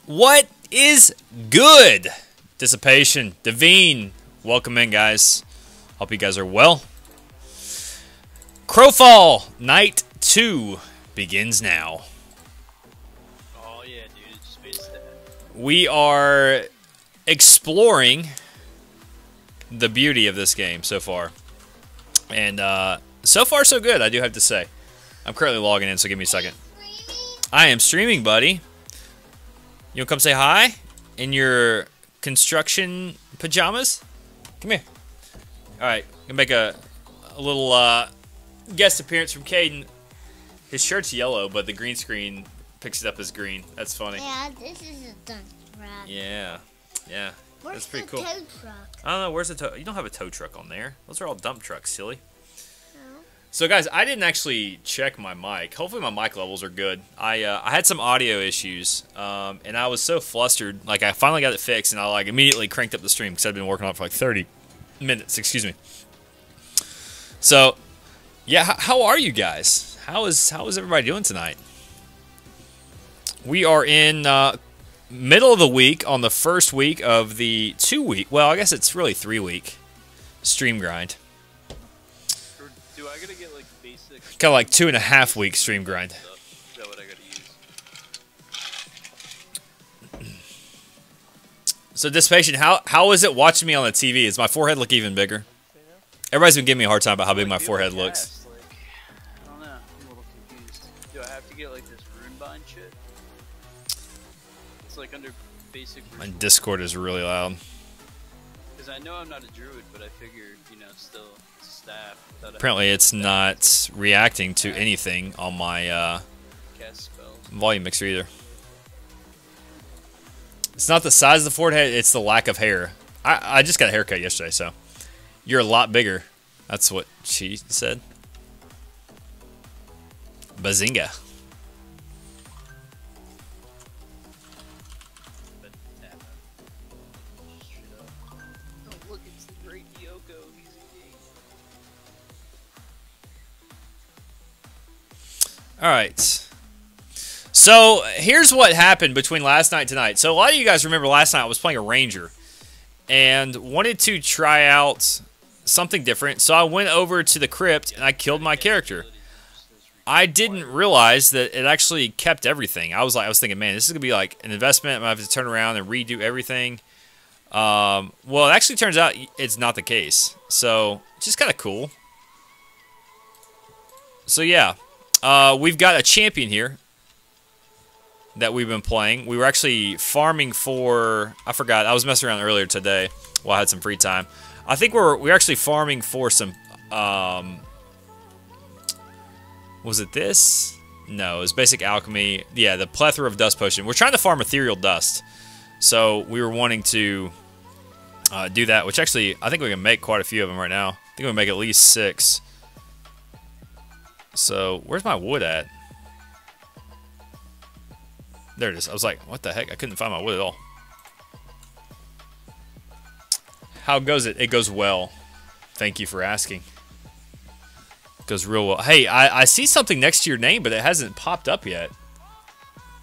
What is good? Dissipation, Devine, welcome in, guys. Hope you guys are well. Crowfall, Night 2 begins now. Oh yeah, dude, it's spaced that. We are exploring the beauty of this game so far. And so far so good, I do have to say. I'm currently logging in, so give me a second. I am streaming, buddy. You want to come say hi in your construction pajamas? Come here. All right, gonna make a little guest appearance from Caden. His shirt's yellow, but the green screen picks it up as green. That's funny. Yeah, this is a dump truck. Yeah, Where's that's pretty the cool. tow truck? I don't know, where's the tow? You don't have a tow truck on there. Those are all dump trucks, silly. No. So guys, I didn't actually check my mic. Hopefully my mic levels are good. I had some audio issues, and I was so flustered. Like I finally got it fixed, and I like immediately cranked up the stream because I'd been working on it for like 30 minutes. Excuse me. So, yeah, how are you guys? How is everybody doing tonight? We are in middle of the week on the first week of the 2-week. Well, I guess it's really 3-week stream grind. Or do I gotta get like basic? Kind of like 2.5-week stream grind. Stuff? Is that what I gotta use? So Dissipation, how is it watching me on the TV? Does my forehead look even bigger? Everybody's been giving me a hard time about how big my forehead looks. Like, I don't know. I'm a little confused. Do I have to get like this rune bind shit? It's like under basic. My Discord is really loud. Because I know I'm not a druid, but I figured, you know, still it's a staff. Apparently it's not reacting to anything on my cast spells. volume mixer either. It's not the size of the forehead, it's the lack of hair. I just got a haircut yesterday, so you're a lot bigger. That's what she said. Bazinga. Oh, look, it's the great Yoko. He's a All right. So here's what happened between last night and tonight. So a lot of you guys remember last night I was playing a ranger and wanted to try out something different. So I went over to the crypt and I killed my character. I didn't realize that it actually kept everything. I was thinking, man, this is gonna be like an investment. I'm gonna have to turn around and redo everything. Well, it actually turns out it's not the case. So it's just kind of cool. So yeah, we've got a champion here that we've been playing. We were actually farming for, I forgot, I was messing around earlier today while I had some free time. I think we're actually farming for some, was it this? No, it was basic alchemy. Yeah, the plethora of dust potion. We're trying to farm ethereal dust. So we were wanting to do that, which actually, I think we can make quite a few of them right now. I think we can make at least 6. So, where's my wood at? There it is. I was like, what the heck? I couldn't find my wood at all. How goes it? It goes well. Thank you for asking. It goes real well. Hey, I see something next to your name, but it hasn't popped up yet.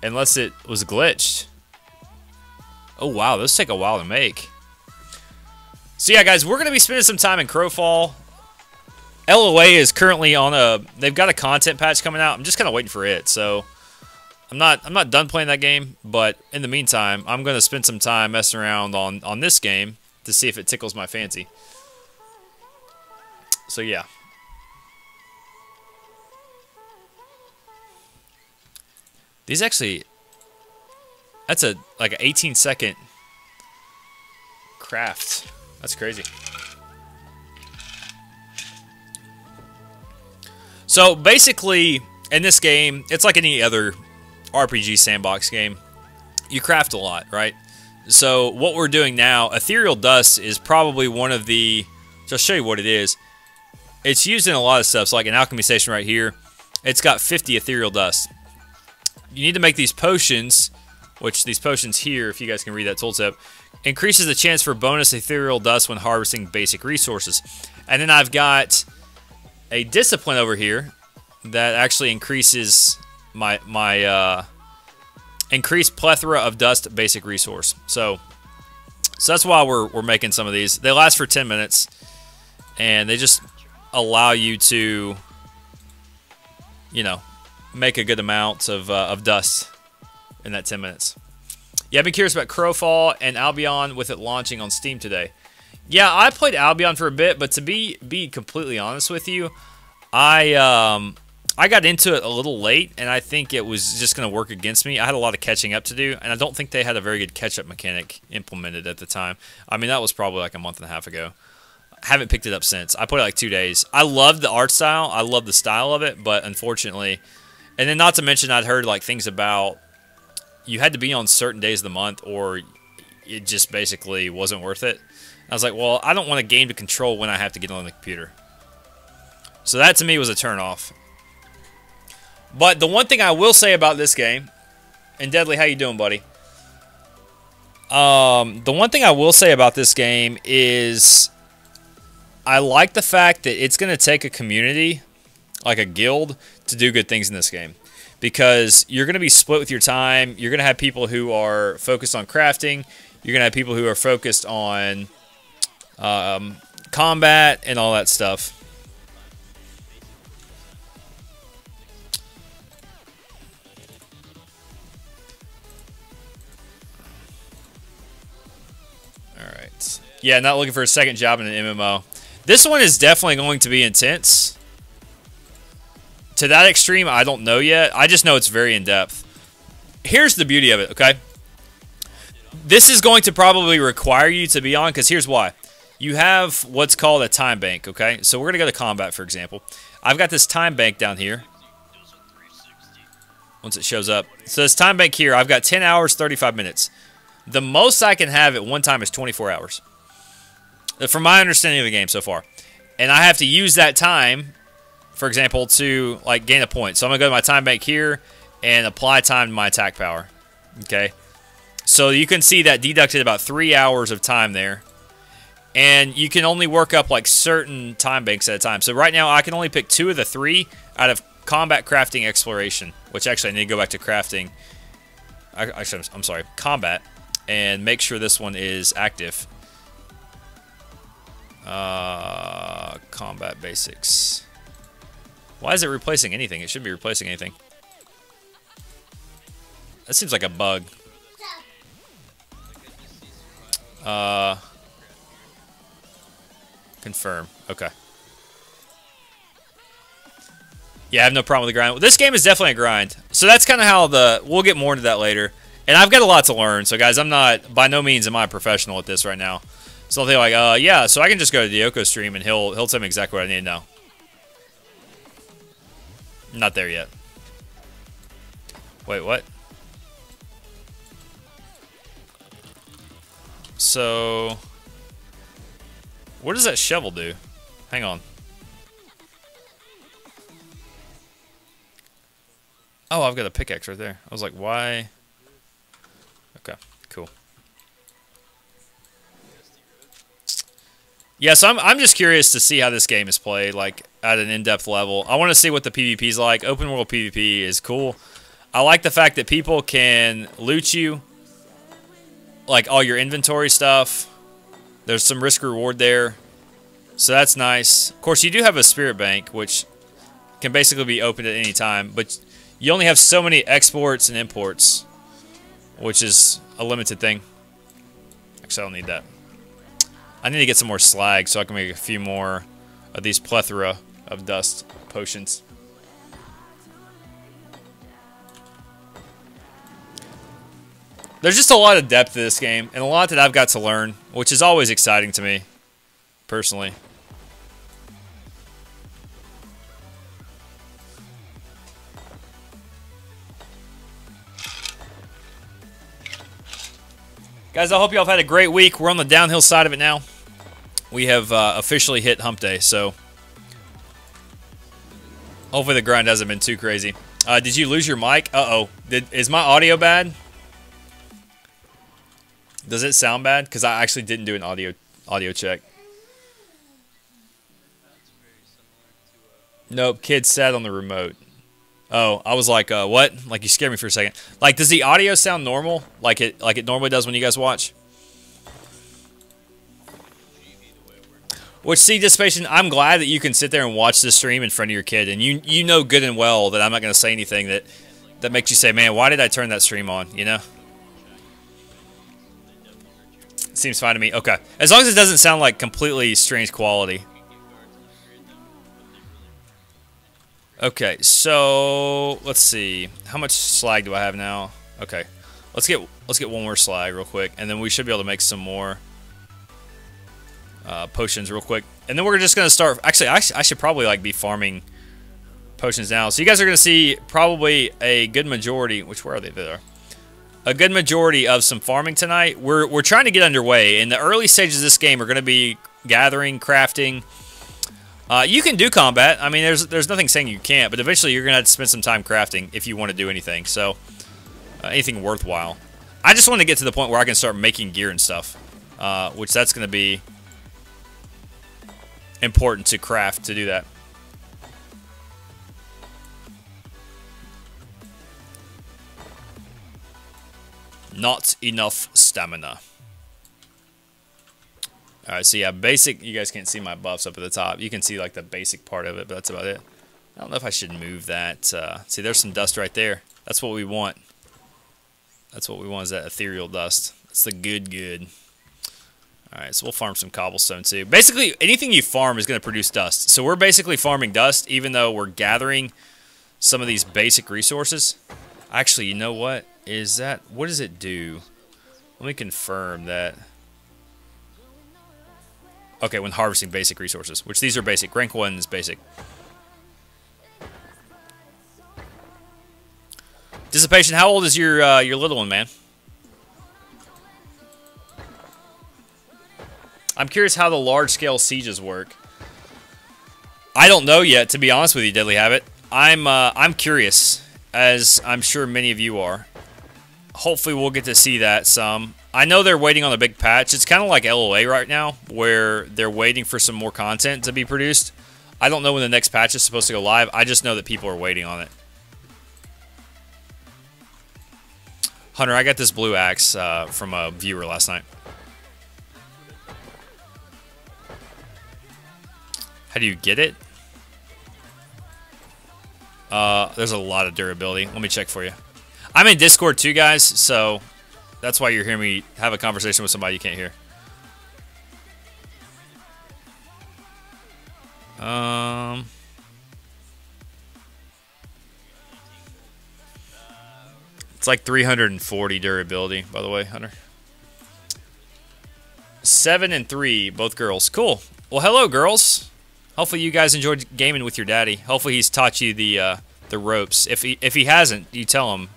Unless it was glitched. Oh, wow. Those take a while to make. So, yeah, guys, we're going to be spending some time in Crowfall. LOA is currently on a... They've got a content patch coming out. I'm just kind of waiting for it, so... I'm not done playing that game, but in the meantime, I'm going to spend some time messing around on this game to see if it tickles my fancy. So yeah. These actually, that's like an 18-second craft. That's crazy. So basically, in this game, it's like any other RPG sandbox game. You craft a lot, right? So what we're doing now, ethereal dust is probably one of the... So I'll show you what it is. It's used in a lot of stuff. So like an alchemy station right here, it's got 50 ethereal dust. You need to make these potions, which these potions here, if you guys can read that tooltip, increases the chance for bonus ethereal dust when harvesting basic resources. And then I've got a discipline over here that actually increases my increased plethora of dust basic resource. So that's why we're making some of these. They last for 10 minutes, and they just allow you to, you know, make a good amount of dust in that 10 minutes. Yeah, I've been curious about Crowfall and Albion with it launching on Steam today. Yeah, I played Albion for a bit, but to be completely honest with you, I got into it a little late, and I think it was just going to work against me. I had a lot of catching up to do, and I don't think they had a very good catch-up mechanic implemented at the time. I mean, that was probably like a month and a half ago. Haven't picked it up since. I played it like 2 days. I love the art style. I love the style of it, but unfortunately, and then not to mention I'd heard like things about you had to be on certain days of the month or it just basically wasn't worth it. I was like, well, I don't want a game to control when I have to get on the computer. So that to me was a turnoff. But the one thing I will say about this game, and Deadly, how you doing, buddy? The one thing I will say about this game is I like the fact that it's going to take a community, like a guild, to do good things in this game. Because you're going to be split with your time. You're going to have people who are focused on crafting. You're going to have people who are focused on combat and all that stuff. Alright. Yeah, not looking for a second job in an MMO. This one is definitely going to be intense. To that extreme, I don't know yet. I just know it's very in-depth. Here's the beauty of it, okay? This is going to probably require you to be on, because here's why. You have what's called a time bank, okay? So we're going to go to combat, for example. I've got this time bank down here. Once it shows up. So this time bank here, I've got 10 hours, 35 minutes. The most I can have at one time is 24 hours. From my understanding of the game so far. And I have to use that time, for example, to like gain a point. So I'm going to go to my time bank here and apply time to my attack power. Okay. So you can see that deducted about 3 hours of time there. And you can only work up like certain time banks at a time. So right now I can only pick 2 of the 3 out of combat, crafting, exploration. Which actually I need to go back to crafting. Actually, I'm sorry, combat. And make sure this one is active. Combat basics. Why is it replacing anything? It shouldn't be replacing anything. That seems like a bug. Confirm. Okay. Yeah, I have no problem with the grind. This game is definitely a grind. So that's kind of how we'll get more into that later. And I've got a lot to learn. So guys, I'm not, by no means am I a professional at this right now. So they're like, yeah, so I can just go to the Yoko stream and he'll tell me exactly what I need to know. Not there yet. Wait, what? So, what does that shovel do? Hang on. Oh, I've got a pickaxe right there. I was like, why? Okay, cool. Yeah, so I'm just curious to see how this game is played, like, at an in-depth level. I want to see what the PvP is like. Open world PvP is cool. I like the fact that people can loot you, like, all your inventory stuff. There's some risk-reward there, so that's nice. Of course, you do have a spirit bank, which can basically be opened at any time, but you only have so many exports and imports, which is a limited thing. Actually, I don't need that. I need to get some more slag so I can make a few more of these plethora of dust potions. There's just a lot of depth to this game, and a lot that I've got to learn, which is always exciting to me, personally. Guys, I hope y'all have had a great week. We're on the downhill side of it now. We have officially hit hump day, so hopefully the grind hasn't been too crazy. Did you lose your mic? Uh-oh. Is my audio bad? Does it sound bad? Because I actually didn't do an audio check. Nope, kid sat on the remote. Oh, I was like, what? Like you scared me for a second. Like, does the audio sound normal? Like it normally does when you guys watch? Which, see, Dissipation, I'm glad that you can sit there and watch this stream in front of your kid, and you know good and well that I'm not going to say anything that makes you say, man, why did I turn that stream on, you know? Seems fine to me. Okay. As long as it doesn't sound like completely strange quality. Okay, so let's see. How much slag do I have now? Okay. Let's get one more slag real quick, and then we should be able to make some more potions real quick. And then we're just going to start. Actually, I should probably like be farming potions now. So you guys are going to see probably a good majority, where are they? There. A good majority of some farming tonight. We're trying to get underway. In the early stages of this game, we're going to be gathering, crafting. You can do combat. I mean, there's nothing saying you can't, but eventually you're going to have to spend some time crafting if you want to do anything. So, anything worthwhile. I just want to get to the point where I can start making gear and stuff, which that's going to be important to craft to do that. Not enough stamina. Alright, so yeah, basic. You guys can't see my buffs up at the top. You can see like the basic part of it, but that's about it. I don't know if I should move that. See, there's some dust right there. That's what we want. That's what we want, is that ethereal dust. That's the good. Alright, so we'll farm some cobblestone too. Basically, anything you farm is going to produce dust. So we're basically farming dust, even though we're gathering some of these basic resources. Actually, you know what? What does it do? Let me confirm that. Okay, when harvesting basic resources, which these are basic. Rank 1 is basic. Dissipation, how old is your little one, man? I'm curious how the large-scale sieges work. I don't know yet, to be honest with you, Deadly Habit. I'm curious, as I'm sure many of you are. Hopefully we'll get to see that some. I know they're waiting on a big patch. It's kind of like LOA right now, where they're waiting for some more content to be produced. I don't know when the next patch is supposed to go live. I just know that people are waiting on it. Hunter, I got this blue axe from a viewer last night. How do you get it? There's a lot of durability. Let me check for you. I'm in Discord too, guys, so that's why you're hearing me have a conversation with somebody you can't hear. It's like 340 durability, by the way, Hunter. 7 and 3, both girls. Cool. Well, hello, girls. Hopefully you guys enjoyed gaming with your daddy. Hopefully he's taught you the ropes. If he hasn't, you tell him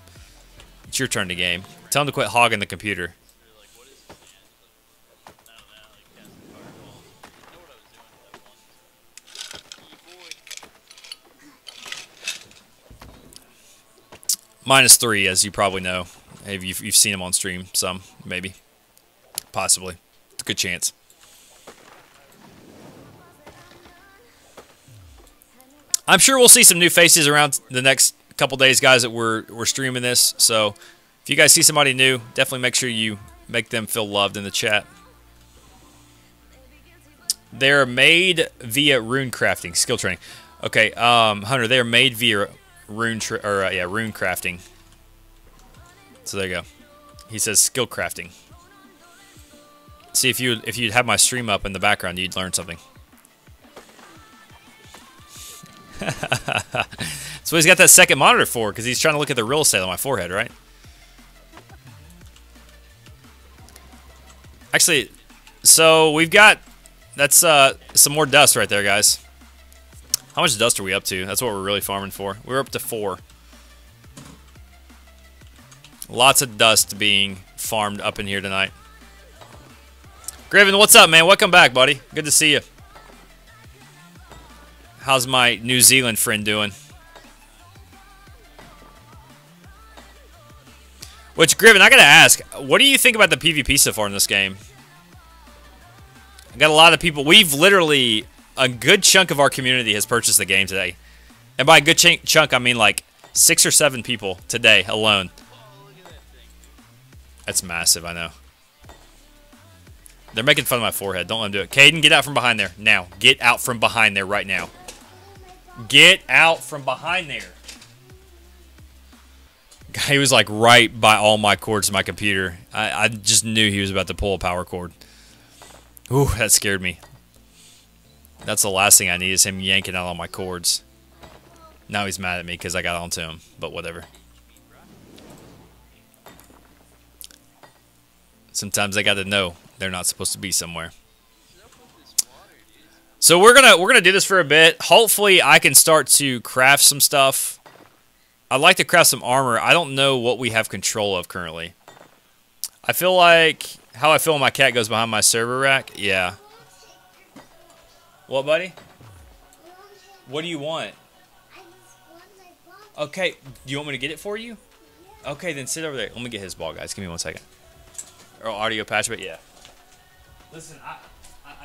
it's your turn to game. Tell him to quit hogging the computer. -3, as you probably know. You've seen him on stream some, maybe. Possibly. It's a good chance. I'm sure we'll see some new faces around the next couple days, guys, that we're streaming this. So if you guys see somebody new, definitely make sure you make them feel loved in the chat. They're made via rune crafting, skill training. Okay, Hunter, they're made via rune crafting. So there you go. He says skill crafting. See, if you'd have my stream up in the background, you'd learn something. So he's got that second monitor for, because he's trying to look at the real estate on my forehead, right? Actually, so we've got, that's some more dust right there, guys. How much dust are we up to? That's what we're really farming for. We're up to 4. Lots of dust being farmed up in here tonight. Graven, what's up, man? Welcome back, buddy. Good to see you. How's my New Zealand friend doing? Which, Graven, I gotta ask, what do you think about the PvP so far in this game? I got a lot of people. We've literally, a good chunk of our community has purchased the game today. And by a good chunk, I mean like 6 or 7 people today alone. Oh, look at that thing, dude. That's massive, I know. They're making fun of my forehead. Don't let them do it. Caden, get out from behind there. Now. Get out from behind there right now. Get out from behind there. He was like right by all my cords to my computer. I just knew he was about to pull a power cord. Ooh, that scared me. That's the last thing I need is him yanking out all my cords. Now he's mad at me because I got onto him, but whatever. Sometimes I got to know they're not supposed to be somewhere. So we're gonna do this for a bit. Hopefully I can start to craft some stuff. I'd like to craft some armor. I don't know what we have control of currently. I feel like how I feel when my cat goes behind my server rack. Yeah. What, buddy? What do you want? Okay, do you want me to get it for you? Okay, then sit over there. Let me get his ball, guys. Give me 1 second. Or audio patch, but yeah. Listen, I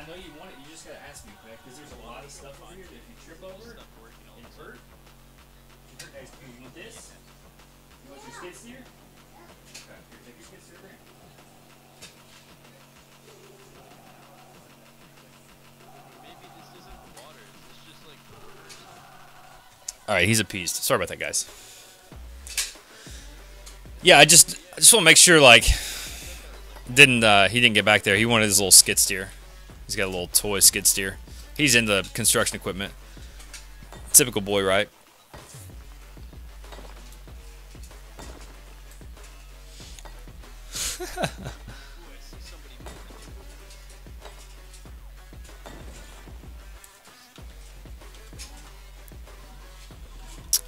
know you want it. You just gotta ask me quick, because there's a lot of stuff on here that if you trip over, it hurt. You want this? You want your skid steer? Okay, here, take your skid steer there. Maybe this isn't water. This is just like. Alright, he's appeased. Sorry about that, guys. Yeah, I just want to make sure, like, he didn't get back there. He wanted his little skid steer. He's got a little toy skid steer. He's into construction equipment. Typical boy, right?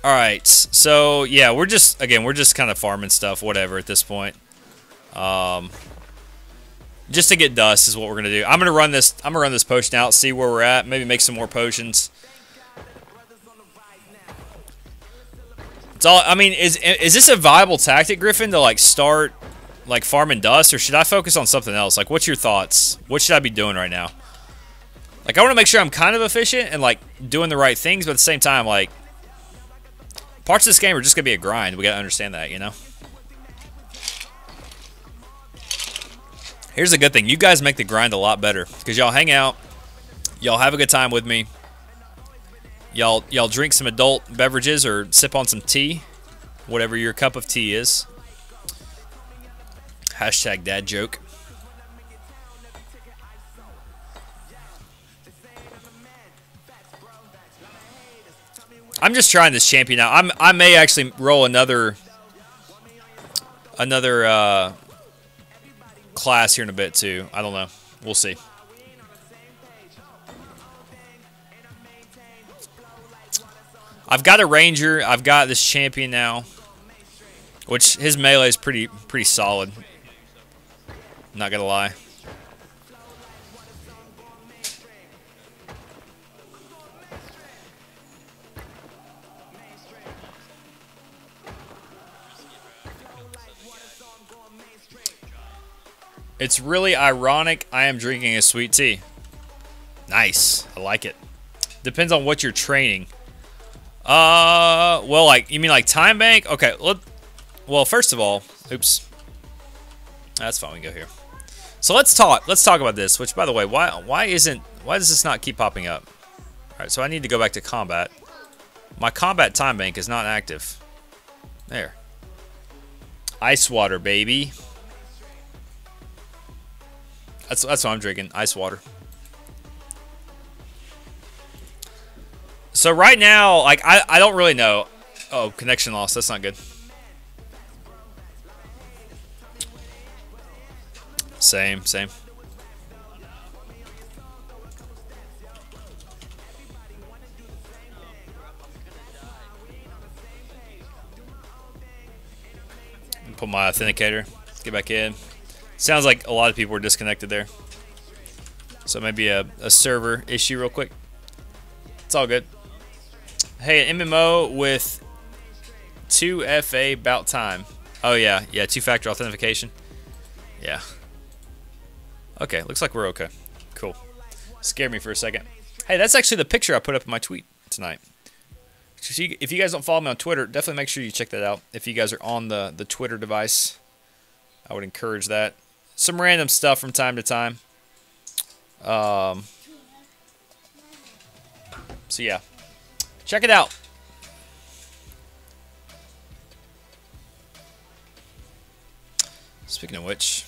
Alright, so yeah, we're just kind of farming stuff, whatever at this point. Just to get dust is what we're gonna do. I'm gonna run this potion out, see where we're at, maybe make some more potions. It's all, I mean, is this a viable tactic, Griffin, to like start like farming dust, or should I focus on something else? Like, what's your thoughts? What should I be doing right now? Like, I want to make sure I'm kind of efficient and like doing the right things, but at the same time, like, parts of this game are just gonna be a grind. We gotta understand that, you know. Here's the good thing: you guys make the grind a lot better because y'all hang out, y'all have a good time with me. Y'all drink some adult beverages or sip on some tea, whatever your cup of tea is. Hashtag dad joke. I'm just trying this champion out. I may actually roll another class here in a bit too. I don't know. We'll see. I've got a ranger. I've got this champion now, which his melee is pretty solid. Not gonna lie. It's really ironic I am drinking a sweet tea. Nice. I like it. Depends on what you're training. Well, like, you mean like time bank? Okay, well, first of all, oops. That's fine, we can go here. So let's talk about this, which, by the way, why does this not keep popping up? All right, so I need to go back to combat. My combat time bank is not active. There. Ice water, baby. That's what I'm drinking, ice water. So right now, like, I don't really know. Oh, connection loss. That's not good. Same. Put my authenticator. Get back in. Sounds like a lot of people were disconnected there. So maybe a server issue real quick. It's all good. Hey, an MMO with 2FA about time. Oh, yeah. Yeah, two-factor authentication. Yeah. Okay, looks like we're okay. Cool. Scared me for a second. Hey, that's actually the picture I put up in my tweet tonight. If you guys don't follow me on Twitter, definitely make sure you check that out. If you guys are on the Twitter device, I would encourage that. Some random stuff from time to time. So yeah, check it out. Speaking of which,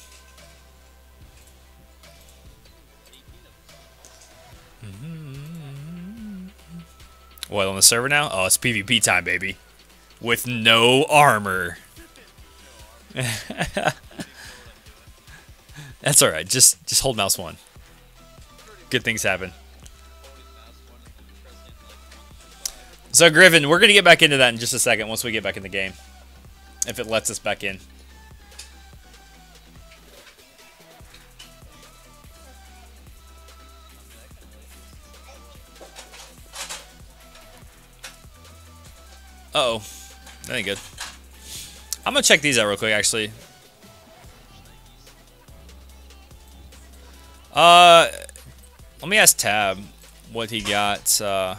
what, on the server now? Oh, it's PvP time, baby, with no armor. That's all right. Just hold mouse 1. Good things happen. So Griffin, we're gonna get back into that in just a second once we get back in the game, if it lets us back in. Uh-oh. That ain't good. I'm gonna check these out real quick, actually. Let me ask Tab what he got. Let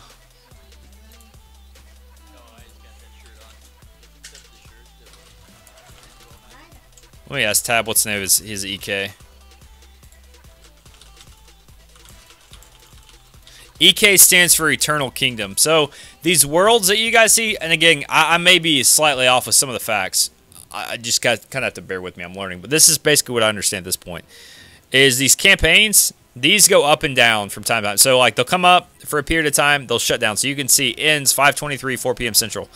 me ask Tab what's the name of his EK. EK stands for Eternal Kingdom. So these worlds that you guys see, and again, I may be slightly off with some of the facts. I just kind of have to bear with me. I'm learning, but this is basically what I understand at this point. Is these campaigns, these go up and down from time to time. So like they'll come up for a period of time, they'll shut down. So you can see ends 5:23, 4 p.m. Central,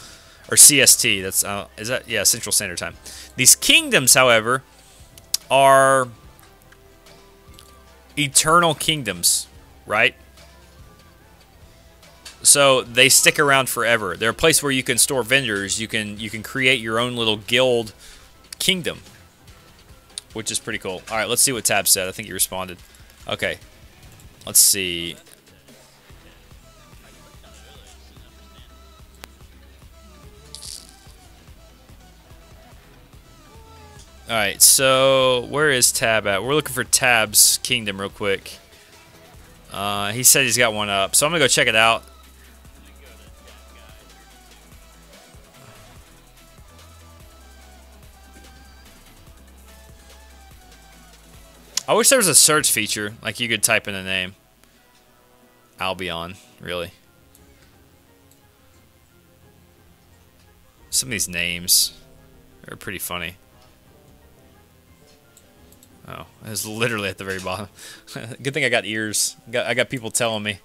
or CST. That's is that, yeah, Central Standard Time. These kingdoms, however, are eternal kingdoms, right? So they stick around forever. They're a place where you can store vendors. You can create your own little guild kingdom, which is pretty cool. All right, let's see what Tab said. I think he responded. Okay, let's see. All right, so where is Tab at? We're looking for Tab's kingdom real quick. He said he's got one up, so I'm gonna go check it out. I wish there was a search feature, like you could type in a name. Albion, really. Some of these names are pretty funny. Oh, it's literally at the very bottom. Good thing I got ears. I got people telling me.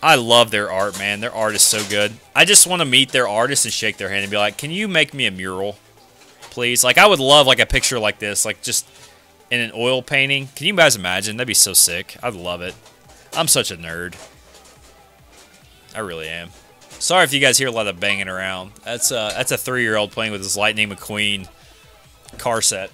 I love their art, man. Their art is so good. I just want to meet their artist and shake their hand and be like, "Can you make me a mural, please?" Like, I would love like a picture like this, like just in an oil painting. Can you guys imagine? That'd be so sick. I'd love it. I'm such a nerd. I really am. Sorry if you guys hear a lot of banging around. That's a 3-year-old playing with his Lightning McQueen car set.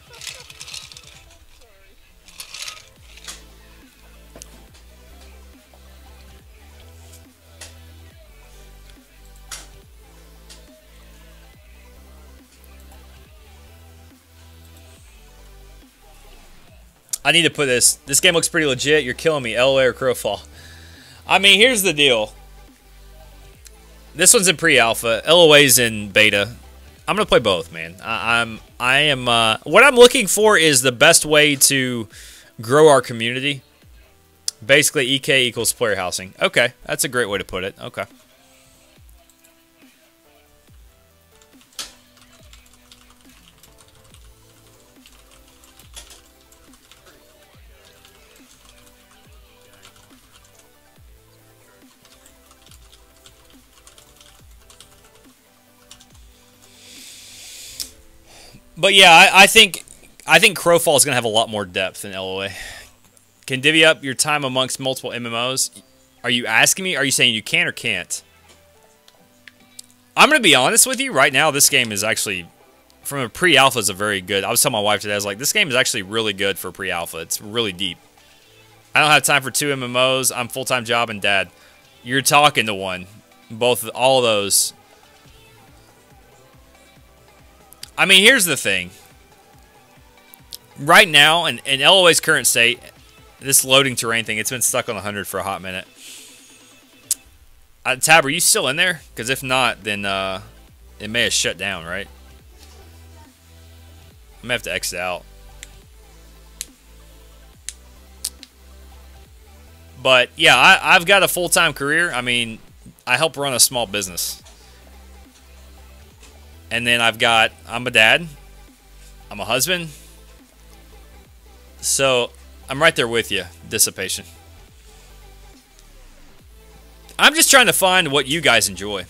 I need to put this. This game looks pretty legit. You're killing me. LOA or Crowfall. I mean, here's the deal. This one's in pre-alpha. LOA's in beta. I'm gonna play both, man. I am. What I'm looking for is the best way to grow our community. Basically, EK equals player housing. Okay, that's a great way to put it. Okay. But yeah, I think Crowfall is going to have a lot more depth than LOA. Can divvy up your time amongst multiple MMOs. Are you asking me? Are you saying you can or can't? I'm going to be honest with you. Right now, this game is actually, from a pre-alpha, is a very good. I was telling my wife today, I was like, this game is actually really good for pre-alpha. It's really deep. I don't have time for 2 MMOs. I'm full-time job and dad. You're talking to one. All of those. I mean, here's the thing. Right now, in LOA's current state, This loading terrain thing, it's been stuck on 100 for a hot minute. Tab, are you still in there? Because if not, then it may have shut down, right? I'm going to have to exit out. But, yeah, I've got a full-time career. I mean, I help run a small business. And then I'm a dad. I'm a husband. So, I'm right there with you, dissipation. I'm just trying to find what you guys enjoy.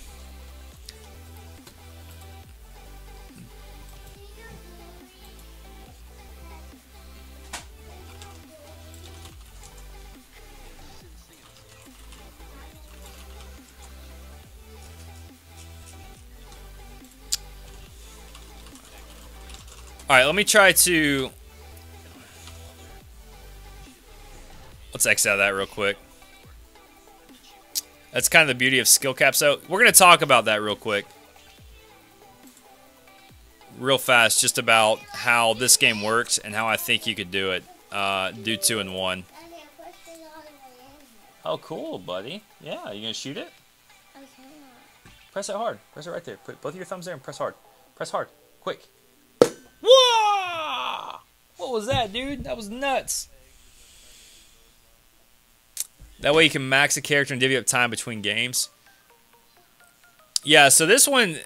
Alright, let me try to... Let's exit out of that real quick. That's kind of the beauty of skill caps. So we're going to talk about that real quick. Real fast, just about how this game works and how I think you could do it. Do 2 in 1. Oh, cool, buddy. Yeah, you going to shoot it? Press it hard. Press it right there. Put both of your thumbs there and press hard. Press hard. Quick. Whoa! What was that, dude? That was nuts. That way you can max a character and divvy up time between games. Yeah, so this one...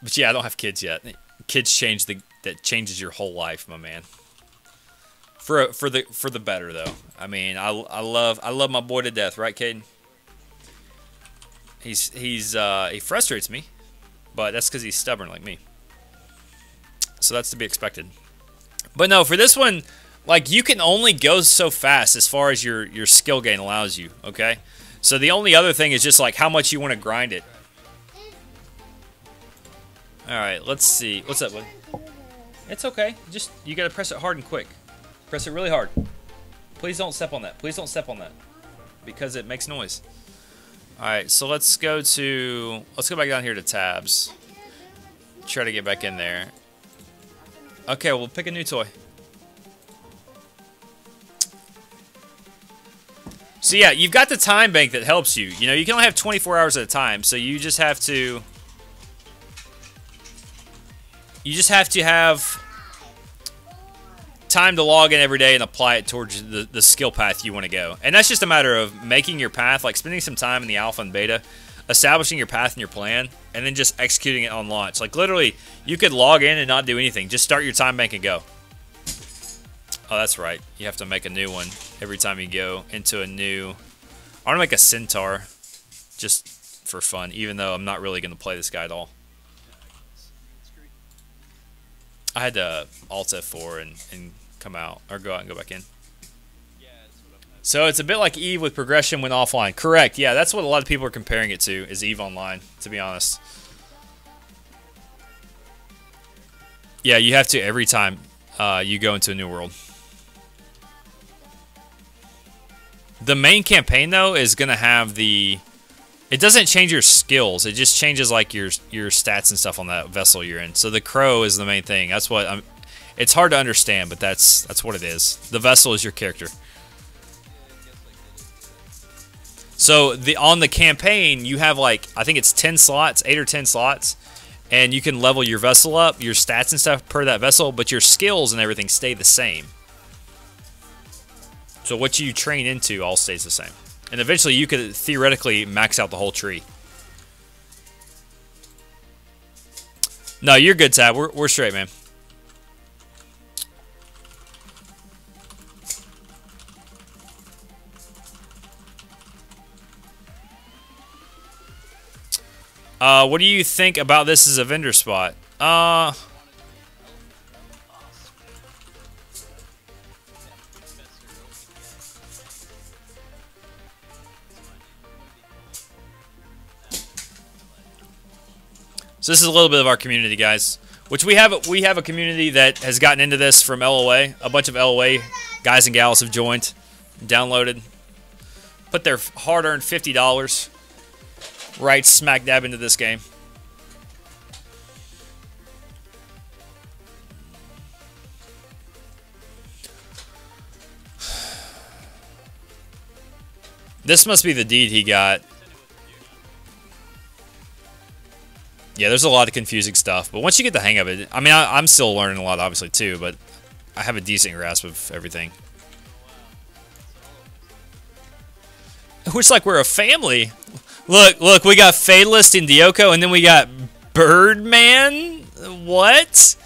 But yeah, I don't have kids yet. Kids change that changes your whole life, my man. For the better though. I mean, I love my boy to death, right, Caden? He frustrates me, but that's because he's stubborn like me. So that's to be expected. But no, for this one, like, you can only go so fast as far as your skill gain allows you, okay? So the only other thing is just, like, how much you want to grind it. Alright, let's see. What's up, buddy? It's okay. Just, you got to press it hard and quick. Press it really hard. Please don't step on that. Please don't step on that. Because it makes noise. Alright, so let's go back down here to tabs. Try to get back in there. Okay, we'll pick a new toy. So yeah, you've got the time bank that helps you. You know, you can only have 24 hours at a time, so you just have to... You just have to have time to log in every day and apply it towards the skill path you want to go. And that's just a matter of making your path, like spending some time in the alpha and beta, establishing your path and your plan, and then just executing it on launch. Like, literally, you could log in and not do anything. Just start your time bank and go. Oh, that's right. You have to make a new one every time you go into a new... I want to make a centaur just for fun, even though I'm not really going to play this guy at all. I had to Alt F4 and come out, or go out and go back in. So it's a bit like EVE with progression when offline. Correct, yeah, that's what a lot of people are comparing it to, is EVE Online, to be honest. Yeah, you have to every time you go into a new world. The main campaign, though, is going to have the... It doesn't change your skills. It just changes, like, your stats and stuff on that vessel you're in. So the crow is the main thing. That's what it's hard to understand, but that's what it is. The vessel is your character. So on the campaign, you have, like, I think it's 10 slots, 8 or 10 slots, and you can level your vessel up, your stats and stuff per that vessel, but your skills and everything stay the same. So what you train into all stays the same. And eventually you could theoretically max out the whole tree. No, you're good, Tab. We're straight, man. What do you think about this as a vendor spot? So this is a little bit of our community, guys. Which we have a community that has gotten into this from LOA. A bunch of LOA guys and gals have joined, downloaded, put their hard-earned $50 right smack dab into this game. This must be the deed he got. Yeah, there's a lot of confusing stuff, but once you get the hang of it, I mean, I'm still learning a lot, obviously, too, but I have a decent grasp of everything. It's like we're a family. Look, we got Fatalist and Dioko, and then we got Birdman? What?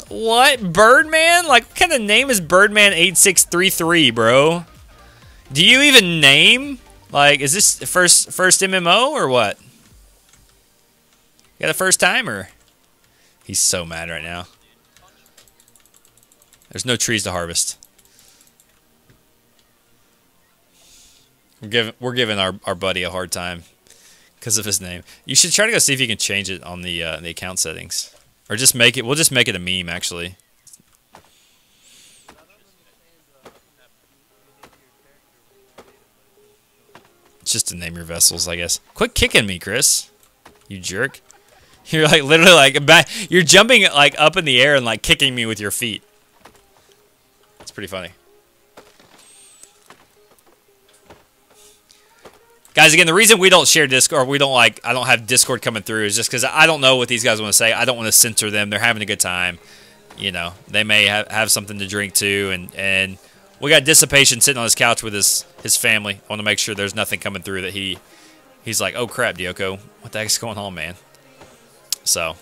What? Birdman? Like, what kind of name is Birdman8633, bro? Do you even name? Like, is this the first MMO, or what? You got a first timer? He's so mad right now. There's no trees to harvest. We're giving our buddy a hard time because of his name. You should try to go see if you can change it on the account settings, or just make it. We'll just make it a meme, actually. It's just to name your vessels, I guess. Quit kicking me, Chris. You jerk. You're like literally like back. You're jumping like up in the air and like kicking me with your feet. It's pretty funny. Guys, again, the reason we don't share Discord, I don't have Discord coming through, is just because I don't know what these guys want to say. I don't want to censor them. They're having a good time. You know, they may have something to drink too, and we got Dissipation sitting on his couch with his family. I want to make sure there's nothing coming through that he's like, oh crap, Dioko, what the heck's going on, man? So,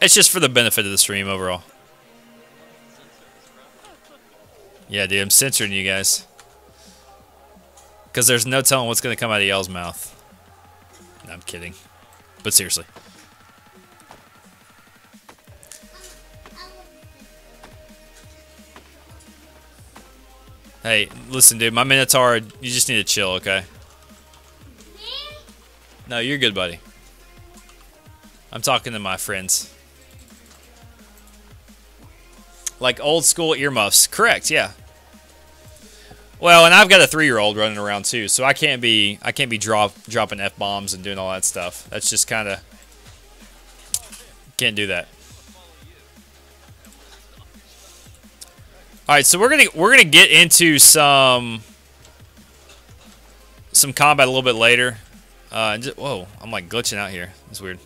it's just for the benefit of the stream overall. Yeah, dude, I'm censoring you guys. Because there's no telling what's going to come out of y'all's mouth. No, I'm kidding. But seriously. Hey, listen, dude. My Minotaur, you just need to chill, okay? No, you're good, buddy. I'm talking to my friends. Like old school earmuffs. Correct, yeah. Well, and I've got a 3-year-old running around too, so I can't be dropping F-bombs and doing all that stuff. That's just kind of can't do that. All right, so we're gonna get into some combat a little bit later. Whoa, I'm like glitching out here. That's weird.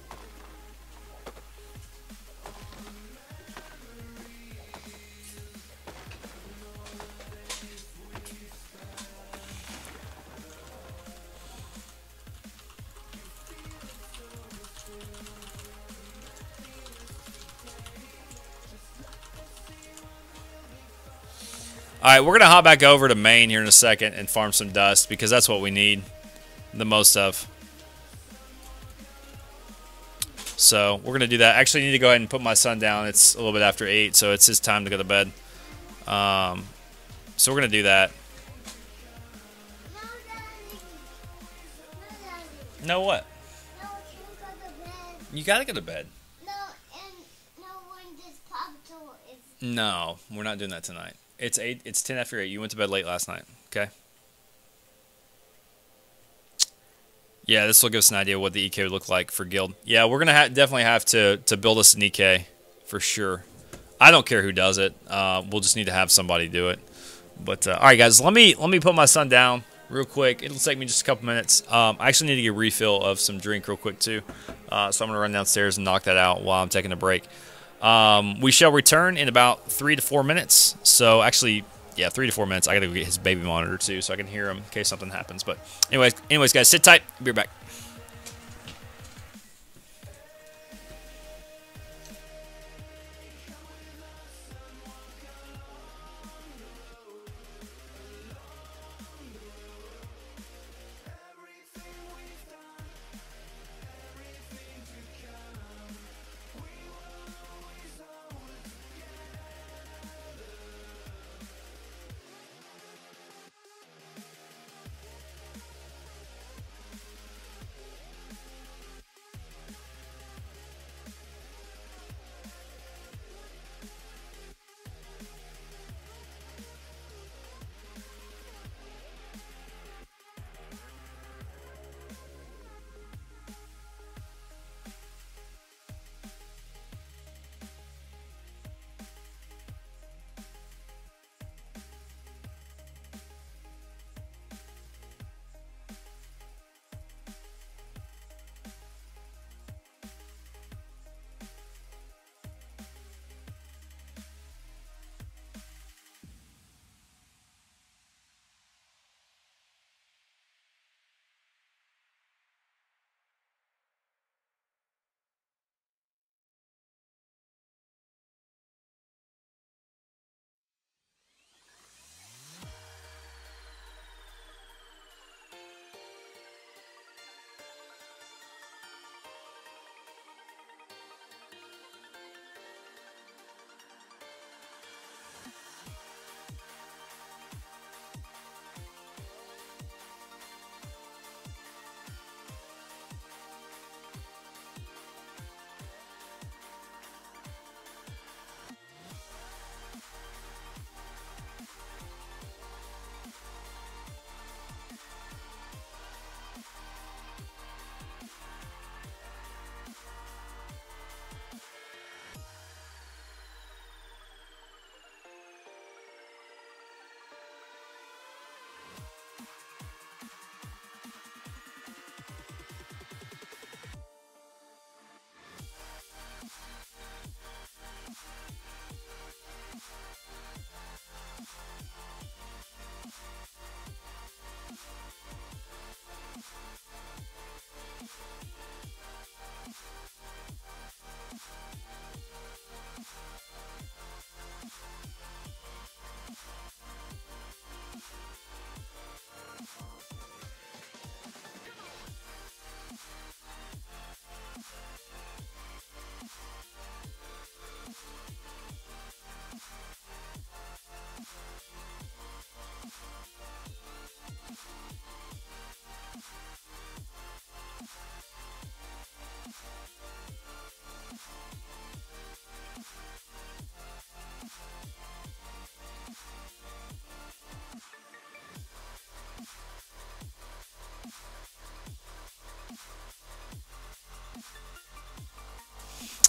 All right, we're going to hop back over to main here in a second and farm some dust because that's what we need the most of. So we're going to do that. Actually, I need to go ahead and put my son down. It's a little bit after 8, so it's his time to go to bed. So we're going to do that. No, what? No, you go to bed. You got to go to bed. No, and no one just popped till it's... No, we're not doing that tonight. It's 8. It's 10 after 8. You went to bed late last night. Okay. Yeah, this will give us an idea what the EK would look like for guild. Yeah, we're gonna definitely have to build us an EK for sure. I don't care who does it. We'll just need to have somebody do it. But all right, guys, let me put my son down real quick. It'll take me just a couple minutes. I actually need to get a refill of some drink real quick too. So I'm gonna run downstairs and knock that out while I'm taking a break. We shall return in about 3 to 4 minutes. So actually, yeah, 3 to 4 minutes. I gotta go get his baby monitor too, so I can hear him in case something happens. But anyways, guys, sit tight. Be right back.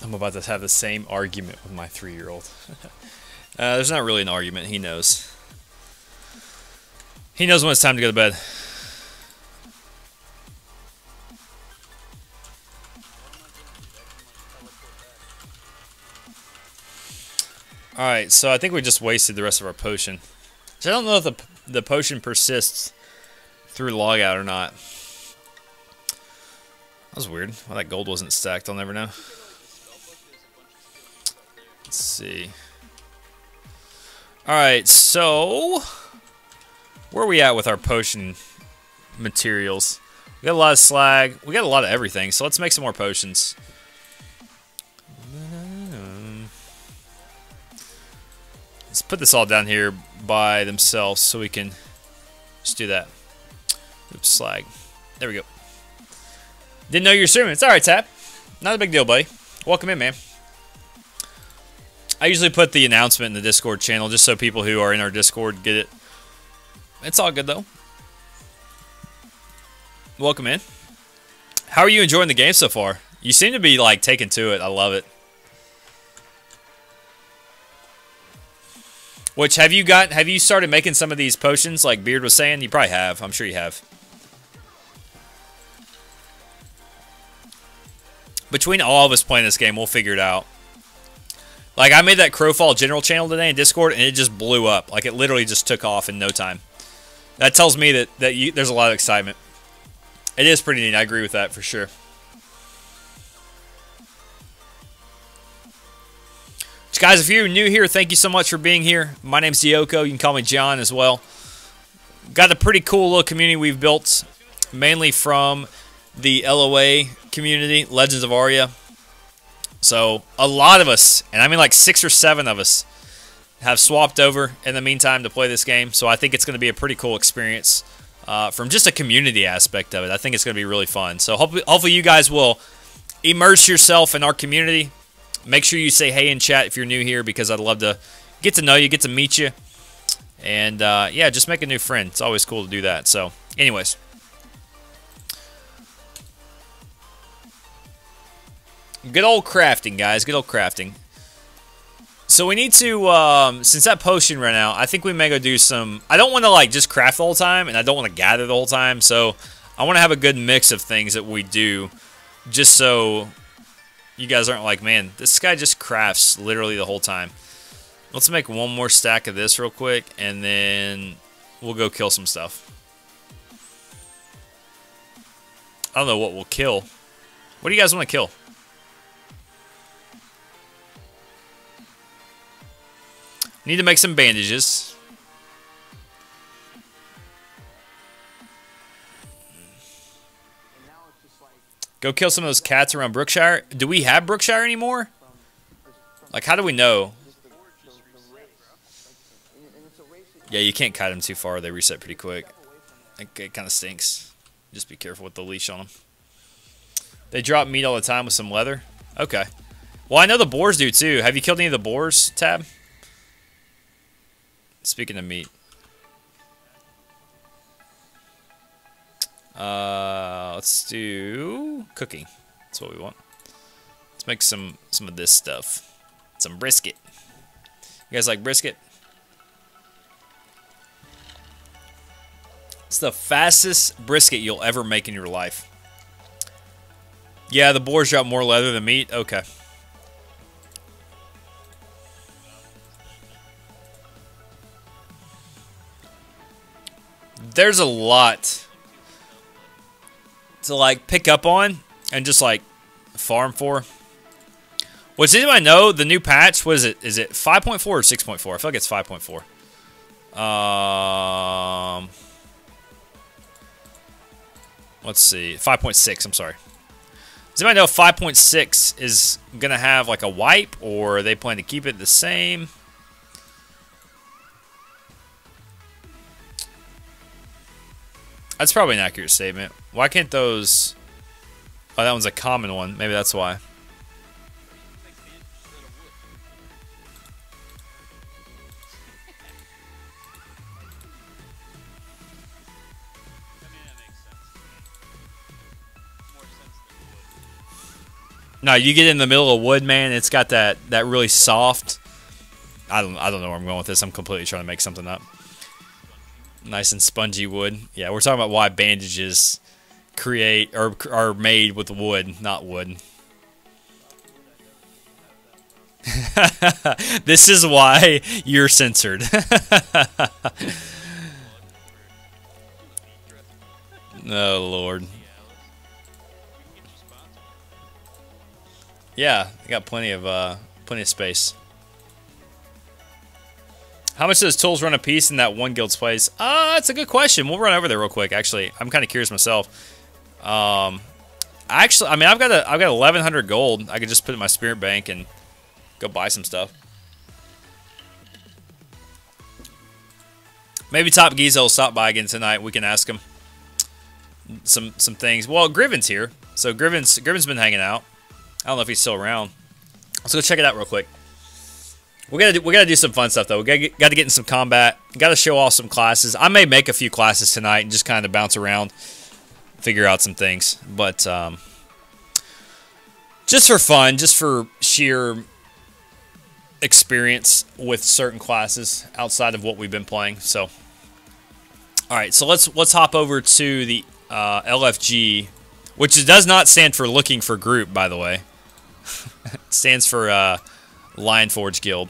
I'm about to have the same argument with my 3-year-old. There's not really an argument. He knows. He knows when it's time to go to bed. Alright, so I think we just wasted the rest of our potion. So I don't know if the potion persists through logout or not. That was weird. Why that gold wasn't stacked, I'll never know. Let's see. Alright, so where are we at with our potion materials? We got a lot of slag. We got a lot of everything, so let's make some more potions. Let's put this all down here by themselves so we can just do that. Oops, slag. There we go. Didn't know you were streaming. It's alright, Tap. Not a big deal, buddy. Welcome in, man. I usually put the announcement in the Discord channel just so people who are in our Discord get it. It's all good, though. Welcome in. How are you enjoying the game so far? You seem to be, like, taking to it. I love it. Which, have you started making some of these potions like Beard was saying? You probably have. I'm sure you have. Between all of us playing this game, we'll figure it out. Like, I made that Crowfall general channel today in Discord, and it just blew up. Like, it literally just took off in no time. That tells me that there's a lot of excitement. It is pretty neat. I agree with that for sure. Guys, if you're new here, thank you so much for being here. My name's Yoko. You can call me John as well. Got a pretty cool little community we've built, mainly from the LOA community, Legends of Aria. So a lot of us, and I mean like 6 or 7 of us, have swapped over in the meantime to play this game. So I think it's going to be a pretty cool experience from just a community aspect of it. I think it's going to be really fun. So hopefully you guys will immerse yourself in our community. Make sure you say hey in chat if you're new here, because I'd love to get to know you, get to meet you. And, yeah, just make a new friend. It's always cool to do that. So, anyways. Good old crafting, guys. Good old crafting. So, we need to, since that potion ran out, I think we may go do some... I don't want to, like, just craft the whole time, and I don't want to gather the whole time. So, I want to have a good mix of things that we do, just so... you guys aren't like, man, this guy just crafts literally the whole time. Let's make one more stack of this real quick, and then we'll go kill some stuff. I don't know what we'll kill. What do you guys want to kill? Need to make some bandages. Go kill some of those cats around Brookshire. Do we have Brookshire anymore? Like, how do we know? Yeah, you can't kite them too far. They reset pretty quick. It kind of stinks. Just be careful with the leash on them. They drop meat all the time with some leather. Okay. Well, I know the boars do too. Have you killed any of the boars, Tab? Speaking of meat. Let's do cooking. That's what we want. Let's make some of this stuff. Some brisket. You guys like brisket? It's the fastest brisket you'll ever make in your life. Yeah, the boars drop more leather than meat. Okay. There's a lot to like pick up on and just like farm for. Does anybody know the new patch? What is it? Is it 5.4 or 6.4? I feel like it's 5.4. Let's see. 5.6, I'm sorry. Does anybody know if 5.6 is going to have like a wipe, or are they plan to keep it the same? That's probably an accurate statement. Why can't those... Oh, that one's a common one. Maybe that's why. No, you get in the middle of wood, man. It's got that really soft. I don't know where I'm going with this. I'm completely trying to make something up. Nice and spongy wood. Yeah, we're talking about why bandages create or are made with wood, not wood. This is why you're censored. Oh Lord. Yeah, I got plenty of space. How much do those tools run a piece in that one guild's place? That's a good question. We'll run over there real quick. Actually, I'm kind of curious myself. Actually, I mean, I've got 1,100 gold. I could just put it in my spirit bank and go buy some stuff. Maybe Top Giza will stop by again tonight. We can ask him some things. Well, Griven's here, so Griven's been hanging out. I don't know if he's still around. Let's go check it out real quick. We gotta do some fun stuff though. We gotta get in some combat. Gotta show off some classes. I may make a few classes tonight and just kind of bounce around, figure out some things. But just for fun, just for sheer experience with certain classes outside of what we've been playing. So, all right. So let's hop over to the LFG, which does not stand for looking for group, by the way. It stands for Lion Forge Guild.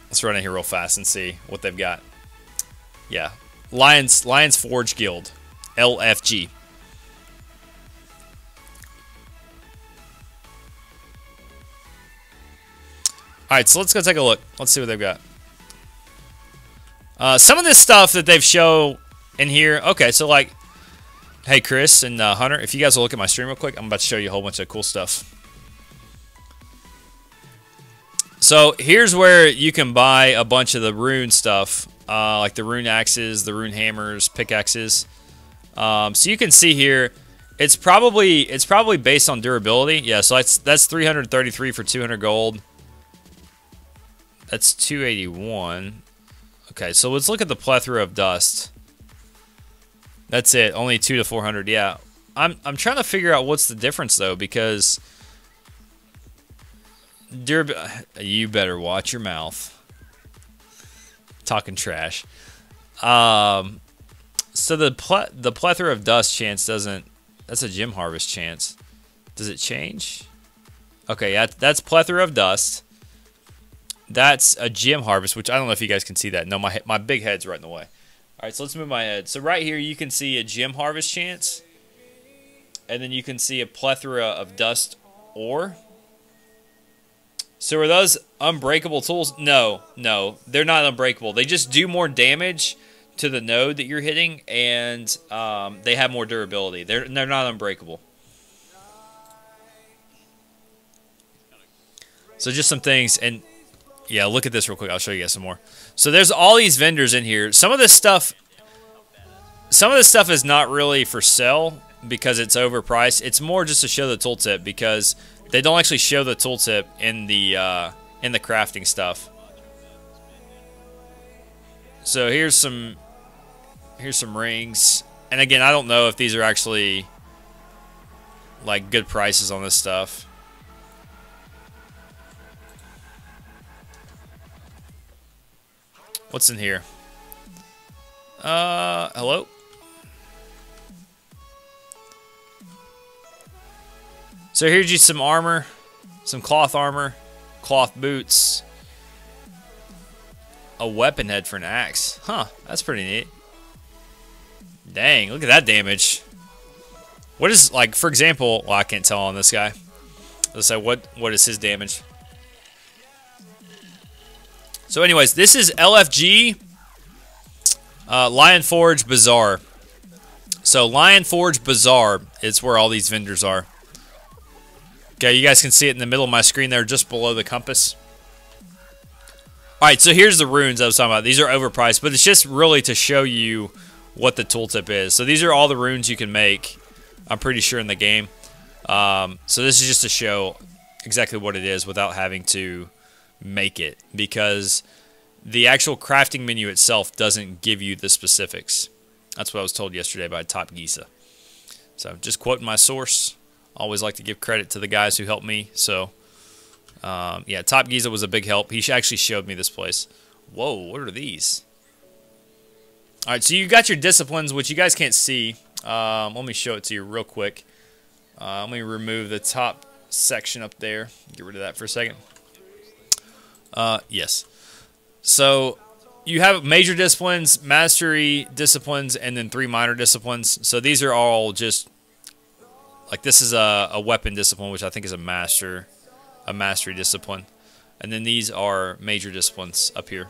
Let's run in here real fast and see what they've got. Yeah, Lions Forge Guild, LFG. All right, so let's go take a look. Let's see what they've got. Some of this stuff that they've shown in here. Okay, so like, hey Chris and Hunter, if you guys will look at my stream real quick, I'm about to show you a whole bunch of cool stuff. So here's where you can buy a bunch of the rune stuff, like the rune axes, the rune hammers, pickaxes. So you can see here, it's probably based on durability. Yeah, so that's 333 for 200 gold. That's 281. Okay, so let's look at the plethora of dust. That's it, only 2 to 400. Yeah, I'm trying to figure out what's the difference though, because you better watch your mouth. Talking trash. So the plethora of dust chance doesn't. That's a gem harvest chance. Does it change? Okay, that's plethora of dust. That's a gem harvest, which I don't know if you guys can see that. No, my big head's right in the way. All right, so let's move my head. So right here you can see a gem harvest chance, and then you can see a plethora of dust ore. So are those unbreakable tools? No, they're not unbreakable. They just do more damage to the node that you're hitting, and they have more durability. They're not unbreakable. So just some things, and yeah, look at this real quick. I'll show you guys some more. So there's all these vendors in here. Some of this stuff is not really for sale because it's overpriced. It's more just to show the tooltip because they don't actually show the tooltip in the crafting stuff. So here's some rings, and again, I don't know if these are actually like good prices on this stuff. What's in here? Hello? So here's you some armor, some cloth armor, cloth boots, a weapon head for an axe. Huh, that's pretty neat. Dang, look at that damage. What is, like, for example, well, I can't tell on this guy. Let's say, what is his damage? So anyways, this is LFG, Lion Forge Bazaar. So Lion Forge Bazaar is where all these vendors are. Okay, you guys can see it in the middle of my screen there, just below the compass. Alright, so here's the runes I was talking about. These are overpriced, but it's just really to show you what the tooltip is. So these are all the runes you can make, I'm pretty sure, in the game. So this is just to show exactly what it is without having to make it, because the actual crafting menu itself doesn't give you the specifics. That's what I was told yesterday by Top Giza. So just quoting my source Always like to give credit to the guys who helped me. So, yeah, Top Giza was a big help. He actually showed me this place. Whoa, what are these? All right, so you got your disciplines, which you guys can't see. Let me show it to you real quick. Let me remove the top section up there. Get rid of that for a second. Yes. So you have major disciplines, mastery disciplines, and then 3 minor disciplines. So these are all just, like this is a weapon discipline, which I think is a mastery discipline. And then these are major disciplines up here.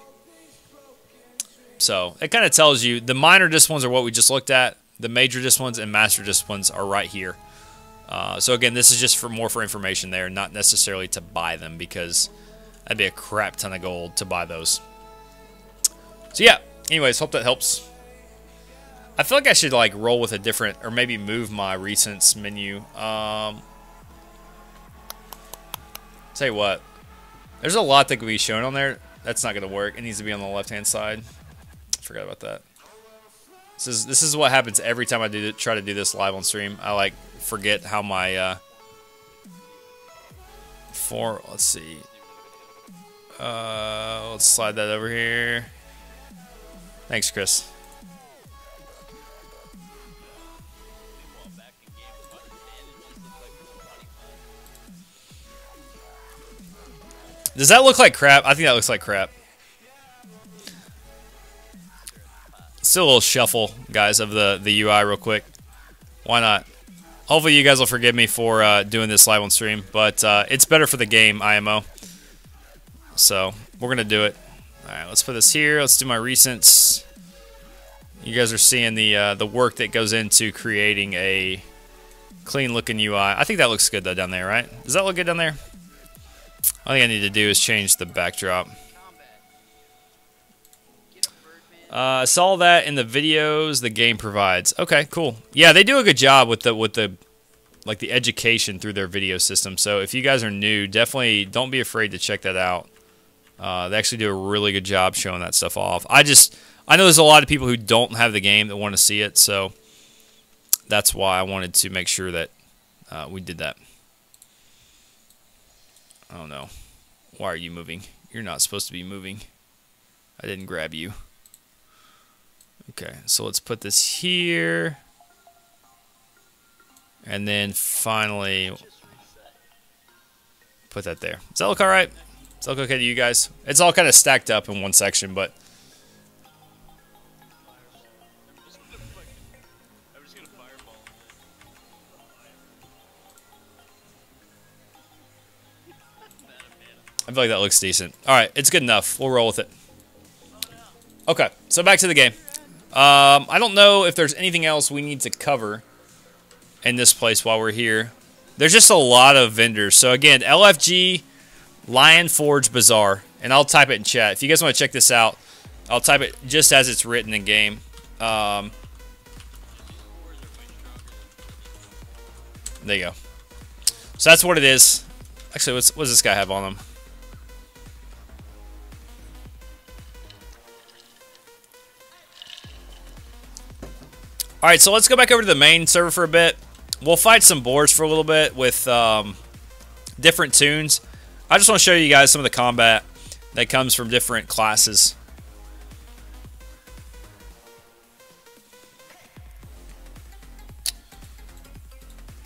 So it kind of tells you the minor disciplines are what we just looked at. The major disciplines and master disciplines are right here. So again, this is just for more for information there, not necessarily to buy them, because that'd be a crap ton of gold to buy those. So yeah, anyways, hope that helps. I feel like I should like roll with a different, or maybe move my recents menu. Tell you what, there's a lot that could be shown on there. That's not going to work. It needs to be on the left-hand side. Forgot about that. This is what happens every time I try to do this live on stream. I like forget how my let's see. Let's slide that over here. Thanks, Chris. Does that look like crap? I think that looks like crap. Still a little shuffle, guys, of the UI real quick. Why not? Hopefully you guys will forgive me for doing this live on stream, but it's better for the game, IMO. So we're going to do it. All right, let's put this here. Let's do my recents. You guys are seeing the work that goes into creating a clean-looking UI. I think that looks good, though, down there, right? Does that look good down there? All I need to do is change the backdrop. I saw that in the videos the game provides. Okay, cool. Yeah, they do a good job with the like the education through their video system. So if you guys are new, definitely don't be afraid to check that out. They actually do a really good job showing that stuff off. I know there's a lot of people who don't have the game that want to see it, so that's why I wanted to make sure that we did that. Oh no. Why are you moving? You're not supposed to be moving. I didn't grab you. Okay, so let's put this here. And then finally put that there. Does that look alright? Does that look okay to you guys? It's all kind of stacked up in one section, but I feel like that looks decent. Alright, it's good enough. We'll roll with it. Okay, so back to the game. I don't know if there's anything else we need to cover in this place while we're here. There's just a lot of vendors. So again, LFG, Lion Forge Bazaar. And I'll type it in chat. If you guys want to check this out, I'll type it just as it's written in game. There you go. So that's what it is. Actually, what does this guy have on him? Alright, so let's go back over to the main server for a bit. We'll fight some boars for a little bit with different tunes. I just want to show you guys some of the combat that comes from different classes.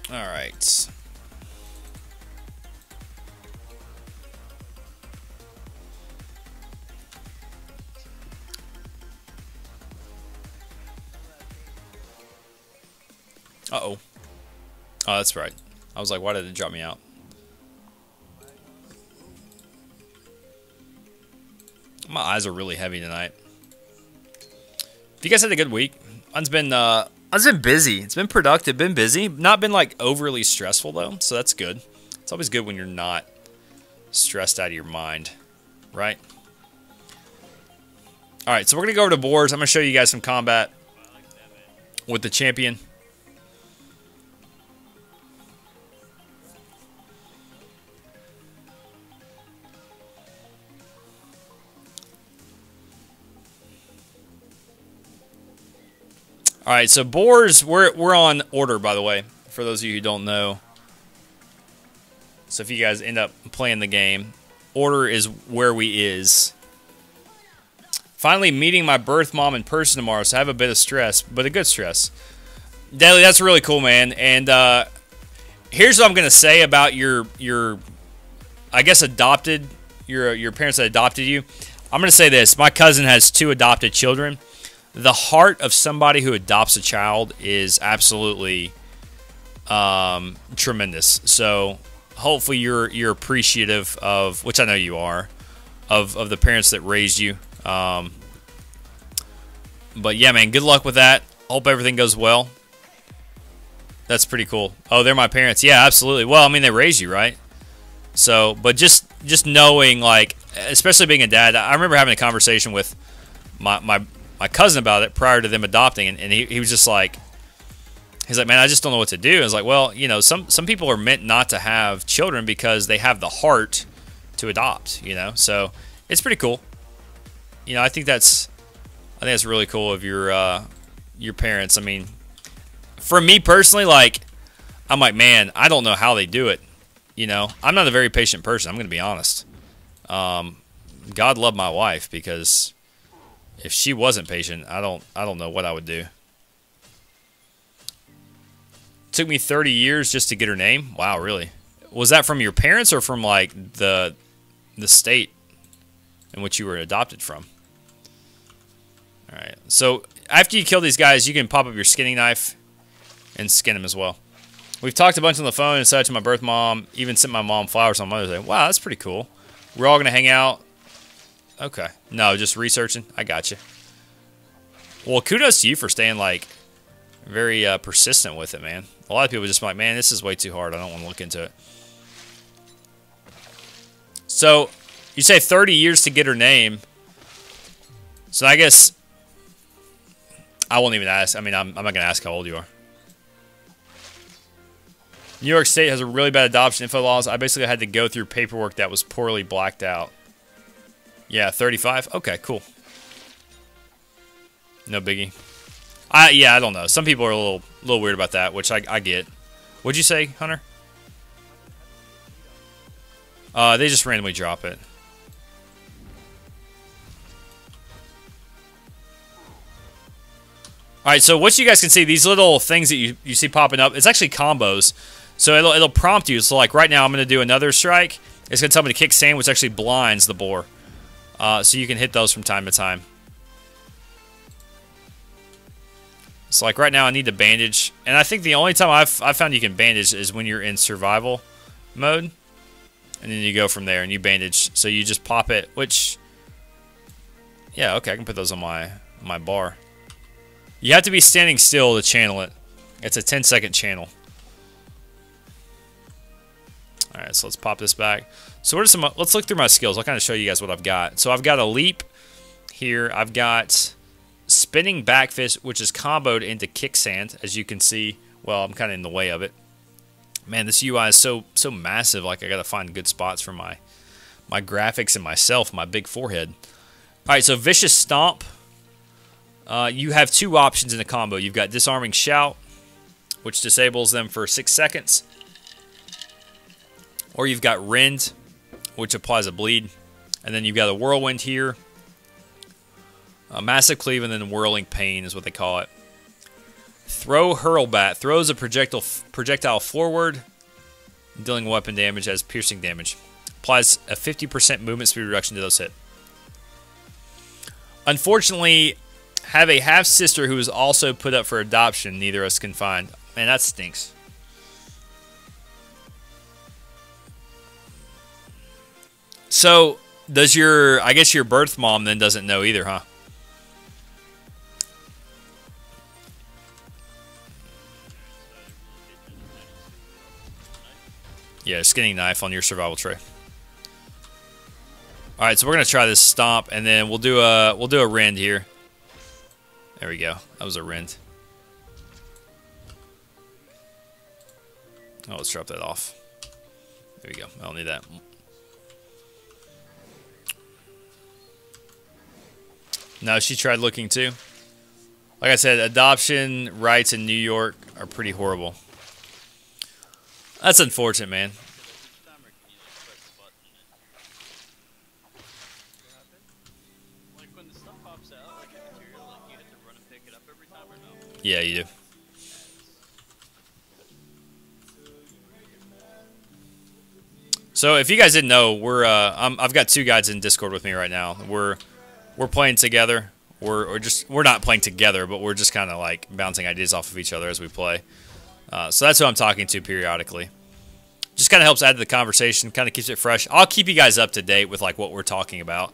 Alright. Uh-oh. Oh, that's right. I was like, why did it drop me out? My eyes are really heavy tonight. If you guys had a good week, mine's been busy. It's been productive, been busy. Not been like overly stressful though, so that's good. It's always good when you're not stressed out of your mind, right? Alright, so we're gonna go over to boards. I'm gonna show you guys some combat with the champion. All right, so boars, we're on order, by the way, for those of you who don't know. So if you guys end up playing the game, order is where we is. Finally meeting my birth mom in person tomorrow, so I have a bit of stress, but a good stress. Daily, that's really cool, man. And here's what I'm gonna say about your I guess adopted your parents that adopted you. I'm gonna say this: my cousin has 2 adopted children. The heart of somebody who adopts a child is absolutely tremendous. So hopefully you're appreciative of, which I know you are, of the parents that raised you. But yeah, man, good luck with that. Hope everything goes well. That's pretty cool. Oh, they're my parents. Yeah, absolutely. Well, I mean, they raised you, right? So, but just knowing, like, especially being a dad, I remember having a conversation with my cousin about it prior to them adopting, and he was just like, he's like, man, I just don't know what to do. I was like, well, you know, some people are meant not to have children because they have the heart to adopt, you know. So it's pretty cool. You know, I think that's really cool of your parents. I mean, for me personally, like, I'm like, man, I don't know how they do it. You know, I'm not a very patient person. I'm going to be honest. God love my wife, because if she wasn't patient, I don't know what I would do. Took me 30 years just to get her name. Wow, really? Was that from your parents or from like the state in which you were adopted from? All right. So after you kill these guys, you can pop up your skinning knife and skin them as well. We've talked a bunch on the phone and such. My birth mom even sent my mom flowers on Mother's Day. Wow, that's pretty cool. We're all gonna hang out. Okay. No, just researching. I got you. Well, kudos to you for staying like very persistent with it, man. A lot of people just like, man, this is way too hard. I don't want to look into it. So you say 30 years to get her name. So I guess I won't even ask. I mean, I'm not going to ask how old you are. New York State has a really bad adoption info laws. I basically had to go through paperwork that was poorly blacked out. Yeah, 35. Okay, cool. No biggie. Yeah, I don't know. Some people are a little weird about that, which I get. What'd you say, Hunter? They just randomly drop it. All right, so what you guys can see, these little things that you see popping up, it's actually combos. So it'll prompt you. So like right now, I'm going to do another strike. It's going to tell me to kick sand, which actually blinds the boar. So you can hit those from time to time. So like right now, I need to bandage. And I think the only time I've found you can bandage is when you're in survival mode. And then you go from there and you bandage. So you just pop it, which... Yeah, okay, I can put those on my bar. You have to be standing still to channel it. It's a 10-second channel. Alright, so let's pop this back. So what are some... Let's look through my skills. I'll kind of show you guys what I've got. So I've got a leap here. I've got spinning back fist, which is comboed into kicksand, as you can see. Well, I'm kind of in the way of it. Man, this UI is so massive. Like, I got to find good spots for my graphics and myself, my big forehead. Alright, so vicious stomp. You have 2 options in the combo. You've got disarming shout, which disables them for 6 seconds. Or you've got rend, which applies a bleed. And then you've got a whirlwind here. A massive cleave, and then whirling pain is what they call it. Throw hurlbat. Throws a projectile forward, dealing weapon damage as piercing damage. Applies a 50% movement speed reduction to those hit. Unfortunately, have a half-sister who is also put up for adoption. Neither of us can find. Man, that stinks. So, does your... I guess your birth mom then doesn't know either, huh? Yeah, skinning knife on your survival tray. All right, so we're gonna try this stomp, and then we'll do a rend here. There we go. That was a rend. Oh, let's drop that off. There we go. I don't need that. No, she tried looking too. Like I said, adoption rights in New York are pretty horrible. That's unfortunate, man. Yeah, you do. So if you guys didn't know, I've got 2 guys in Discord with me right now. We're playing together. We're not playing together, but we're just kind of like bouncing ideas off of each other as we play. So that's who I'm talking to periodically. Just kind of helps add to the conversation, kind of keeps it fresh. I'll keep you guys up to date with like what we're talking about.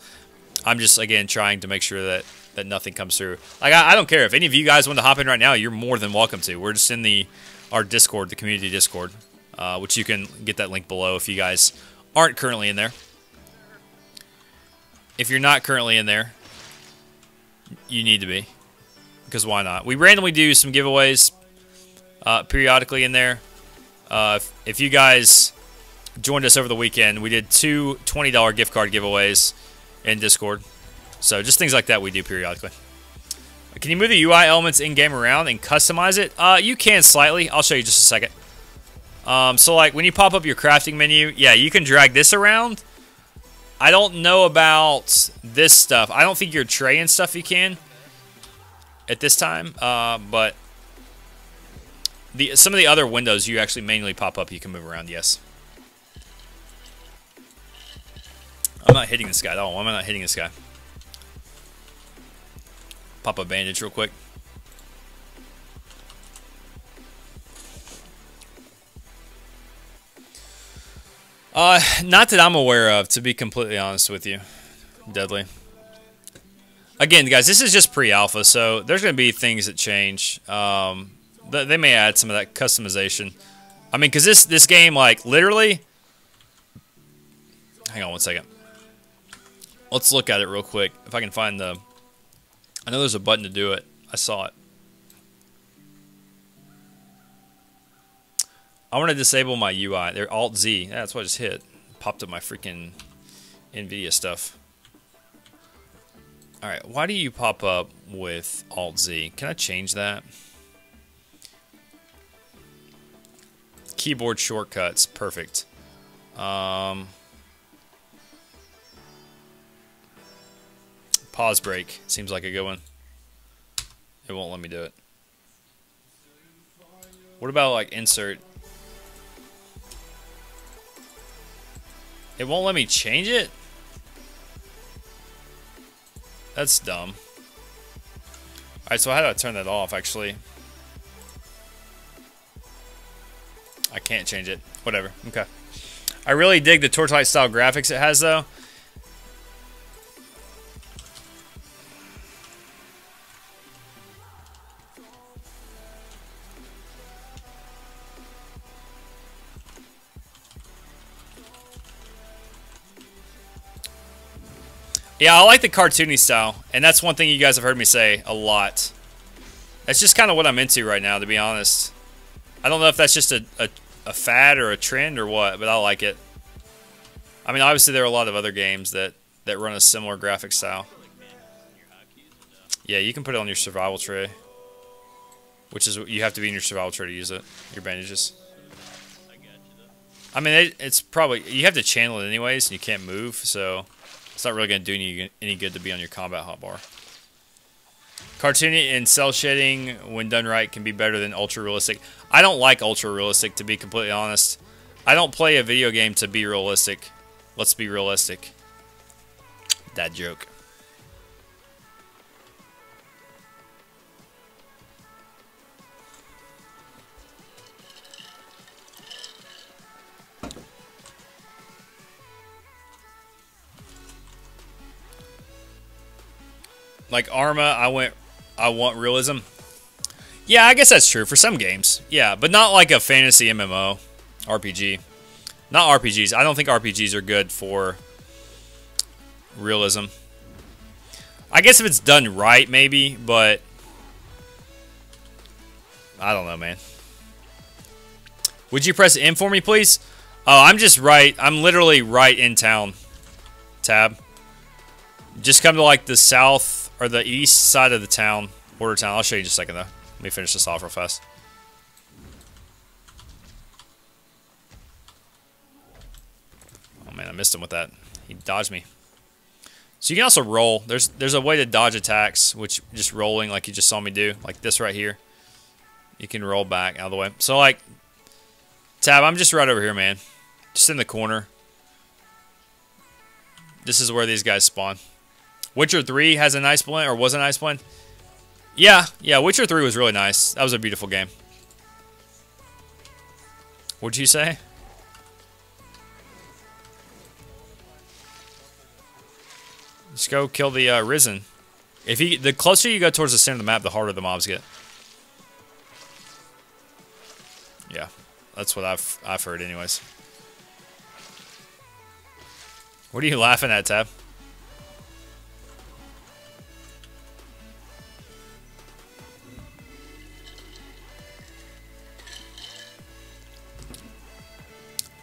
I'm just again trying to make sure that nothing comes through. Like I don't care if any of you guys want to hop in right now. You're more than welcome to. We're just in our Discord, the community Discord, which you can get that link below if you guys aren't currently in there. If you're not currently in there, you need to be, because why not? We randomly do some giveaways periodically in there. If you guys joined us over the weekend, we did 2 $20 gift card giveaways in Discord. So just things like that we do periodically. Can you move the UI elements in-game around and customize it? You can slightly. I'll show you just a second. So like when you pop up your crafting menu, yeah, you can drag this around. I don't know about this stuff. I don't think your tray and stuff you can at this time, but some of the other windows you actually manually pop up, you can move around, yes. I'm not hitting this guy at all. Why am I not hitting this guy? Pop a bandage real quick. Not that I'm aware of, to be completely honest with you. Deadly. Again, guys, this is just pre-alpha, so there's going to be things that change. They may add some of that customization. I mean, because this game, like, literally... Hang on one second. Let's look at it real quick. If I can find the... I know there's a button to do it. I saw it. I want to disable my UI. They're Alt-Z. Yeah, that's what I just hit. Popped up my freaking NVIDIA stuff. Alright, why do you pop up with Alt-Z? Can I change that? Keyboard shortcuts. Perfect. Pause break. Seems like a good one. It won't let me do it. What about like insert? It won't let me change it? That's dumb. Alright, so how do I turn that off, actually? I can't change it. Whatever. Okay. I really dig the Torchlight style graphics it has, though. Yeah, I like the cartoony style, and that's one thing you guys have heard me say a lot. That's just kind of what I'm into right now, to be honest. I don't know if that's just a fad or a trend or what, but I like it. I mean, obviously there are a lot of other games that run a similar graphic style. Yeah, you can put it on your survival tray, which is you have to be in your survival tray to use it. Your bandages. I mean, it's probably you have to channel it anyways, and you can't move, so. It's not really going to do any good to be on your combat hotbar. Cartoony and cell shading, when done right, can be better than ultra realistic. I don't like ultra realistic, to be completely honest. I don't play a video game to be realistic. Let's be realistic. That joke. Like Arma, I want realism. Yeah, I guess that's true for some games. Yeah, but not like a fantasy MMO, RPG. Not RPGs. I don't think RPGs are good for realism. I guess if it's done right, maybe, but I don't know, man. Would you press M for me, please? Oh, I'm literally right in town. Tab. Just come to like the south or the east side of the town, border town. I'll show you in just a second though. Let me finish this off real fast. Oh man, I missed him with that. He dodged me. So you can also roll. There's a way to dodge attacks, which just rolling like you just saw me do, like this right here. You can roll back out of the way. So, like, Tab, I'm just right over here, man. Just in the corner. This is where these guys spawn. Witcher 3 has a nice blend, or was a nice blend. Yeah, Witcher 3 was really nice. That was a beautiful game. What'd you say? Just go kill the Risen. The closer you go towards the center of the map, the harder the mobs get. Yeah, that's what I've heard, anyways. What are you laughing at, Tab?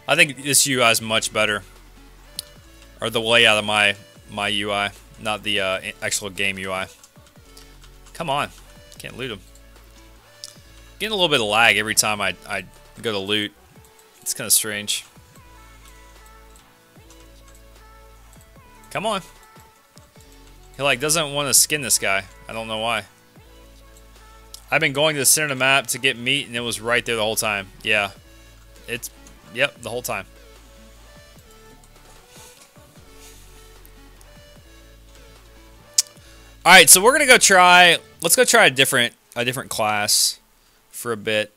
I think this UI is much better, or the layout of my UI, not the actual game UI. Come on, can't loot them. Getting a little bit of lag every time I go to loot. It's kind of strange. Come on. He like doesn't want to skin this guy. I don't know why. I've been going to the center of the map to get meat, and it was right there the whole time. Yeah, yep, the whole time. All right, so we're gonna go try. Let's go try a different class for a bit.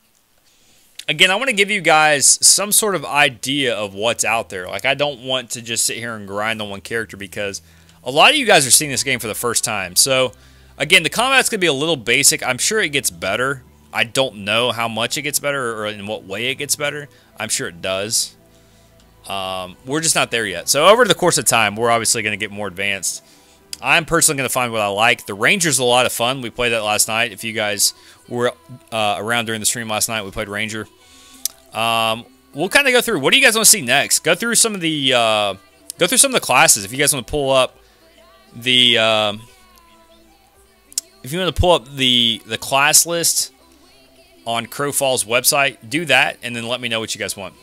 Again, I want to give you guys some sort of idea of what's out there. Like, I don't want to just sit here and grind on one character because a lot of you guys are seeing this game for the first time. So, again, the combat's gonna be a little basic. I'm sure it gets better. I don't know how much it gets better or in what way it gets better. I'm sure it does. We're just not there yet. So over the course of time, we're obviously going to get more advanced. I'm personally going to find what I like. The Ranger's a lot of fun. We played that last night. If you guys were around during the stream last night, we played Ranger. We'll kind of go through. What do you guys want to see next? Go through some of the classes. If you guys want to pull up the the class list on Crowfall's website, do that, and then let me know what you guys want.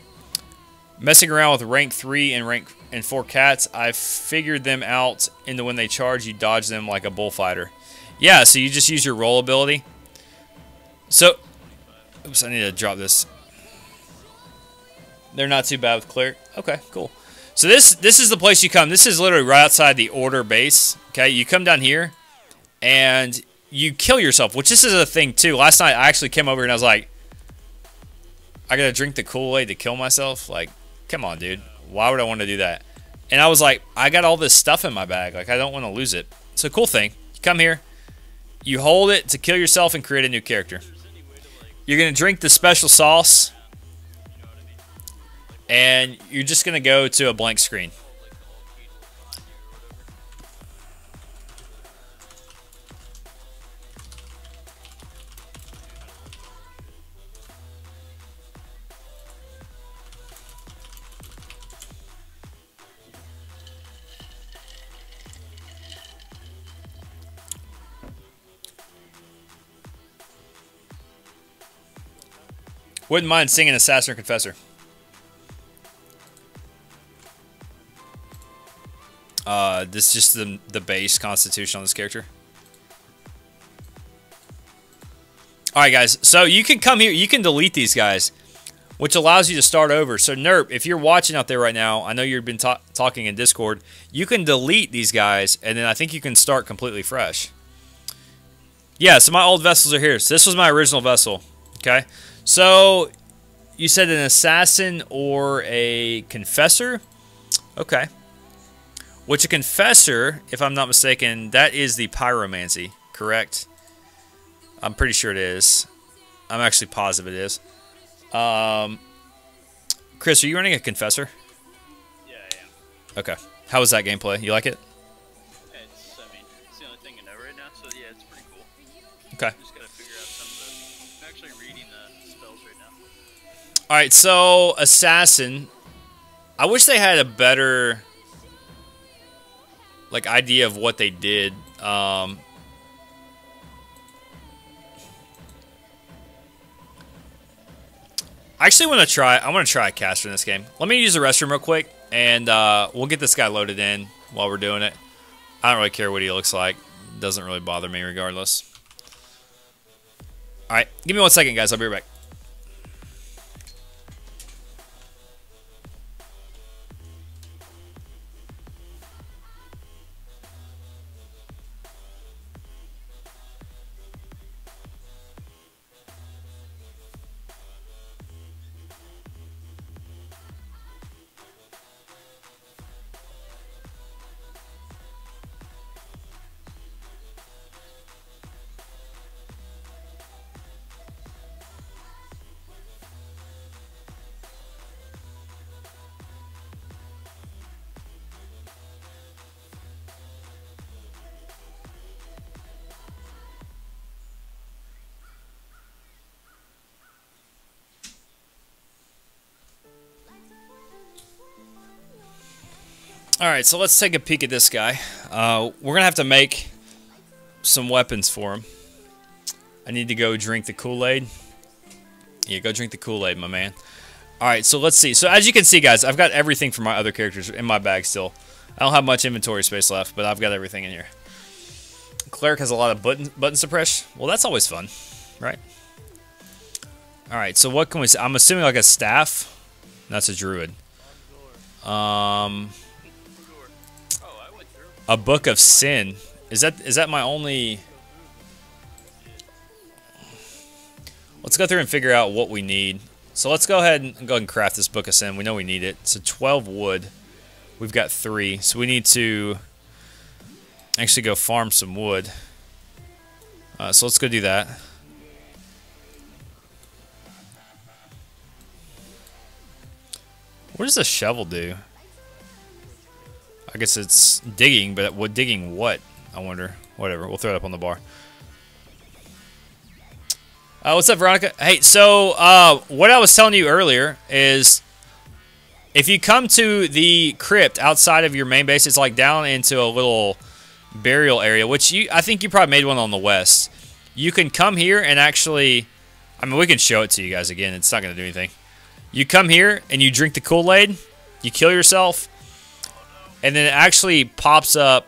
Messing around with rank 3 and rank 4 cats, I figured them out into when they charge, you dodge them like a bullfighter. Yeah, so you just use your roll ability. So, oops, I need to drop this. They're not too bad with Cleric. Okay, cool. So this is the place you come. This is literally right outside the Order base. Okay, you come down here, and you kill yourself, which this is a thing too. Last night I actually came over and I was like, I gotta drink the Kool-Aid to kill myself? Like, come on, dude. Why would I want to do that? And I was like, I got all this stuff in my bag. Like, I don't want to lose it. So, cool thing. You come here. You hold it to kill yourself and create a new character. You're going to drink the special sauce. And you're just going to go to a blank screen. Wouldn't mind singing Assassin or Confessor. This is just the base constitution on this character. Alright guys, so you can come here, you can delete these guys, which allows you to start over. So Nerp, if you're watching out there right now, I know you've been talking in Discord, you can delete these guys, and then I think you can start completely fresh. Yeah, so my old vessels are here. So this was my original vessel, okay? So, you said an assassin or a confessor? Okay. Which a confessor, if I'm not mistaken, that is the pyromancy, correct? I'm pretty sure it is. I'm actually positive it is. Chris, are you running a confessor? Yeah, I am. Okay. How was that gameplay? You like it? It's the only thing I know right now, so yeah, it's pretty cool. Okay. Just gotta figure out some of the... I'm actually reading the spells right now. Alright, so assassin. I wish they had a better idea of what they did. I actually want to try. I want to try a caster in this game. Let me use the restroom real quick, and we'll get this guy loaded in while we're doing it. I don't really care what he looks like. Doesn't really bother me regardless. All right, give me 1 second, guys. I'll be right back. Alright, so let's take a peek at this guy. We're going to have to make some weapons for him. I need to go drink the Kool-Aid. Yeah, go drink the Kool-Aid, my man. Alright, so let's see. So as you can see, guys, I've got everything for my other characters in my bag still. I don't have much inventory space left, but I've got everything in here. Cleric has a lot of button suppress. Well, that's always fun, right? Alright, so what can we see? I'm assuming like a staff. That's a druid. A book of sin. Is that my only? Let's go through and figure out what we need. So let's go ahead and craft this book of sin. We know we need it. So 12 wood. We've got 3. So we need to actually go farm some wood. So let's go do that. What does a shovel do? I guess it's digging, but what digging what? I wonder. Whatever. We'll throw it up on the bar. What's up, Veronica? Hey, so what I was telling you earlier is if you come to the crypt outside of your main base, it's like down into a little burial area, which I think you probably made one on the west. You can come here and actually, I mean, we can show it to you guys again. It's not going to do anything. You come here and you drink the Kool-Aid. You kill yourself. And then it actually pops up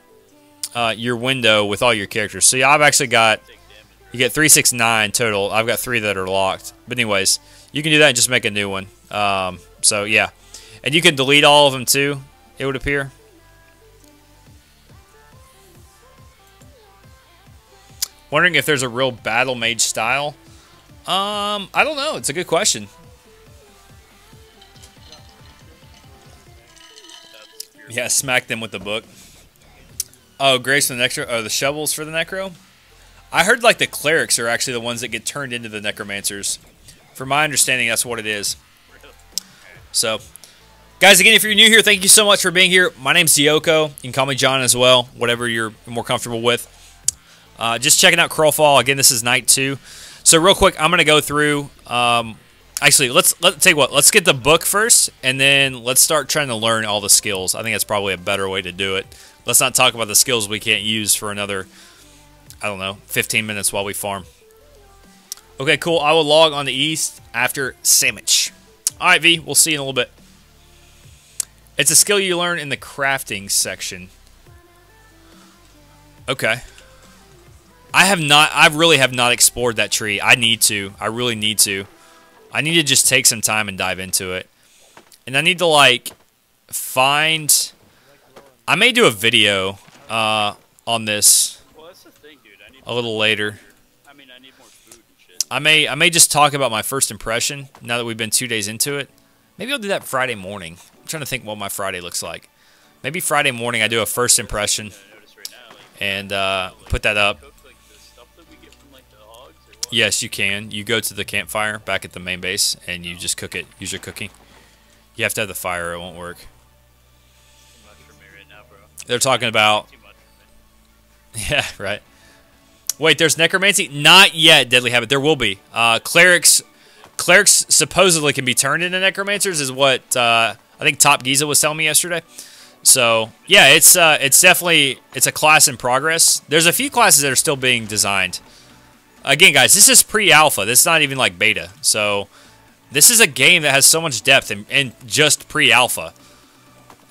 your window with all your characters. So yeah, I've actually got, you get 3, 6, 9 total. I've got 3 that are locked. But anyways, you can do that and just make a new one. So yeah. And you can delete all of them too, it would appear. Wondering if there's a real battle mage style. I don't know. It's a good question. Yeah, smack them with the book. Oh, Grace for the Necro. Oh, the shovels for the Necro? I heard like the clerics are actually the ones that get turned into the necromancers. From my understanding, that's what it is. So, guys, again, if you're new here, thank you so much for being here. My name's Yoko. You can call me John as well, whatever you're more comfortable with. Just checking out Crowfall. Again, this is night 2. So real quick, I'm going to go through... Actually, let's take what. Let's get the book first, and then let's start trying to learn all the skills. I think that's probably a better way to do it. Let's not talk about the skills we can't use for another, I don't know, 15 minutes while we farm. Okay, cool. I will log on the east after sandwich. All right, V. We'll see you in a little bit. It's a skill you learn in the crafting section. Okay. I really have not explored that tree. I need to. I really need to. I need to just take some time and dive into it. And I need to, like, find... I may do a video on this a little later. I mean, I need more food and shit. I may just talk about my first impression now that we've been 2 days into it. Maybe I'll do that Friday morning. I'm trying to think what my Friday looks like. Maybe Friday morning I do a first impression and put that up. Yes, you can. You go to the campfire back at the main base, and you just cook it. Use your cooking. You have to have the fire, or it won't work. They're talking about... Yeah, right. Wait, there's necromancy? Not yet, Deadly Habit. There will be. Clerics supposedly can be turned into necromancers, is what I think Top Giza was telling me yesterday. So, yeah, it's definitely... It's a class in progress. There's a few classes that are still being designed. Again, guys, this is pre-alpha. This is not even like beta. So, this is a game that has so much depth and just pre-alpha.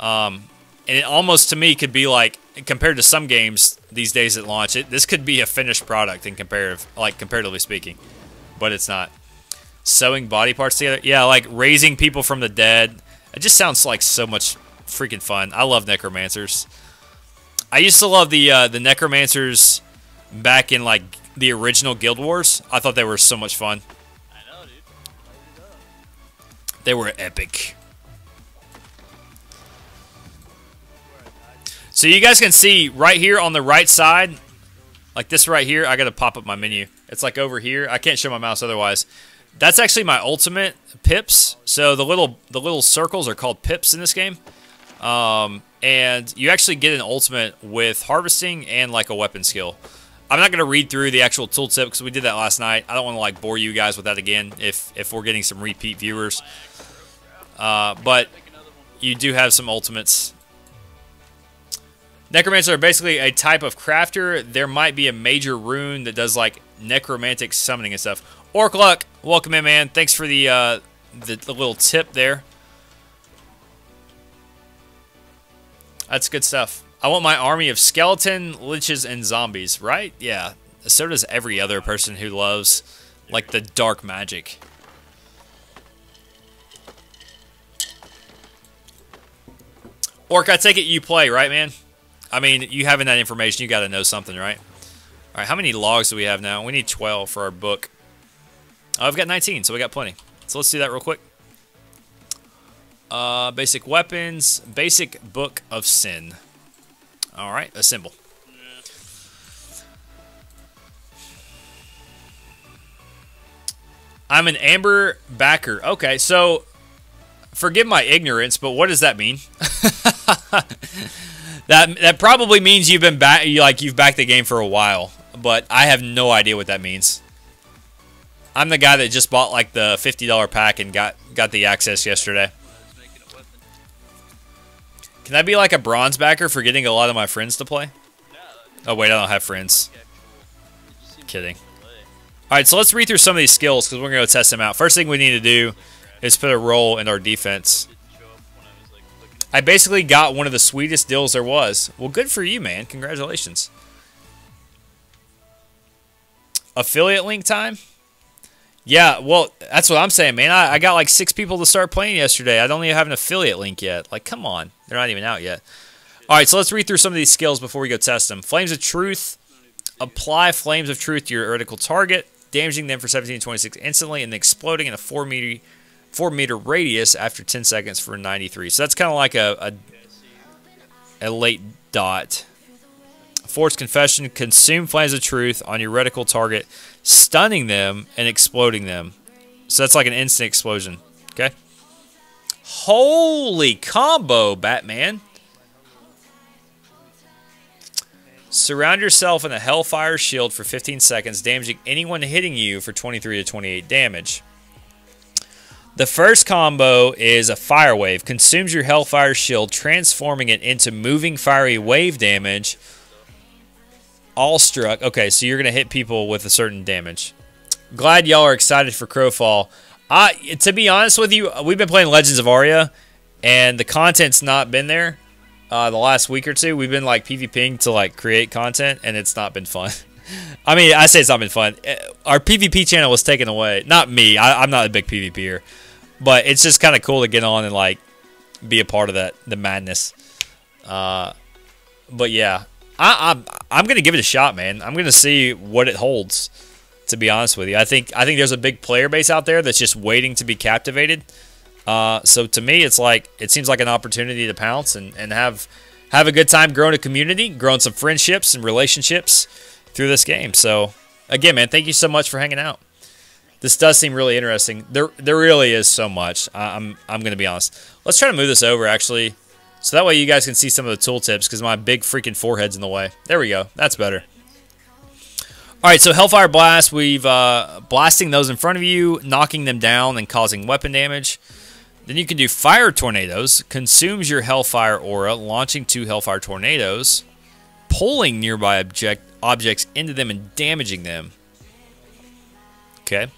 And it almost, to me, could be like, compared to some games these days at launch, this could be a finished product in comparatively speaking. but it's not. Sewing body parts together. Yeah, like raising people from the dead. It just sounds like so much freaking fun. I love necromancers. I used to love the necromancers back in like the original Guild Wars. I thought they were so much fun. I know, dude. They were epic. So you guys can see right here on the right side, like this right here, I gotta pop up my menu. It's like over here. I can't show my mouse otherwise. That's actually my ultimate pips. So the little circles are called pips in this game. And you actually get an ultimate with harvesting and like a weapon skill. I'm not gonna read through the actual tooltip because we did that last night. I don't want to like bore you guys with that again if we're getting some repeat viewers. But you do have some ultimates. Necromancers are basically a type of crafter. There might be a major rune that does like necromantic summoning and stuff. Orc Luck, welcome in, man. Thanks for the little tip there. That's good stuff. I want my army of skeleton, liches, and zombies, right? Yeah. So does every other person who loves like the dark magic. Orc, I take it you play, right, man? I mean, you having that information, you got to know something, right? All right, how many logs do we have now? We need 12 for our book. Oh, I've got 19, so we got plenty. So let's do that real quick. Basic weapons, basic book of sin. All right, assemble. I'm an amber backer. Okay, so forgive my ignorance, but what does that mean? That probably means you've been you've backed the game for a while, but I have no idea what that means. I'm the guy that just bought like the $50 pack and got the access yesterday. Can I be like a bronze backer for getting a lot of my friends to play? Oh wait, I don't have friends. Kidding. All right, so let's read through some of these skills because we're gonna go test them out. First thing we need to do is put a roll in our defense. I basically got one of the sweetest deals there was. Well, good for you, man. Congratulations. Affiliate link time? Yeah, well, that's what I'm saying, man. I got like 6 people to start playing yesterday. I don't even have an affiliate link yet. Like, come on. They're not even out yet. All right, so let's read through some of these skills before we go test them. Flames of Truth. Apply Flames of Truth to your vertical target, damaging them for 1726 instantly, and exploding in a 4 meter radius after 10 seconds for 93. So that's kind of like a late dot. Forced Confession. Consume Flames of Truth on your reticle target, stunning them and exploding them. So that's like an instant explosion. Okay. Holy combo, Batman. Surround yourself in a Hellfire shield for 15 seconds, damaging anyone hitting you for 23 to 28 damage. The first combo is a Fire Wave. Consumes your Hellfire shield, transforming it into moving fiery wave damage. All struck. Okay, so you're going to hit people with a certain damage. Glad y'all are excited for Crowfall. To be honest with you, we've been playing Legends of Aria, and the content's not been there the last week or two. We've been like PvPing to like create content, and it's not been fun. I mean, I say it's not been fun. Our PvP channel was taken away. Not me. I'm not a big PvPer. But it's just kind of cool to get on and like be a part of the madness. But yeah, I'm gonna give it a shot, man. I'm gonna see what it holds. To be honest with you, I think there's a big player base out there that's just waiting to be captivated. So to me, it's like it seems like an opportunity to pounce and have a good time growing a community, growing some friendships and relationships through this game. So again, man, thank you so much for hanging out. This does seem really interesting. There really is so much. I'm going to be honest. Let's try to move this over, actually, so that way you guys can see some of the tooltips because my big freaking forehead's in the way. There we go. That's better. All right, so Hellfire Blast. We've blasting those in front of you, knocking them down and causing weapon damage. Then you can do Fire Tornadoes. Consumes your Hellfire aura, launching 2 Hellfire Tornadoes, pulling nearby objects into them and damaging them. Okay.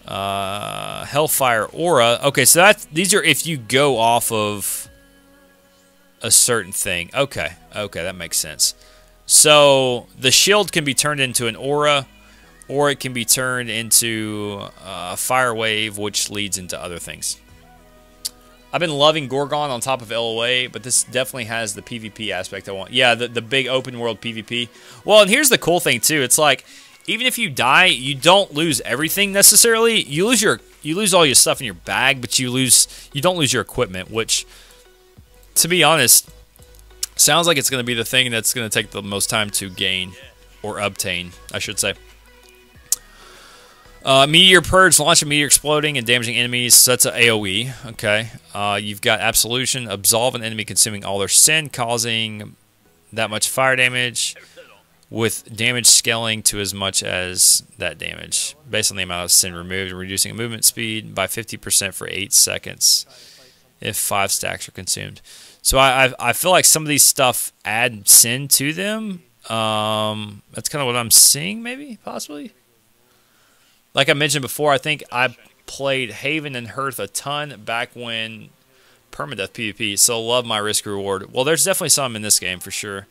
Hellfire Aura. Okay, so these are if you go off of a certain thing. Okay, that makes sense. So the shield can be turned into an aura, or it can be turned into fire wave, which leads into other things. I've been loving Gorgon on top of LOA, but this definitely has the PvP aspect I want. Yeah, the big open world PvP. Well, and here's the cool thing too. It's like even if you die, you don't lose everything necessarily. You lose all your stuff in your bag, but you don't lose your equipment, which, to be honest, sounds like it's going to be the thing that's going to take the most time to gain or obtain, I should say. Meteor Purge, launch a meteor exploding and damaging enemies. So that's an AoE. Okay. You've got Absolution, absolve an enemy consuming all their sin, causing that much fire damage, with damage scaling to as much as that damage, based on the amount of sin removed, and reducing movement speed by 50% for 8 seconds if 5 stacks are consumed. So I feel like some of these stuff add sin to them. That's kind of what I'm seeing, maybe, possibly. Like I mentioned before, I think I played Haven and Hearth a ton back when permadeath PvP, so love my risk reward. Well, there's definitely some in this game for sure.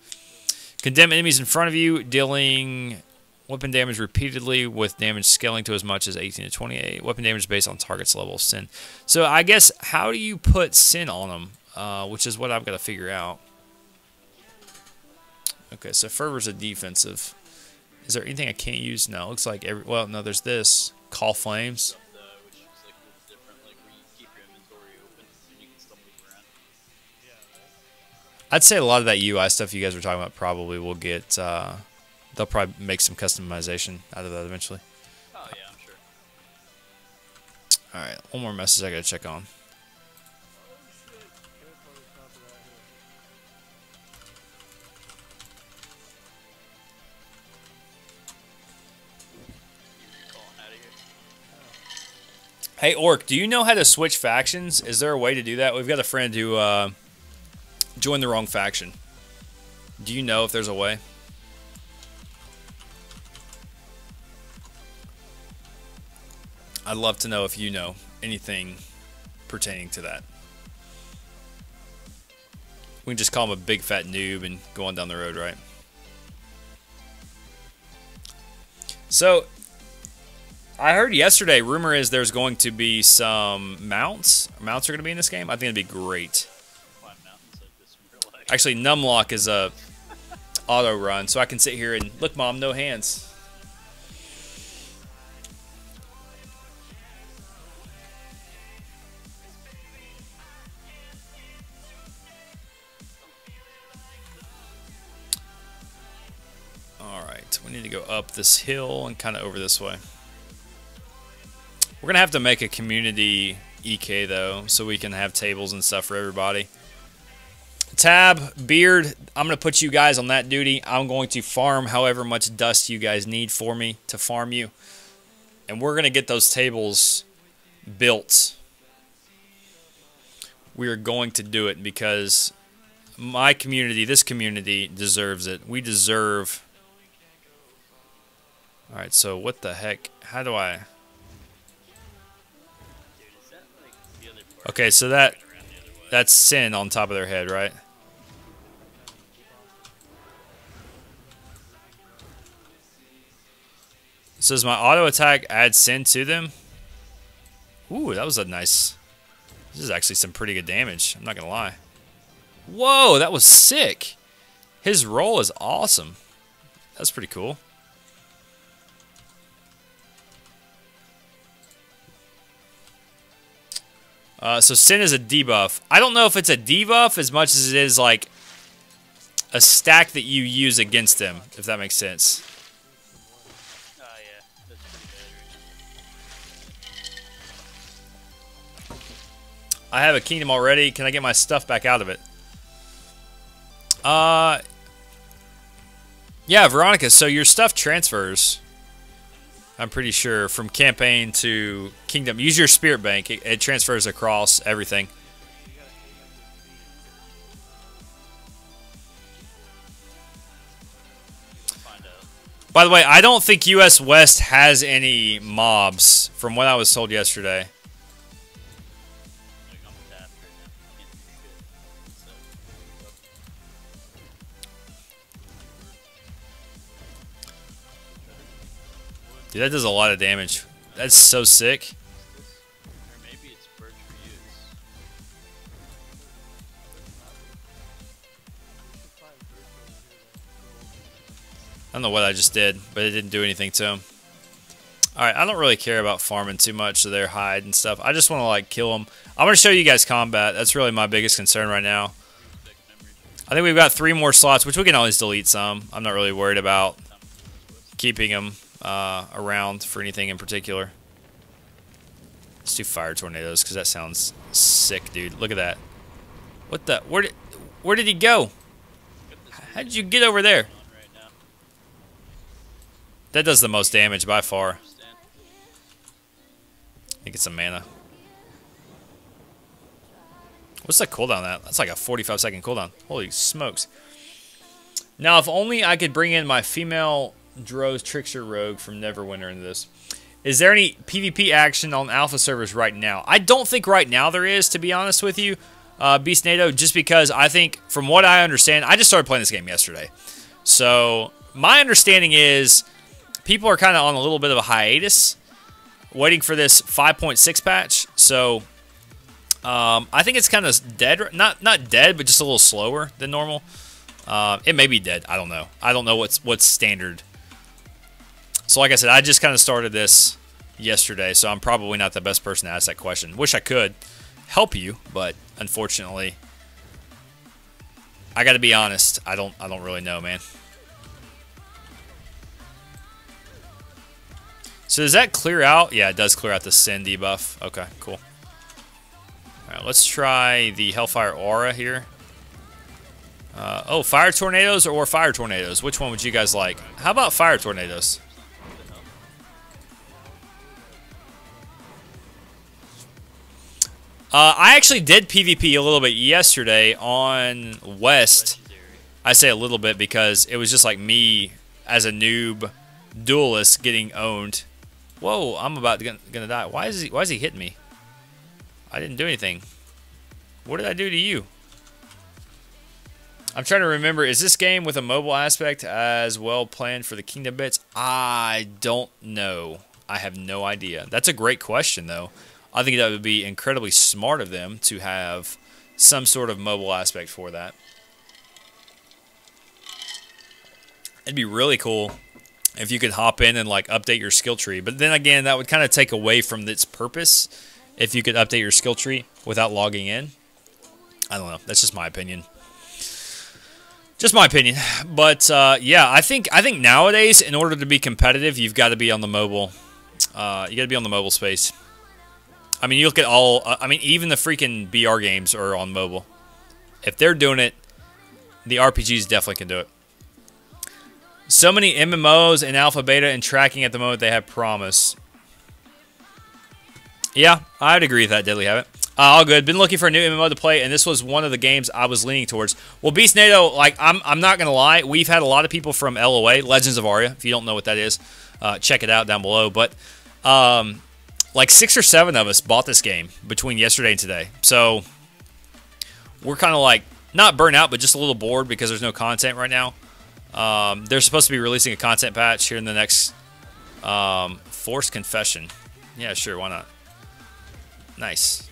Condemn enemies in front of you, dealing weapon damage repeatedly with damage scaling to as much as 18 to 28. Weapon damage based on target's level of sin. So I guess, how do you put sin on them? Which is what I've got to figure out. Okay, so Fervor's a defensive. Is there anything I can't use? No, it looks like well, no, there's this. Call Flames. Which is like a little different, like where you keep your inventory open and you can still move around. I'd say a lot of that UI stuff you guys were talking about probably will get, they'll probably make some customization out of that eventually. Oh yeah, I'm sure. Alright, one more message I gotta check on. Hey, Orc, do you know how to switch factions? Is there a way to do that? We've got a friend who joined the wrong faction. Do you know if there's a way? I'd love to know if you know anything pertaining to that. We can just call him a big fat noob and go on down the road, right? So, I heard yesterday, rumor is there's going to be some mounts. Mounts are going to be in this game. I think it'd be great. Actually, Numlock is a auto run, so I can sit here and look, Mom, no hands. All right, we need to go up this hill and kind of over this way. We're going to have to make a community EK, though, so we can have tables and stuff for everybody. Tab, Beard, I'm going to put you guys on that duty. I'm going to farm however much dust you guys need for me to farm you. And we're going to get those tables built. We are going to do it because my community, this community, deserves it. We deserve... Alright, so what the heck? How do I... Okay, so that's sin on top of their head, right? So does my auto attack add sin to them? Ooh, that was a nice... This is actually some pretty good damage. I'm not going to lie. Whoa, that was sick. His roll is awesome. That's pretty cool. So sin is a debuff. I don't know if it's a debuff as much as it is like a stack that you use against them, if that makes sense. Oh yeah, that's pretty bad right now. I have a kingdom already. Can I get my stuff back out of it? Yeah, Veronica, so your stuff transfers. I'm pretty sure from campaign to kingdom. Use your spirit bank. It transfers across everything. By the way, I don't think US West has any mobs from what I was told yesterday. Dude, that does a lot of damage. That's so sick. Or maybe it's birch for use. I don't know what I just did, but it didn't do anything to him. Alright, I don't really care about farming too much of their hide and stuff. I just want to, like, kill them. I'm going to show you guys combat. That's really my biggest concern right now. I think we've got 3 more slots, which we can always delete some. I'm not really worried about keeping them around for anything in particular. Let's do fire tornadoes, because that sounds sick, dude. Look at that. What the? Where did he go? How did you get over there? That does the most damage by far. I think it's some mana. What's the cooldown on that? That's like a 45-second cooldown. Holy smokes. Now, if only I could bring in my female Dro's Trickster Rogue from Neverwinter into this. Is there any PvP action on alpha servers right now? I don't think right now there is, to be honest with you, Beast NATO, just because I think, from what I understand, I just started playing this game yesterday. So, my understanding is people are kind of on a little bit of a hiatus, waiting for this 5.6 patch. So, I think it's kind of dead. Not dead, but just a little slower than normal. It may be dead. I don't know. I don't know what's standard. So, like I said, I just kind of started this yesterday, so I'm probably not the best person to ask that question. Wish I could help you, but unfortunately, I got to be honest. I don't really know, man. So does that clear out? Yeah, it does clear out the Sin debuff. Okay, cool. All right, let's try the Hellfire Aura here. Oh, Fire Tornadoes or Fire Tornadoes? Which one would you guys like? How about Fire Tornadoes? I actually did PvP a little bit yesterday on West. I say a little bit because it was just like me as a noob duelist getting owned. Whoa, I'm about to gonna die. Why is he hitting me? I didn't do anything. What did I do to you? I'm trying to remember, is this game with a mobile aspect as well planned for the Kingdom bits? I don't know. I have no idea. That's a great question, though. I think that would be incredibly smart of them to have some sort of mobile aspect for that. It'd be really cool if you could hop in and like update your skill tree. But then again, that would kind of take away from its purpose if you could update your skill tree without logging in. I don't know. That's just my opinion. Just my opinion. But yeah, I think nowadays, in order to be competitive, you've got to be on the mobile. You got to be on the mobile space. I mean, you look at all. I mean, even the freaking BR games are on mobile. If they're doing it, the RPGs definitely can do it. So many MMOs in alpha, beta, and tracking at the moment they have promise. Yeah, I'd agree with that, Deadly Habit. All good. Been looking for a new MMO to play, and this was one of the games I was leaning towards. Well, Beast NATO, like I'm not gonna lie, we've had a lot of people from LOA, Legends of Aria. If you don't know what that is, check it out down below. But like 6 or 7 of us bought this game between yesterday and today, so we're kind of like not burnt out, but just a little bored because there's no content right now. They're supposed to be releasing a content patch here in the next Forced Confession. Yeah, sure, why not? Nice.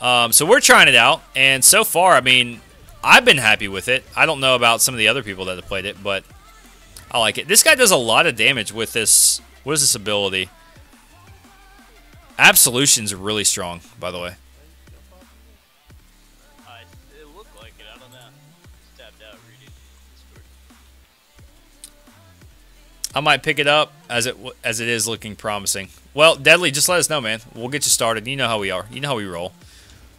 So we're trying it out, and so far, I mean, I've been happy with it. I don't know about some of the other people that have played it, but I like it. This guy does a lot of damage with this. What is this ability? Absolution's really strong, by the way. It looked like it. I don't know. Just tapped out reading Discord. I might pick it up as it is looking promising. Well, Deadly, just let us know, man. We'll get you started. You know how we are. You know how we roll.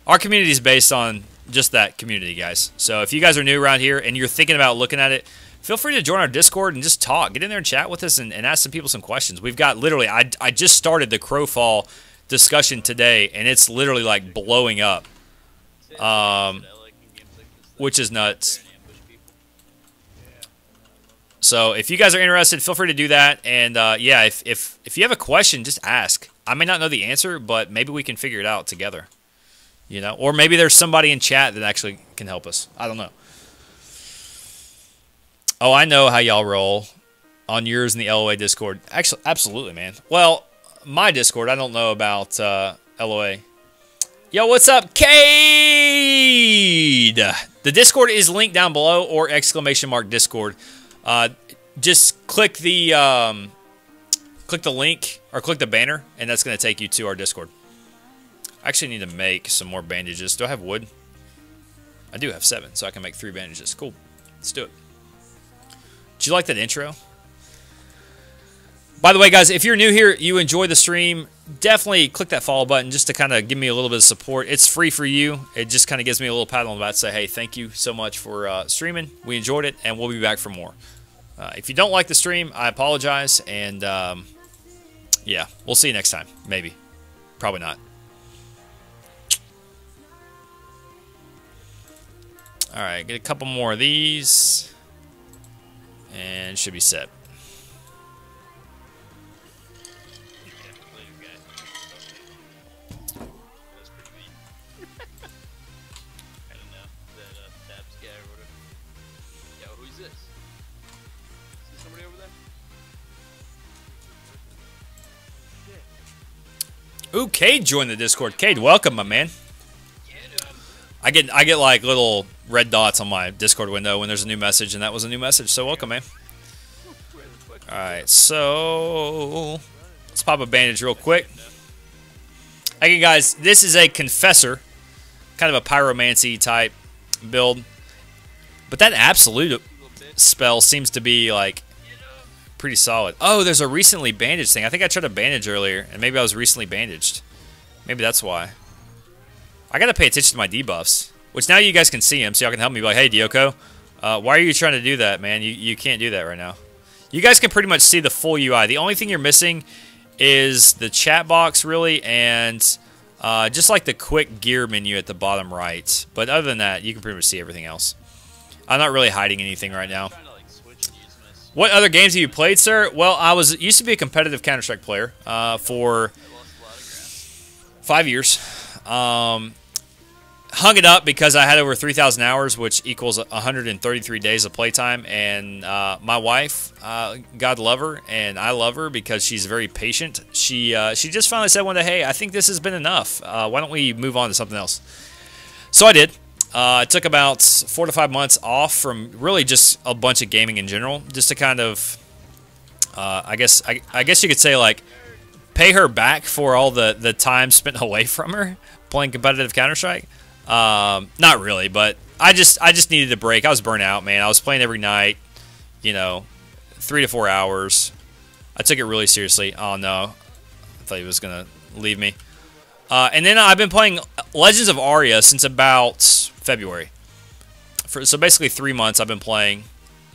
Our community is based on just that community, guys. So if you guys are new around here and you're thinking about looking at it, feel free to join our Discord and just talk. Get in there and chat with us and ask some people some questions. We've got literally, I just started the Crowfall discussion today, and it's literally like blowing up, which is nuts. So if you guys are interested, feel free to do that. And yeah, if you have a question, just ask. I may not know the answer, but maybe we can figure it out together. You know, or maybe there's somebody in chat that actually can help us. I don't know. Oh, I know how y'all roll. on yours in the LOA Discord. Actually, absolutely, man. Well, my Discord, I don't know about LOA. Yo, what's up, Cade? The Discord is linked down below or !Discord. Just click the link or click the banner, and that's going to take you to our Discord. I actually need to make some more bandages. Do I have wood? I do have 7, so I can make 3 bandages. Cool. Let's do it. Did you like that intro? By the way, guys, if you're new here, you enjoy the stream, definitely click that follow button just to kind of give me a little bit of support. It's free for you. It just kind of gives me a little pat on the back to say, hey, thank you so much for streaming. We enjoyed it, and we'll be back for more. If you don't like the stream, I apologize, and yeah, we'll see you next time. Maybe. Probably not. All right, get a couple more of these, and it should be set. Ooh, Cade joined the Discord. Cade, welcome, my man. I get like little red dots on my Discord window when there's a new message, and that was a new message. So welcome, man. All right, so let's pop a bandage real quick. Again, guys, this is a confessor, kind of a pyromancy type build, but that absolute spell seems to be like pretty solid. Oh, there's a recently bandaged thing. I think I tried a bandage earlier, and maybe I was recently bandaged. Maybe that's why. I gotta pay attention to my debuffs, which now you guys can see them, so y'all can help me. Be like, hey, Dioko, why are you trying to do that, man? You can't do that right now. You guys can pretty much see the full UI. The only thing you're missing is the chat box, really, and just like the quick gear menu at the bottom right. But other than that, you can pretty much see everything else. I'm not really hiding anything right now. What other games have you played, sir? Well, I used to be a competitive Counter-Strike player for 5 years. Hung it up because I had over 3,000 hours, which equals 133 days of playtime. And my wife, God love her, and I love her because she's very patient. She just finally said one day, hey, I think this has been enough. Why don't we move on to something else? So I did. It took about 4 to 5 months off from really just a bunch of gaming in general, just to kind of, I guess you could say, like, pay her back for all the time spent away from her playing competitive Counter-Strike. Not really, but I just needed a break. I was burnt out, man. I was playing every night, 3 to 4 hours. I took it really seriously. Oh no, I thought he was gonna leave me. And then I've been playing Legends of Aria since about February. So basically 3 months I've been playing,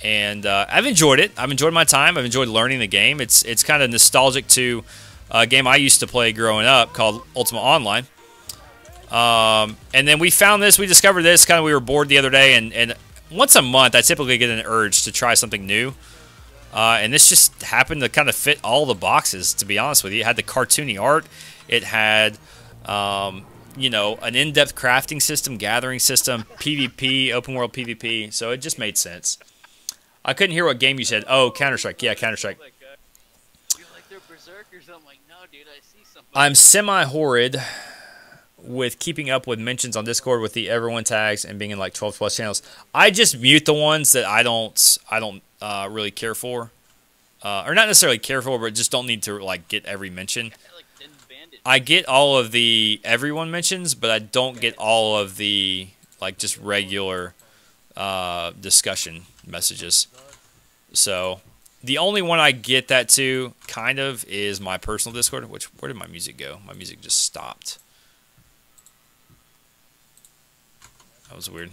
and I've enjoyed it. I've enjoyed my time. I've enjoyed learning the game. It's kind of nostalgic to a game I used to play growing up called Ultima Online. And then we discovered this, we were bored the other day, and once a month I typically get an urge to try something new. And this just happened to kind of fit all the boxes, to be honest with you. It had the cartoony art. It had, an in-depth crafting system, gathering system, PvP, open world PvP. So it just made sense. I couldn't hear what game you said. Oh, Counter-Strike. Yeah, Counter-Strike. You're like they're berserkers. I'm like, no, dude, I see something. I'm semi-horrid with keeping up with mentions on Discord with the everyone tags and being in like 12 plus channels. I just mute the ones that I don't really care for, or not necessarily care for, but just don't need to like get every mention. I get all of the everyone mentions, but I don't get all of the like just regular discussion messages. So the only one I get that to kind of is my personal Discord. Where did my music go? My music just stopped. That was weird.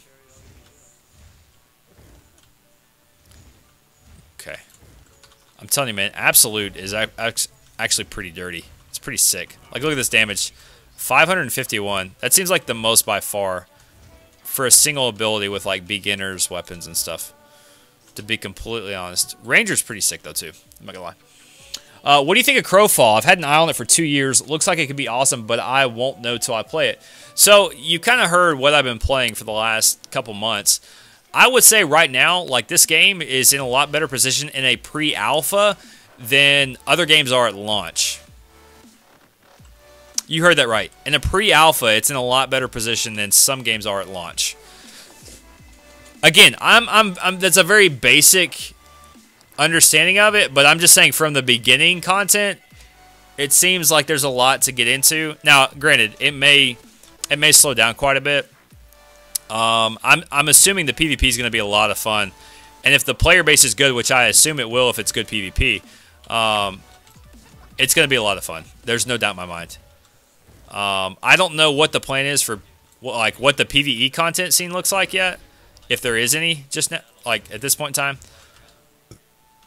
Okay. I'm telling you, man, Absolute is actually pretty dirty. It's pretty sick. Like, look at this damage. 551. That seems like the most by far for a single ability with, like, beginner's weapons and stuff. To be completely honest. Ranger's pretty sick, though, too. I'm not gonna lie. What do you think of Crowfall? I've had an eye on it for 2 years. Looks like it could be awesome, but I won't know till I play it. So, you kind of heard what I've been playing for the last couple months. I would say right now, like, this game is in a lot better position in a pre-alpha than other games are at launch. You heard that right. In a pre-alpha, it's in a lot better position than some games are at launch. Again, that's a very basic understanding of it, but I'm just saying from the beginning content, it seems like there's a lot to get into. Now, granted, it may slow down quite a bit. I'm assuming the PvP is going to be a lot of fun, and if the player base is good, which I assume it will if it's good PvP, it's going to be a lot of fun. There's no doubt in my mind. I don't know what the plan is for what the PvE content scene looks like yet, if there is any just now, like at this point in time.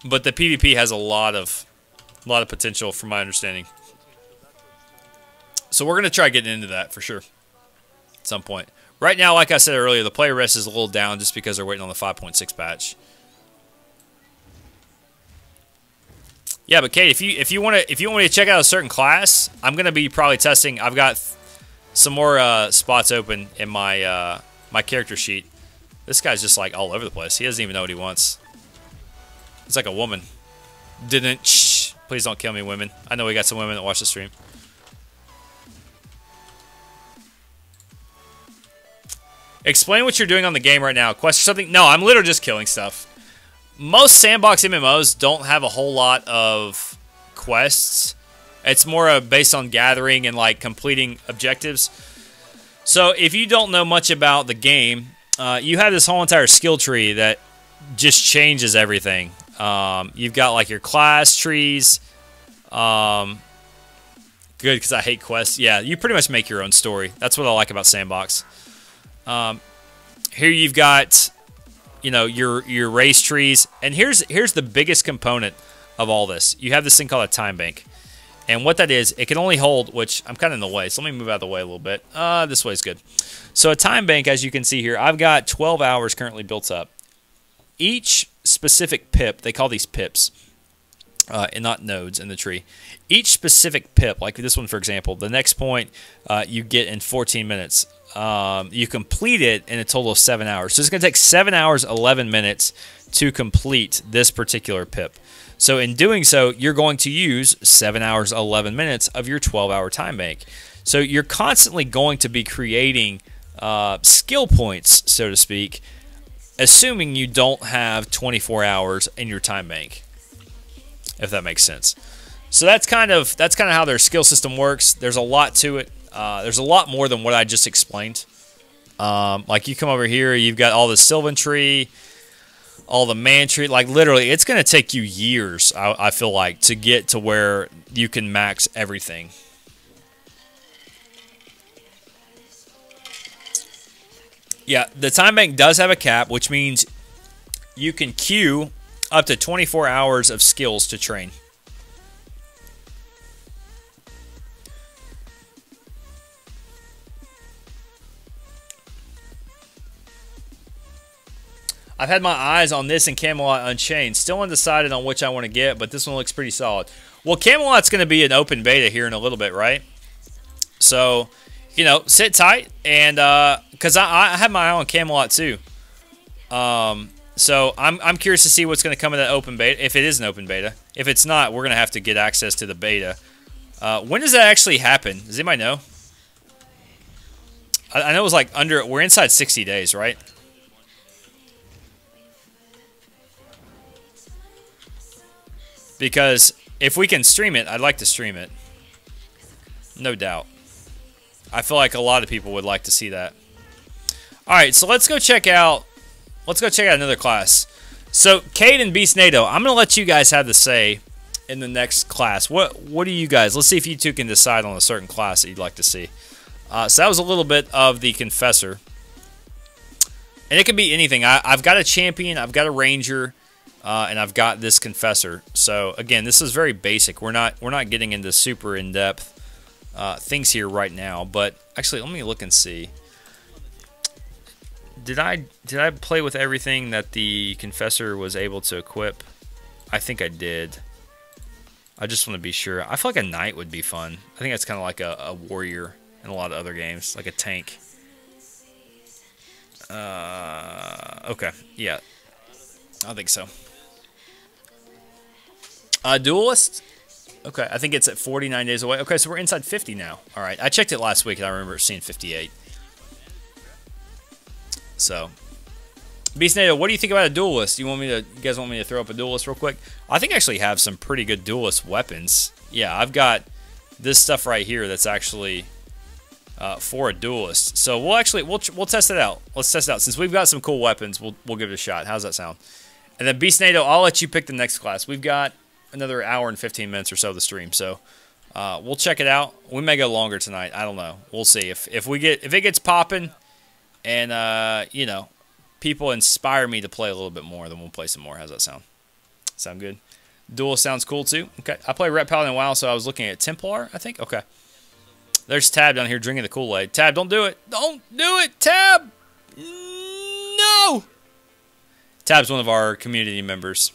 But the PvP has a lot of potential, from my understanding. So we're gonna try getting into that for sure at some point. Right now, like I said earlier, the player rest is a little down just because they're waiting on the 5.6 patch. Yeah, but Kate, if you want me to check out a certain class, I'm gonna be probably testing. I've got some more spots open in my my character sheet. This guy's just like all over the place. He doesn't even know what he wants. It's like a woman. Shh. Please don't kill me, women. I know we got some women that watch the stream. Explain what you're doing on the game right now. Question something? No, I'm literally just killing stuff. Most sandbox MMOs don't have a whole lot of quests. It's more based on gathering and like completing objectives. So if you don't know much about the game, you have this whole entire skill tree that just changes everything. You've got like your class trees. Good, because I hate quests. Yeah, you pretty much make your own story. That's what I like about Sandbox. Here you've got, you know, your race trees, and here's the biggest component of all this. You have this thing called a time bank, and what that is, it can only hold, which I'm kind of in the way, so let me move out of the way a little bit. This way is good. So a time bank, as you can see here, I've got 12 hours currently built up. Each specific pip, they call these pips, and not nodes in the tree. Each specific pip, like this one for example, the next point you get in 14 minutes. You complete it in a total of 7 hours. So it's going to take 7 hours, 11 minutes to complete this particular pip. So in doing so, you're going to use 7 hours, 11 minutes of your 12-hour time bank. So you're constantly going to be creating skill points, so to speak, assuming you don't have 24 hours in your time bank, if that makes sense. So that's kind of how their skill system works. There's a lot to it. There's a lot more than what I just explained. Like you come over here, you've got all the Sylvan tree, all the man tree. Like literally, it's going to take you years, I feel like, to get to where you can max everything. Yeah, the time bank does have a cap, which means you can queue up to 24 hours of skills to train. I've had my eyes on this and Camelot Unchained. Still undecided on which I want to get, but this one looks pretty solid. Well, Camelot's going to be an open beta here in a little bit, right? So, you know, sit tight, and because I have my eye on Camelot too. So I'm curious to see what's going to come in that open beta, if it is an open beta. If it's not, we're going to have to get access to the beta. When does that actually happen? Does anybody know? I know it was like we're inside 60 days, right? Because if we can stream it, I'd like to stream it. No doubt. I feel like a lot of people would like to see that. All right, so let's go check out another class. So, Cade and Beast NATO, I'm going to let you guys have the say in the next class. What do you guys, let's see if you two can decide on a certain class that you'd like to see. So that was a little bit of the Confessor. And it could be anything. I've got a champion, I've got a ranger, and I've got this Confessor. So again, this is very basic. We're not getting into super in-depth things here right now. But actually, let me look and see. Did I play with everything that the Confessor was able to equip? I think I did. I just want to be sure. I feel like a knight would be fun. I think that's kind of like a warrior in a lot of other games, like a tank. Okay. Yeah. I think so. Duelist? Okay, I think it's at 49 days away. Okay, so we're inside 50 now. All right, I checked it last week, and I remember seeing 58. So, Beastnado, what do you think about a duelist? You guys want me to throw up a duelist real quick? I think I actually have some pretty good duelist weapons. Yeah, I've got this stuff right here that's actually for a duelist. So we'll test it out. Let's test it out. Since we've got some cool weapons, we'll give it a shot. How's that sound? And then Beastnado, I'll let you pick the next class. We've got another hour and 15 minutes or so of the stream, so we'll check it out. We may go longer tonight. I don't know. We'll see if it gets popping, and you know, people inspire me to play a little bit more. Then we'll play some more. How's that sound? Sound good? Duel sounds cool too. Okay, I play Ret Paladin a while, so I was looking at Templar, I think. Okay, there's Tab down here drinking the Kool-Aid. Tab, don't do it. Don't do it, Tab. No. Tab's one of our community members.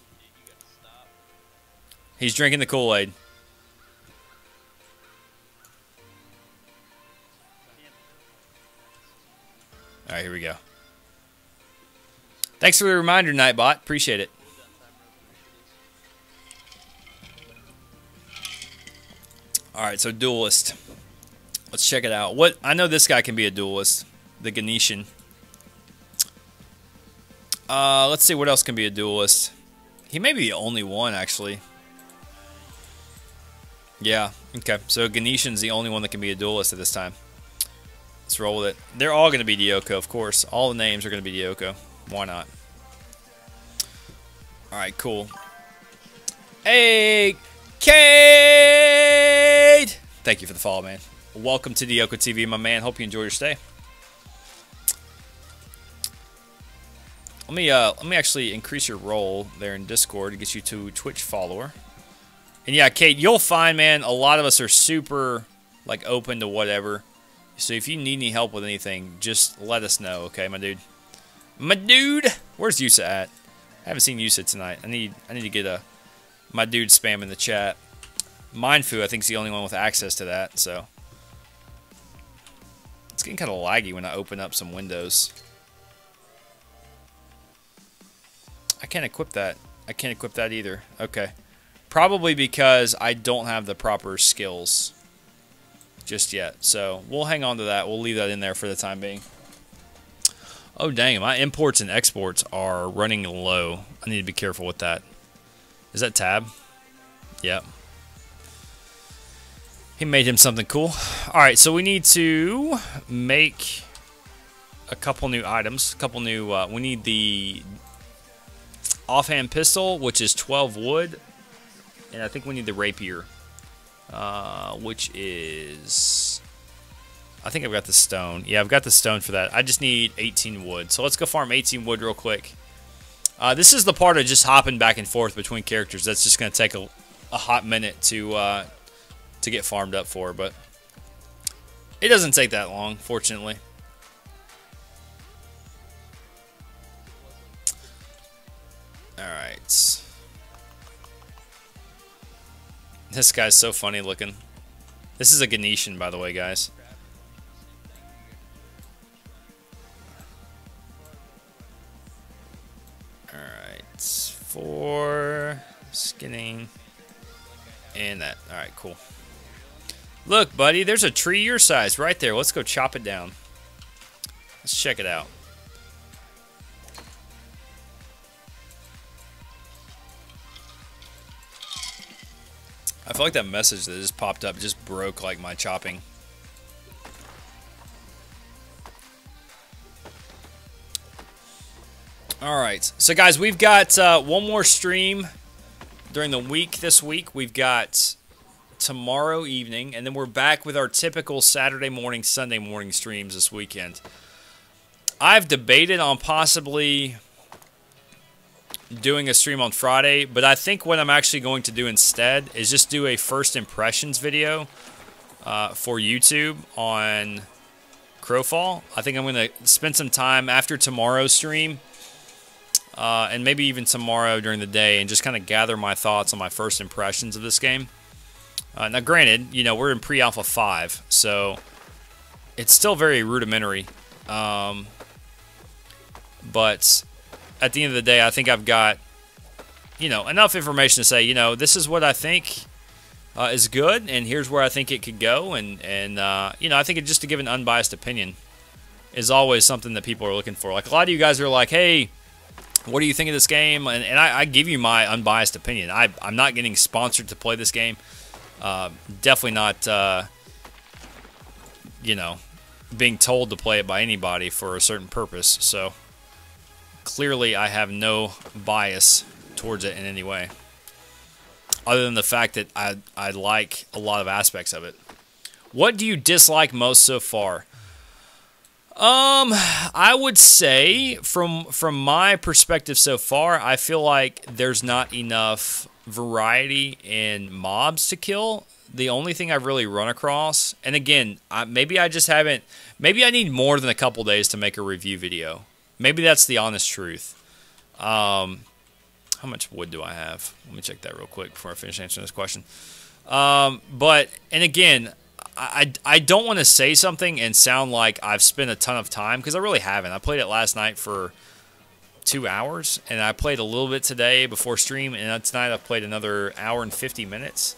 He's drinking the Kool-Aid. All right, here we go. Thanks for the reminder, Nightbot. Appreciate it. All right, so Duelist. Let's check it out. I know this guy can be a Duelist, the Ganetian. Let's see what else can be a Duelist. He may be the only one, actually. Yeah, okay. So Ganetian's the only one that can be a Duelist at this time. Let's roll with it. They're all going to be Dioko, of course. All the names are going to be Dioko. Why not? All right, cool. Hey, Cade! Thank you for the follow, man. Welcome to Dioko TV, my man. Hope you enjoy your stay. Let me actually increase your role there in Discord to get you to Twitch follower. And yeah, Kate, you'll find, man, a lot of us are super, like, open to whatever. So if you need any help with anything, just let us know, okay, my dude? My dude! Where's Yusa at? I haven't seen Yusa tonight. I need to get my dude spam in the chat. Mindfu, I think, is the only one with access to that, so. It's getting kind of laggy when I open up some windows. I can't equip that. I can't equip that either. Okay. Probably because I don't have the proper skills just yet. So we'll hang on to that. We'll leave that in there for the time being. Oh, dang. My imports and exports are running low. I need to be careful with that. Is that Tab? Yep. He made him something cool. All right, so we need to make a couple new items. A couple new... we need the offhand pistol, which is 12 wood. And I think we need the rapier, which is... I think I've got the stone. Yeah, I've got the stone for that. I just need 18 wood. So let's go farm 18 wood real quick. This is the part of just hopping back and forth between characters. That's just going to take a hot minute to get farmed up for. But it doesn't take that long, fortunately. Alright. This guy's so funny looking. This is a Ganetian, by the way, guys. Alright. 4 skinning. And that. Alright, cool. Look, buddy, there's a tree your size right there. Let's go chop it down. Let's check it out. I feel like that message that just popped up just broke like my chopping. Alright, so guys, we've got one more stream during the week this week. We've got tomorrow evening, and then we're back with our typical Saturday morning, Sunday morning streams this weekend. I've debated on possibly doing a stream on Friday, but I think what I'm actually going to do instead is just do a first impressions video for YouTube on Crowfall. I think I'm going to spend some time after tomorrow's stream and maybe even tomorrow during the day and just kind of gather my thoughts on my first impressions of this game. Now granted, you know, we're in pre-alpha 5, so it's still very rudimentary, but at the end of the day, I think I've got, you know, enough information to say, you know, this is what I think is good, and here's where I think it could go, and you know, I think just to give an unbiased opinion is always something that people are looking for. Like, a lot of you guys are like, hey, what do you think of this game? And I give you my unbiased opinion. I'm not getting sponsored to play this game. Definitely not, you know, being told to play it by anybody for a certain purpose. So clearly I have no bias towards it in any way, other than the fact that I like a lot of aspects of it. What do you dislike most so far? I would say from my perspective so far, I feel like there's not enough variety in mobs to kill. The only thing I've really run across, and again, maybe I just haven't, maybe I need more than a couple days to make a review video. Maybe that's the honest truth. How much wood do I have? Let me check that real quick before I finish answering this question. But, and again, I don't want to say something and sound like I've spent a ton of time, because I really haven't. I played it last night for 2 hours, and I played a little bit today before stream, and tonight I've played another hour and 50 minutes.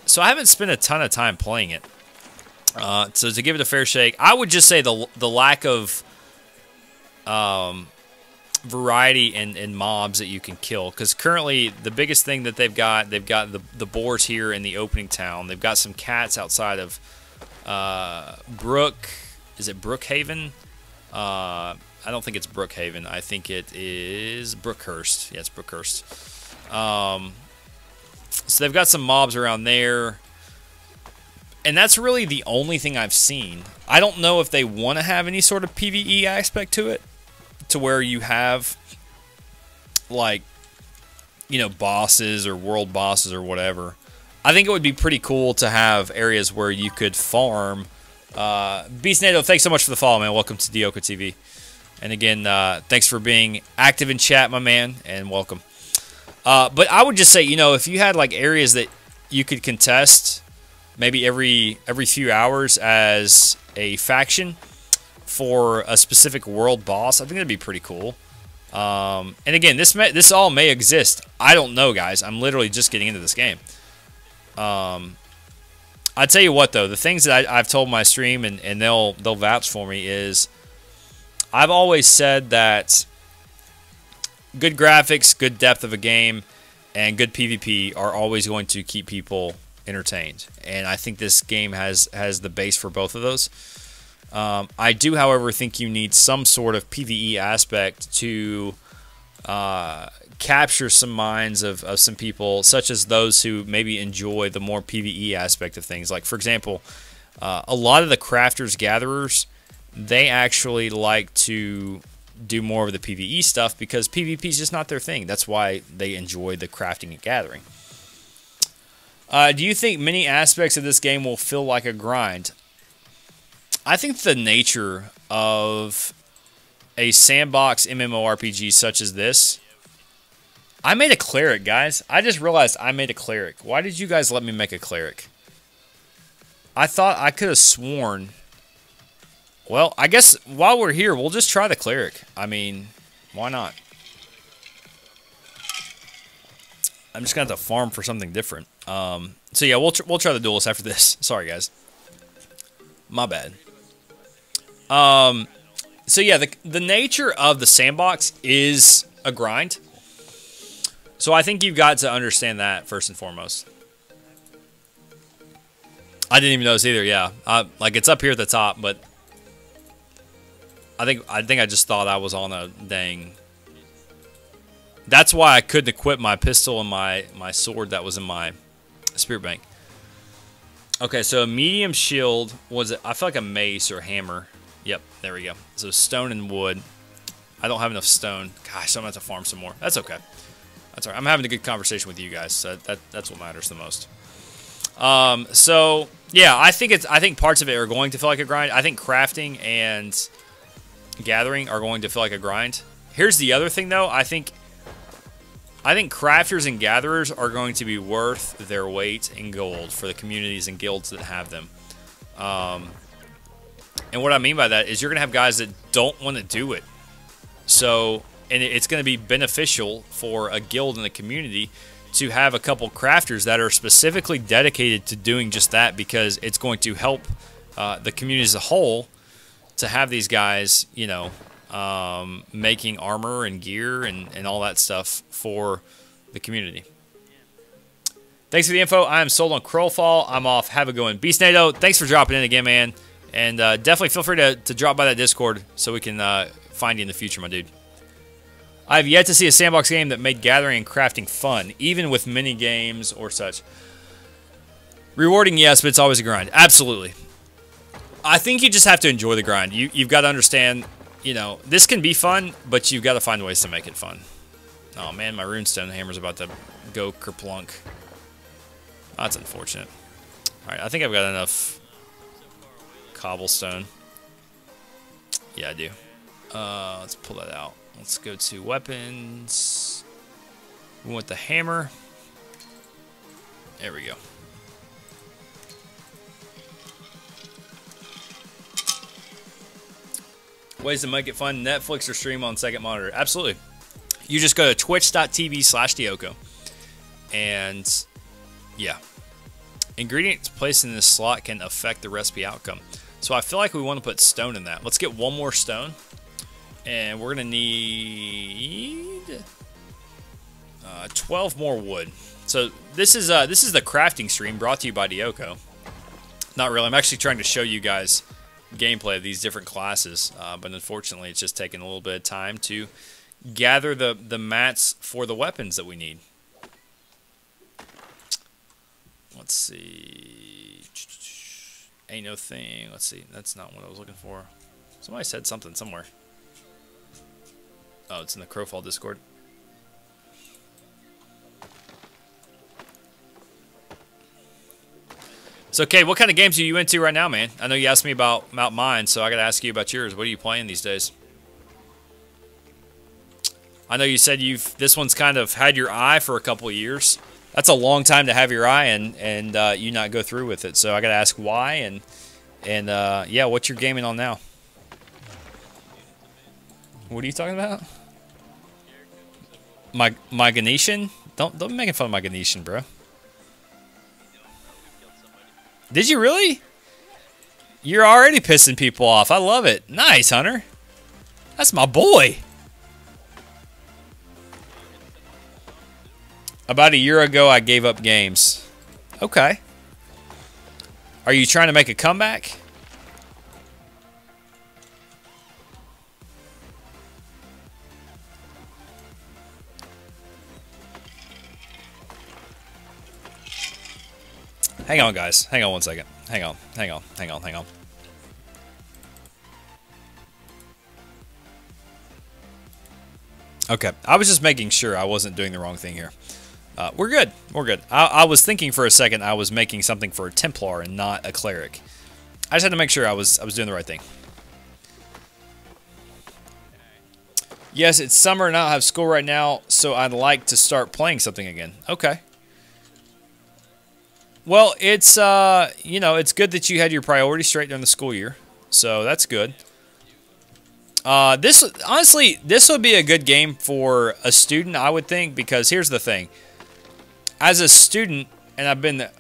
So I haven't spent a ton of time playing it. So to give it a fair shake, I would just say the lack of variety in mobs that you can kill, because currently the biggest thing that they've got the boars here in the opening town. They've got some cats outside of is it Brookhaven? I don't think it's Brookhaven. I think it is Brookhurst. Yeah, it's Brookhurst. So they've got some mobs around there, and that's really the only thing I've seen. I don't know if they want to have any sort of PvE aspect to it, to where you have, like, you know, bosses or world bosses or whatever. I think it would be pretty cool to have areas where you could farm. Beast Nato, thanks so much for the follow, man. Welcome to Dioka TV. And again, thanks for being active in chat, my man, and welcome. But I would just say, you know, if you had like areas that you could contest maybe every few hours as a faction for a specific world boss, I think that'd be pretty cool. And again, this all may exist. I don't know, guys. I'm literally just getting into this game. I tell you what, though, the things that I've told my stream, and they'll vouch for me, is I've always said that good graphics, good depth of a game, and good PvP are always going to keep people entertained. And I think this game has the base for both of those. I do, however, think you need some sort of PvE aspect to capture some minds of some people, such as those who maybe enjoy the more PvE aspect of things. Like, for example, a lot of the crafters, gatherers, they actually like to do more of the PvE stuff because PvP is just not their thing. That's why they enjoy the crafting and gathering. Do you think many aspects of this game will feel like a grind? I think the nature of a sandbox MMORPG such as this... I made a cleric, guys. I just realized I made a cleric. Why did you guys let me make a cleric? I thought I could have sworn... Well, I guess while we're here, we'll just try the cleric. I mean, why not? I'm just going to have to farm for something different. So yeah, we'll try the duelist after this. Sorry, guys. My bad. So yeah, the nature of the sandbox is a grind. So I think you've got to understand that first and foremost. I didn't even notice either. Yeah, like it's up here at the top, but I think I just thought I was on a dang. That's why I couldn't equip my pistol and my sword that was in my spirit bank. Okay, so a medium shield was I feel like a mace or a hammer. Yep, there we go. So stone and wood. I don't have enough stone. Gosh, I'm gonna have to farm some more. That's okay. That's all right. I'm having a good conversation with you guys. So that's what matters the most. So yeah, I think parts of it are going to feel like a grind. I think crafting and gathering are going to feel like a grind. Here's the other thing, though. I think crafters and gatherers are going to be worth their weight in gold for the communities and guilds that have them. And what I mean by that is you're going to have guys that don't want to do it. So and it's going to be beneficial for a guild and a community to have a couple crafters that are specifically dedicated to doing just that, because it's going to help the community as a whole to have these guys, you know, making armor and gear and all that stuff for the community. Thanks for the info. I am sold on Crowfall. I'm off. Have a good one. Beast NATO, thanks for dropping in again, man. And definitely feel free to drop by that Discord so we can find you in the future, my dude. I've yet to see a sandbox game that made gathering and crafting fun, even with mini games or such. Rewarding, yes, but it's always a grind. Absolutely. I think you just have to enjoy the grind. You've got to understand, you know, this can be fun, but you've got to find ways to make it fun. Oh, man, my runestone hammer's about to go kerplunk. Oh, that's unfortunate. All right, I think I've got enough cobblestone. Yeah, I do. Let's pull that out. Let's go to weapons. We want the hammer. There we go. Ways to make it fun: Netflix or stream on second monitor. Absolutely. You just go to twitch.tv/Dioko. And yeah. Ingredients placed in this slot can affect the recipe outcome. So I feel like we want to put stone in that. Let's get one more stone. And we're going to need 12 more wood. So this is the crafting stream brought to you by Dioko. Not really. I'm actually trying to show you guys gameplay of these different classes. But unfortunately, it's just taking a little bit of time to gather the mats for the weapons that we need. Let's see. Ain't no thing. Let's see. That's not what I was looking for. Somebody said something somewhere. Oh, it's in the Crowfall Discord. So, okay, what kind of games are you into right now, man? I know you asked me about mine, so I got to ask you about yours. What are you playing these days? I know you said this one's kind of had your eye for a couple of years. That's a long time to have your eye and you not go through with it. So I got to ask why and yeah, what you're gaming on now. What are you talking about? My Ganesian? Don't be making fun of my Ganesian, bro. Did you really? You're already pissing people off. I love it. Nice, Hunter. That's my boy. About a year ago, I gave up games. Okay. Are you trying to make a comeback? Hang on, guys. Hang on one second. Hang on. Okay. I was just making sure I wasn't doing the wrong thing here. We're good. We're good. I was thinking for a second I was making something for a Templar and not a Cleric. I just had to make sure I was doing the right thing. Yes, it's summer and I don't have school right now, so I'd like to start playing something again. Okay. Well, it's you know, it's good that you had your priorities straight during the school year, so that's good. Honestly, this would be a good game for a student, I would think, because here's the thing. As a student, and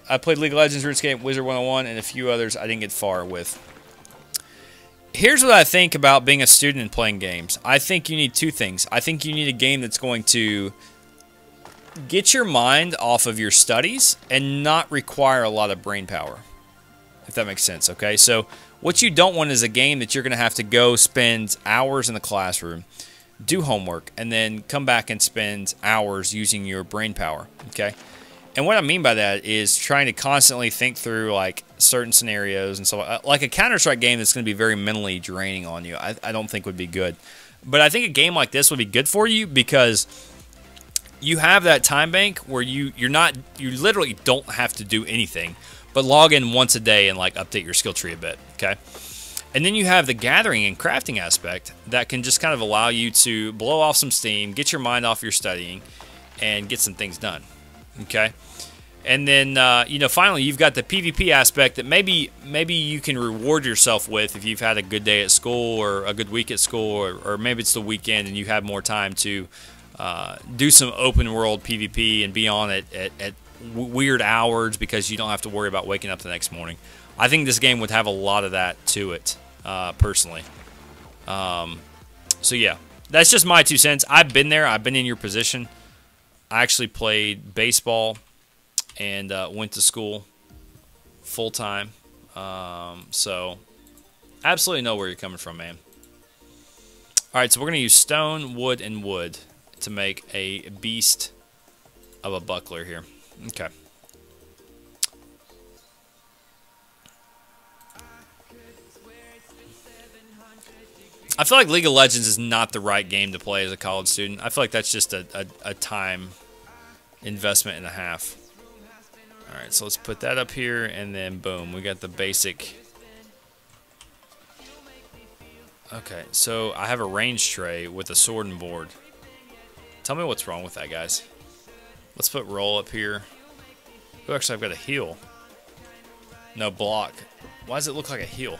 I played League of Legends, RuneScape, Wizard 101, and a few others I didn't get far with. Here's what I think about being a student and playing games. I think you need two things. I think you need a game that's going to get your mind off of your studies and not require a lot of brain power, if that makes sense, okay? So what you don't want is a game that you're going to have to go spend hours in the classroom, do homework, and then come back and spend hours using your brain power, okay? And what I mean by that is trying to constantly think through like certain scenarios and so on. Like a Counter-Strike game that's going to be very mentally draining on you, I don't think would be good. But I think a game like this would be good for you because you have that time bank where you literally don't have to do anything but log in once a day and like update your skill tree a bit, okay? And then you have the gathering and crafting aspect that can just kind of allow you to blow off some steam, get your mind off your studying, and get some things done, okay? And then, you know, finally, you've got the PvP aspect that maybe you can reward yourself with if you've had a good day at school or a good week at school, or maybe it's the weekend and you have more time to do some open world PvP and be on it at weird hours because you don't have to worry about waking up the next morning. I think this game would have a lot of that to it, personally. So yeah, that's just my 2 cents. I've been there. I've been in your position. I actually played baseball and went to school full time. So absolutely know where you're coming from, man. All right, so we're going to use stone, wood, and wood to make a beast of a buckler here. Okay. I feel like League of Legends is not the right game to play as a college student. I feel like that's just a time investment and a half. Alright, so let's put that up here, and then boom, we got the basic. Okay, so I have a range tray with a sword and board. Tell me what's wrong with that, guys. Let's put roll up here. Oh, actually, I've got a heal. No, block. Why does it look like a heal?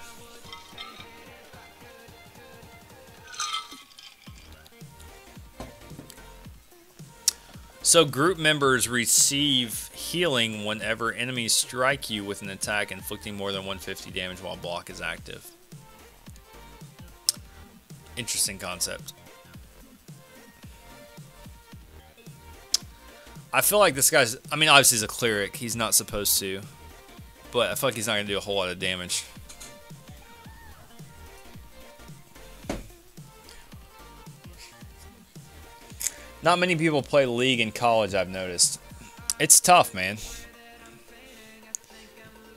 So group members receive healing whenever enemies strike you with an attack inflicting more than 150 damage while block is active. Interesting concept. I feel like this guy's, I mean, obviously he's a cleric. He's not supposed to. But I feel like he's not going to do a whole lot of damage. Not many people play League in college, I've noticed. It's tough, man.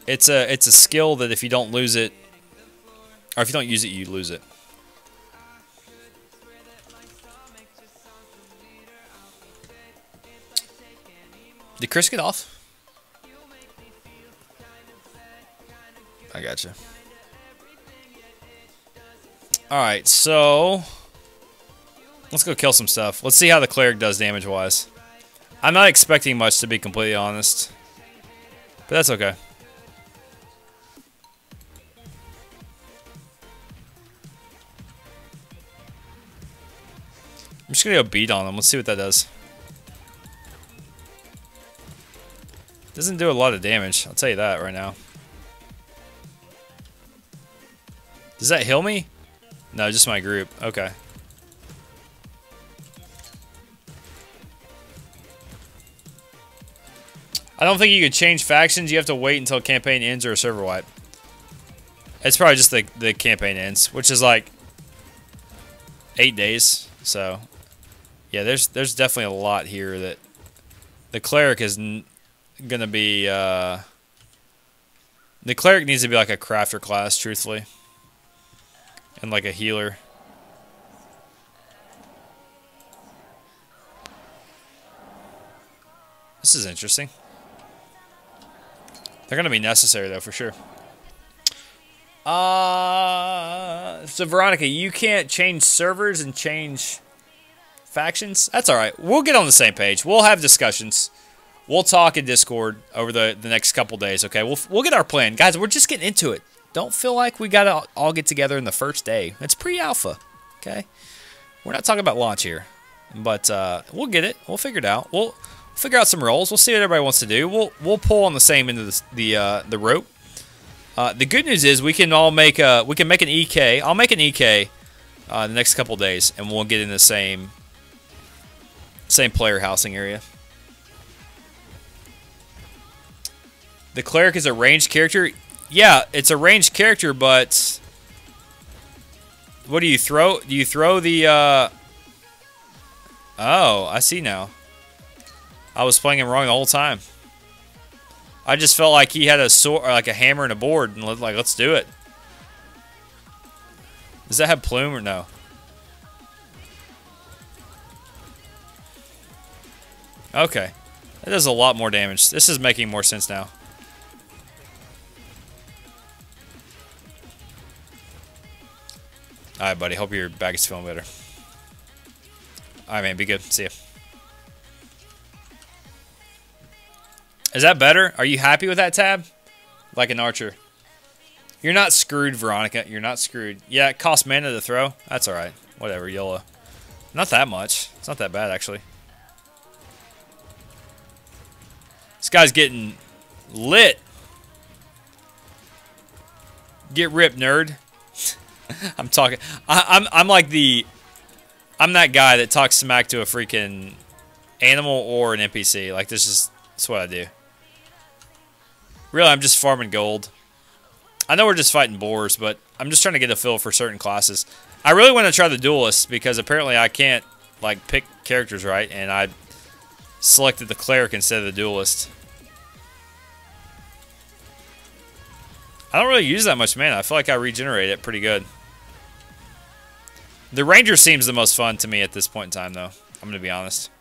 It's a skill that if you don't lose it, or if you don't use it, you lose it. Did Chris get off? I gotcha. Alright, so let's go kill some stuff. Let's see how the cleric does damage-wise. I'm not expecting much, to be completely honest. But that's okay. I'm just going to go beat on him. Let's see what that does. Doesn't do a lot of damage. I'll tell you that right now. Does that heal me? No, just my group. Okay. I don't think you could change factions. You have to wait until campaign ends or a server wipe. It's probably just the campaign ends, which is like 8 days. So, yeah, there's definitely a lot here that the cleric is gonna be. The cleric needs to be like a crafter class, truthfully, and like a healer. This is interesting. They're going to be necessary, though, for sure. So, Veronica, you can't change servers and change factions? That's all right. We'll get on the same page. We'll have discussions. We'll talk in Discord over the next couple days, okay? We'll get our plan. Guys, we're just getting into it. Don't feel like we got to all get together in the first day. It's pre-alpha, okay? We're not talking about launch here. But we'll get it. We'll figure it out. We'll figure out some roles. We'll see what everybody wants to do. We'll pull on the same end of the rope. The good news is we can all make an EK. I'll make an EK the next couple days, and we'll get in the same player housing area. The cleric is a ranged character. Yeah, it's a ranged character, but what do you throw? Do you throw the? Oh, I see now. I was playing him wrong the whole time. I just felt like he had a sword, or like a hammer and a board, and like, let's do it. Does that have plume or no? Okay, that does a lot more damage. This is making more sense now. All right, buddy. Hope your back is feeling better. All right, man. Be good. See ya. Is that better? Are you happy with that tab? Like an archer. You're not screwed, Veronica. You're not screwed. Yeah, it costs mana to throw. That's alright. Whatever, YOLO. Not that much. It's not that bad, actually. This guy's getting lit. Get ripped, nerd. I'm talking. I'm like the. I'm that guy that talks smack to a freaking animal or an NPC. Like that's what I do. Really, I'm just farming gold. I know we're just fighting boars, but I'm just trying to get a feel for certain classes. I really want to try the Duelist because apparently I can't like pick characters right, and I selected the Cleric instead of the Duelist. I don't really use that much mana. I feel like I regenerate it pretty good. The Ranger seems the most fun to me at this point in time, though. I'm going to be honest.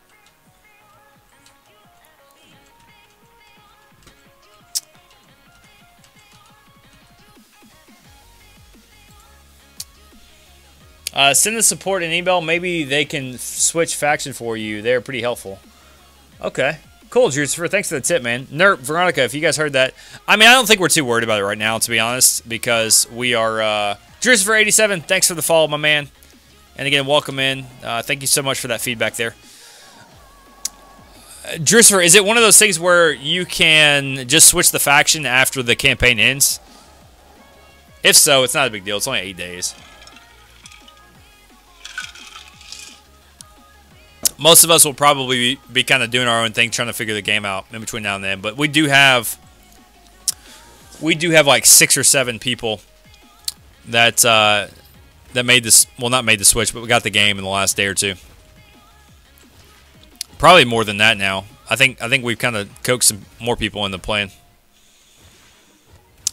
Send the support an email. Maybe they can switch faction for you. They're pretty helpful. Okay. Cool, Juicer. Thanks for the tip, man. Nerp, Veronica, if you guys heard that. I mean, I don't think we're too worried about it right now, to be honest, because we are... Juicer87, thanks for the follow, my man. And again, welcome in. Thank you so much for that feedback there. Juicer, is it one of those things where you can just switch the faction after the campaign ends? If so, it's not a big deal. It's only 8 days. Most of us will probably be kind of doing our own thing, trying to figure the game out in between now and then. But we do have like 6 or 7 people that that made this. Well, not made the switch, but we got the game in the last day or two. Probably more than that now. I think we've kind of coaxed some more people into playing.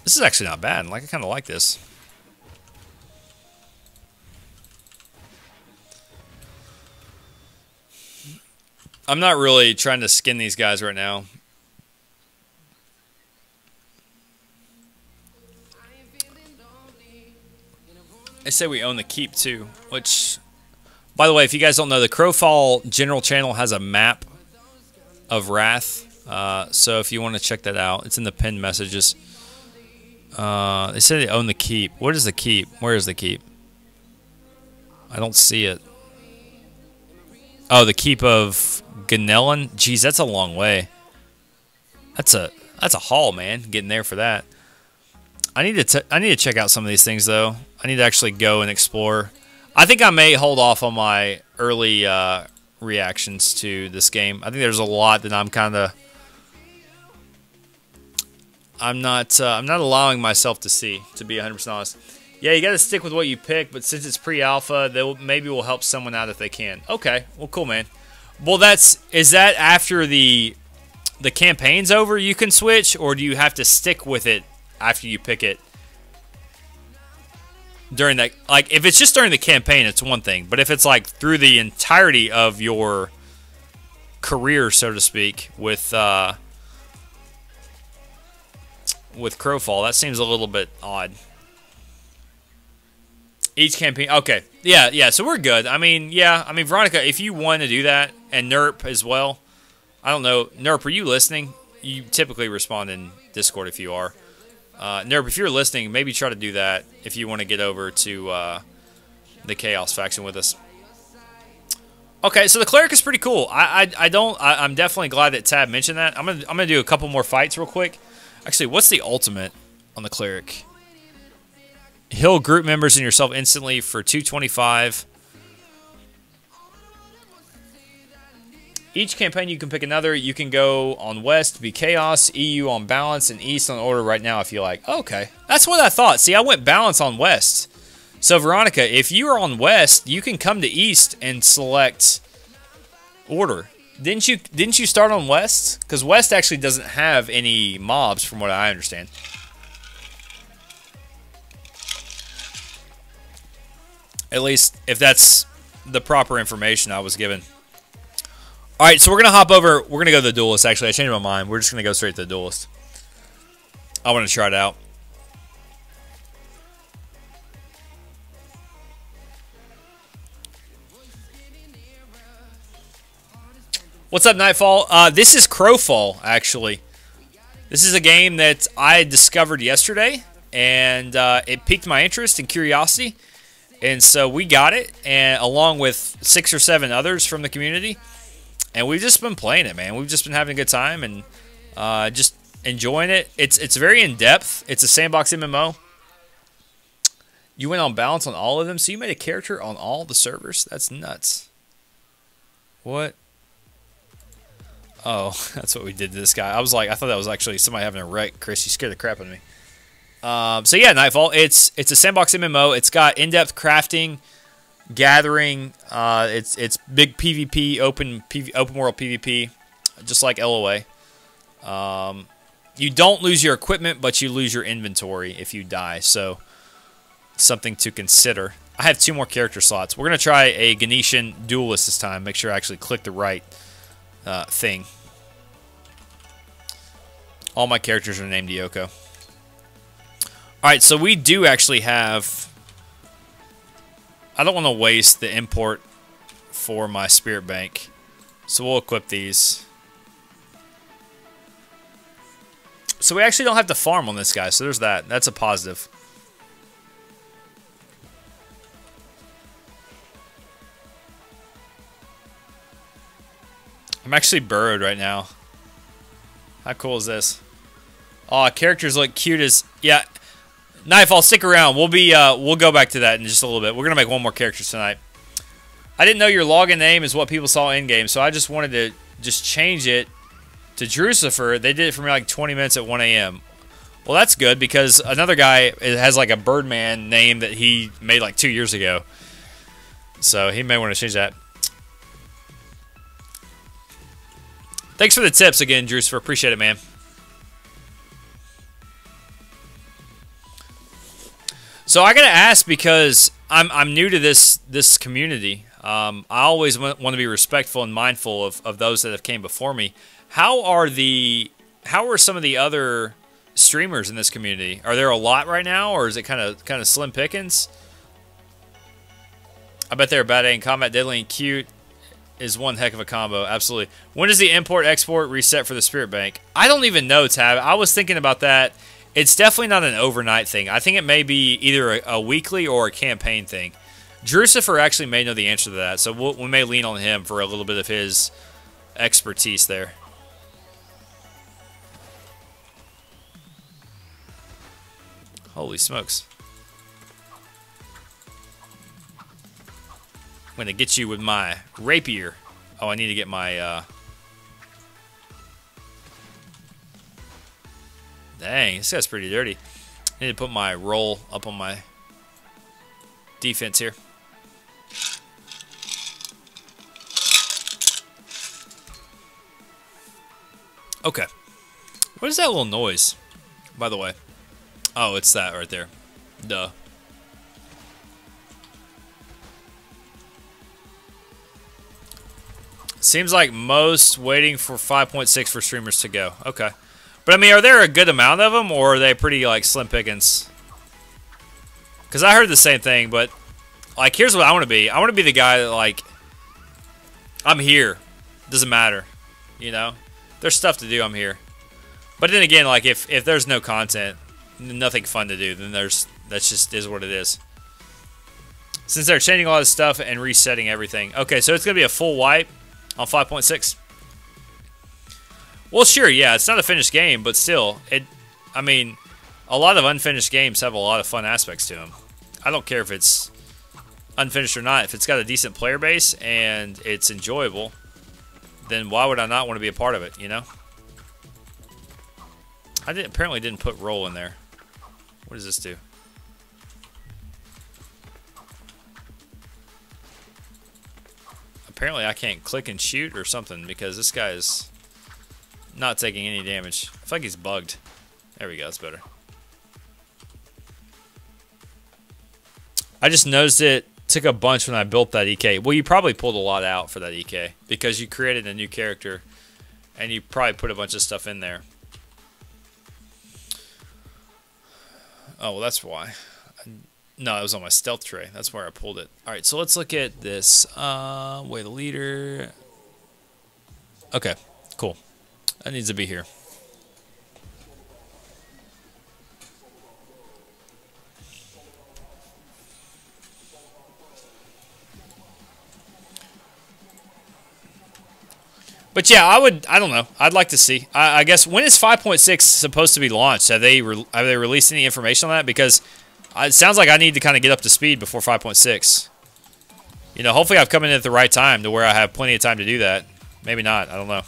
This is actually not bad. Like I kind of like this. I'm not really trying to skin these guys right now. They say we own the keep too, which, by the way, if you guys don't know, the Crowfall general channel has a map of Wrath. So if you want to check that out, it's in the pinned messages. They say they own the keep. What is the keep? Where is the keep? I don't see it. Oh, the keep of Ganellan? Jeez, that's a long way. That's a haul, man. Getting there for that. I need to check out some of these things though. I need to actually go and explore. I think I may hold off on my early reactions to this game. I think there's a lot that I'm not allowing myself to see, to be 100% honest. Yeah, you got to stick with what you pick, but since it's pre-alpha, maybe we'll help someone out if they can. Okay, well, cool, man. Well, is that after the campaign's over you can switch, or do you have to stick with it after you pick it? During that, like, if it's just during the campaign, it's one thing. But if it's like through the entirety of your career, so to speak, with Crowfall, that seems a little bit odd. Each campaign, okay, yeah. So we're good. I mean, Veronica, if you want to do that, and Nerp as well. I don't know, Nerp, are you listening? You typically respond in Discord if you are. Nerp, if you're listening, maybe try to do that if you want to get over to the Chaos faction with us. Okay, so the Cleric is pretty cool. I'm definitely glad that Tab mentioned that. I'm gonna do a couple more fights real quick. Actually, what's the ultimate on the Cleric? Heal group members and yourself instantly for 225. Each campaign you can pick another. You can go on West, be Chaos, EU on Balance, and East on Order right now if you like. Okay, that's what I thought. See, I went Balance on West. So, Veronica, if you are on West, you can come to East and select Order. Didn't you start on West? Because West actually doesn't have any mobs from what I understand. At least, if that's the proper information I was given. Alright, so we're going to hop over. We're going to go to the Duelist, actually. I changed my mind. We're just going to go straight to the Duelist. I want to try it out. What's up, Nightfall? This is Crowfall, actually. This is a game that I discovered yesterday, and it piqued my interest and curiosity. And so we got it, and along with 6 or 7 others from the community, and we've just been playing it, man. We've just been having a good time and just enjoying it. It's very in depth. It's a sandbox MMO. You went on balance on all of them, so you made a character on all the servers. That's nuts. What? Oh, that's what we did to this guy. I thought that was actually somebody having a wreck. Chris, you scared the crap out of me. So yeah, Nightfall. It's a sandbox MMO. It's got in-depth crafting, gathering. It's big PvP, open world PvP, just like LOA. You don't lose your equipment, but you lose your inventory if you die. So something to consider. I have 2 more character slots. We're gonna try a Ganetian Duelist this time. Make sure I actually click the right thing. All my characters are named Yoko. Alright, so we do actually have... I don't want to waste the import for my spirit bank, so we'll equip these. So we actually don't have to farm on this guy, so there's that. That's a positive. I'm actually burrowed right now. How cool is this? Oh, characters look cute as... Yeah, Nightfall, stick around. We'll go back to that in just a little bit. We're going to make 1 more character tonight. I didn't know your login name is what people saw in-game, so I just wanted to just change it to Drucifer. They did it for me like 20 minutes at 1 a.m. Well, that's good because another guy has like a Birdman name that he made like 2 years ago. So he may want to change that. Thanks for the tips again, Drucifer. Appreciate it, man. So I gotta ask because I'm new to this community. I always want to be respectful and mindful of those that have came before me. How are some of the other streamers in this community? Are there a lot right now, or is it kind of slim pickings? I bet they're bad in combat, deadly, and cute is one heck of a combo. Absolutely. When does the import export reset for the spirit bank? I don't even know, Tab. I was thinking about that. It's definitely not an overnight thing. I think it may be either a weekly or a campaign thing. Drucifer actually may know the answer to that, so we may lean on him for a little bit of his expertise there. Holy smokes. I'm going to get you with my rapier. Oh, I need to get my... Dang, this guy's pretty dirty. I need to put my roll up on my defense here. Okay. What is that little noise, by the way? Oh, it's that right there. Duh. Seems like most waiting for 5.6 for streamers to go. Okay. But, I mean, are there a good amount of them, or are they pretty, like, slim pickings? Because I heard the same thing, but, like, here's what I want to be. I want to be the guy that, like, I'm here. Doesn't matter. You know? There's stuff to do, I'm here. But then again, like, if there's no content, nothing fun to do, then that just is what it is. Since they're changing a lot of stuff and resetting everything. Okay, so it's going to be a full wipe on 5.6. Well, sure, yeah, it's not a finished game, but still, I mean, a lot of unfinished games have a lot of fun aspects to them. I don't care if it's unfinished or not. If it's got a decent player base and it's enjoyable, then why would I not want to be a part of it, you know? I apparently didn't put roll in there. What does this do? Apparently I can't click and shoot or something because this guy is not taking any damage. I feel like he's bugged. There we go, that's better. I just noticed it took a bunch when I built that EK. Well, you probably pulled a lot out for that EK because you created a new character and you probably put a bunch of stuff in there. Oh, well, that's why. No, it was on my stealth tray. That's where I pulled it. All right, so let's look at this. Way the leader. Okay, cool. That needs to be here. But yeah, I don't know. I'd like to see. I guess when is 5.6 supposed to be launched? Have they released any information on that? Because it sounds like I need to kind of get up to speed before 5.6. You know, hopefully I've come in at the right time to where I have plenty of time to do that. Maybe not. I don't know.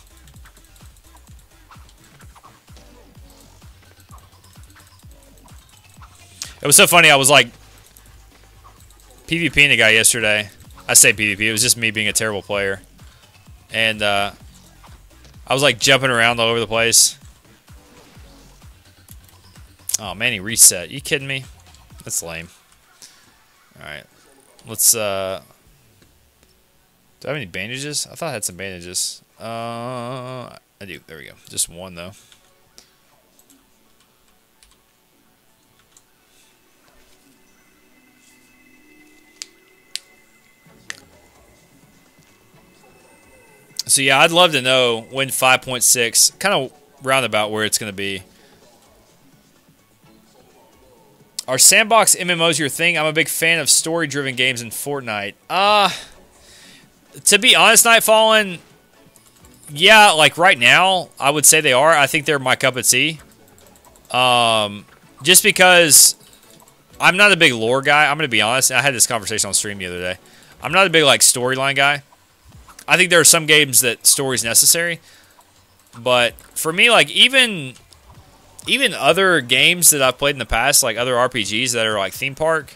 It was so funny. I was like PvPing a guy yesterday. I say PvP. It was just me being a terrible player. And I was like jumping around all over the place. Oh, man, he reset. You kidding me? That's lame. Alright. Let's, do I have any bandages? I thought I had some bandages. I do. There we go. Just one, though. So, yeah, I'd love to know when 5.6, kind of roundabout where it's going to be. Are sandbox MMOs your thing? I'm a big fan of story-driven games in Fortnite. To be honest, Nightfallen, yeah, like right now, I would say they are. I think they're my cup of tea. Just because I'm not a big lore guy. I'm going to be honest. I had this conversation on stream the other day. I'm not a big like storyline guy. I think there are some games that story's necessary. But for me, like even other games that I've played in the past, like other RPGs that are like theme park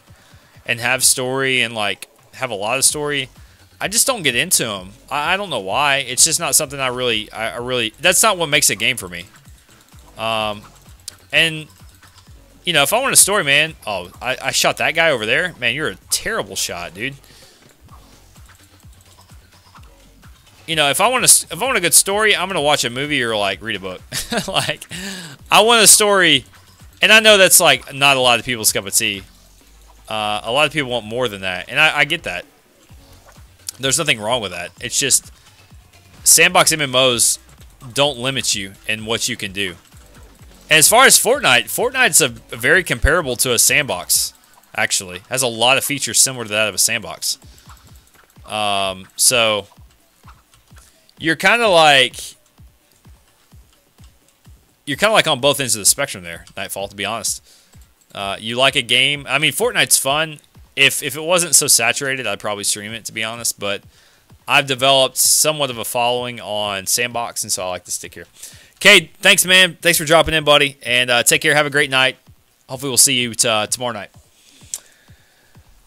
and have story and like have a lot of story, I just don't get into them. I don't know why. It's just not something I really, that's not what makes a game for me. And, you know, if I want a story, man, oh, I shot that guy over there. Man, you're a terrible shot, dude. You know, if I want a good story, I'm gonna watch a movie or like read a book. Like, I want a story, and I know that's like not a lot of people's cup of tea. A lot of people want more than that, and I get that. There's nothing wrong with that. It's just sandbox MMOs don't limit you in what you can do. And as far as Fortnite's a very comparable to a sandbox. Actually, has a lot of features similar to that of a sandbox. So. You're kind of like on both ends of the spectrum there, Nightfall, to be honest. You like a game. I mean, Fortnite's fun. If it wasn't so saturated, I'd probably stream it, to be honest. But I've developed somewhat of a following on Sandbox, and so I like to stick here. Cade, thanks, man. Thanks for dropping in, buddy. And take care. Have a great night. Hopefully we'll see you tomorrow night.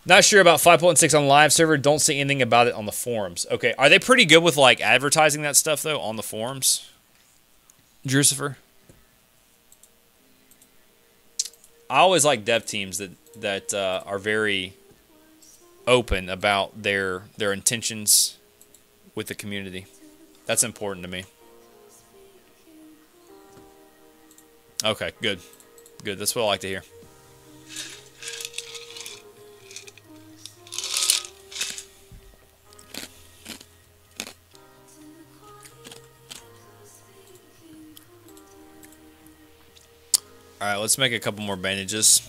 Not sure about 5.6 on the live server. Don't see anything about it on the forums. Okay, are they pretty good with like advertising that stuff though on the forums? Drucifer? I always like dev teams that are very open about their intentions with the community. That's important to me. Okay, good. Good. That's what I like to hear. Alright, let's make a couple more bandages.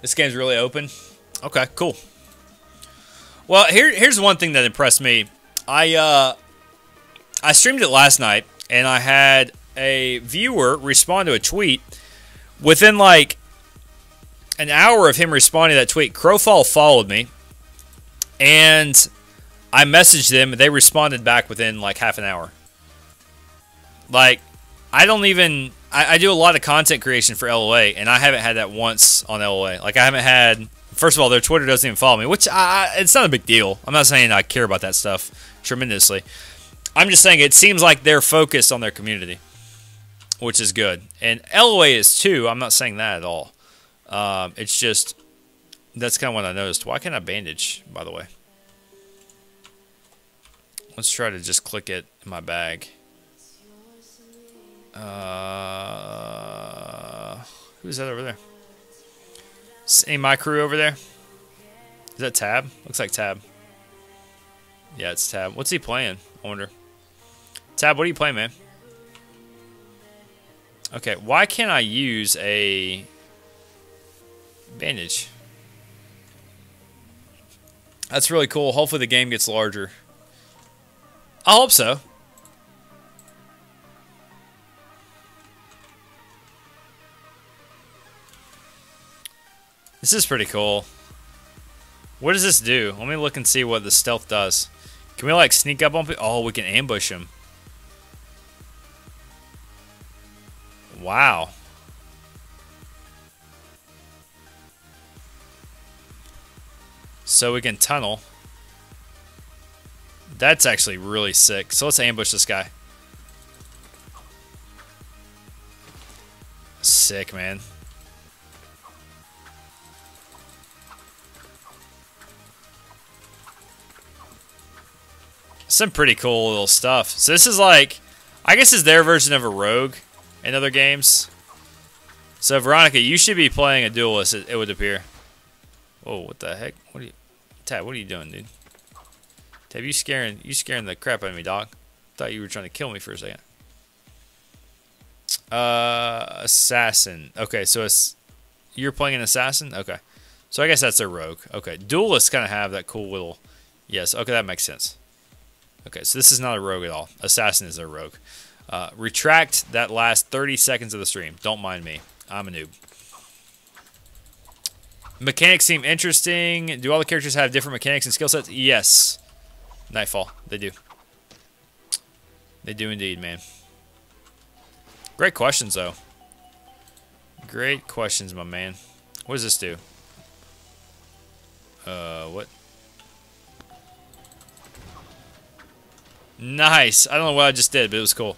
This game's really open. Okay, cool. Well, here's one thing that impressed me. I streamed it last night, and I had a viewer respond to a tweet. Within like an hour of him responding to that tweet, Crowfall followed me, and I messaged them, and they responded back within like half an hour. Like, I don't even... I do a lot of content creation for LOA, and I haven't had that once on LOA. Like, I haven't had... First of all, their Twitter doesn't even follow me, which it's not a big deal. I'm not saying I care about that stuff tremendously. I'm just saying it seems like they're focused on their community, which is good. And LOA is too. I'm not saying that at all. It's just... That's kind of what I noticed. Why can't I bandage, by the way? Let's try to just click it in my bag. Who's that over there? Any my crew over there? Is that Tab? Looks like Tab. Yeah, it's Tab. What's he playing? I wonder. Tab, what are you playing, man? Okay, why can't I use a bandage? That's really cool. Hopefully the game gets larger. I hope so. This is pretty cool. What does this do? Let me look and see what the stealth does. Can we like sneak up on people? Oh, we can ambush them. Wow. So we can tunnel. That's actually really sick. So let's ambush this guy. Sick, man. Some pretty cool little stuff. So this is like, I guess it's their version of a rogue in other games. So Veronica, you should be playing a duelist, it would appear. Whoa, what the heck? What are you, Tab, what are you doing, dude? Tab, you scaring the crap out of me, dog. Thought you were trying to kill me for a second. Assassin. Okay, so you're playing an assassin? Okay. So I guess that's a rogue. Okay. Duelists kind of have that cool little, yes, okay, that makes sense. Okay, so this is not a rogue at all. Assassin is a rogue. Retract that last 30 seconds of the stream. Don't mind me. I'm a noob. Mechanics seem interesting. Do all the characters have different mechanics and skill sets? Yes. Nightfall. They do. They do indeed, man. Great questions, though. Great questions, my man. What does this do? What? Nice. I don't know what I just did, but it was cool.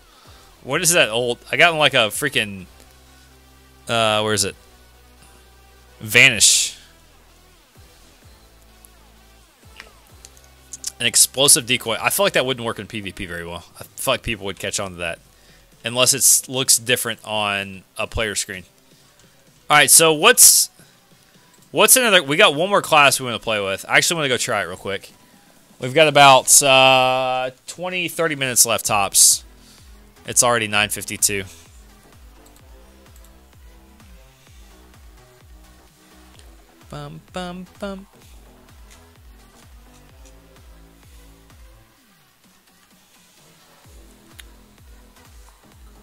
What is that old? I got like a freaking... where is it? Vanish. An explosive decoy. I feel like that wouldn't work in PvP very well. I feel like people would catch on to that. Unless it looks different on a player screen. Alright, so what's another... We got one more class we want to play with. I actually want to go try it real quick. We've got about 20, 30 minutes left tops. It's already 9:52. Bum, bum, bum.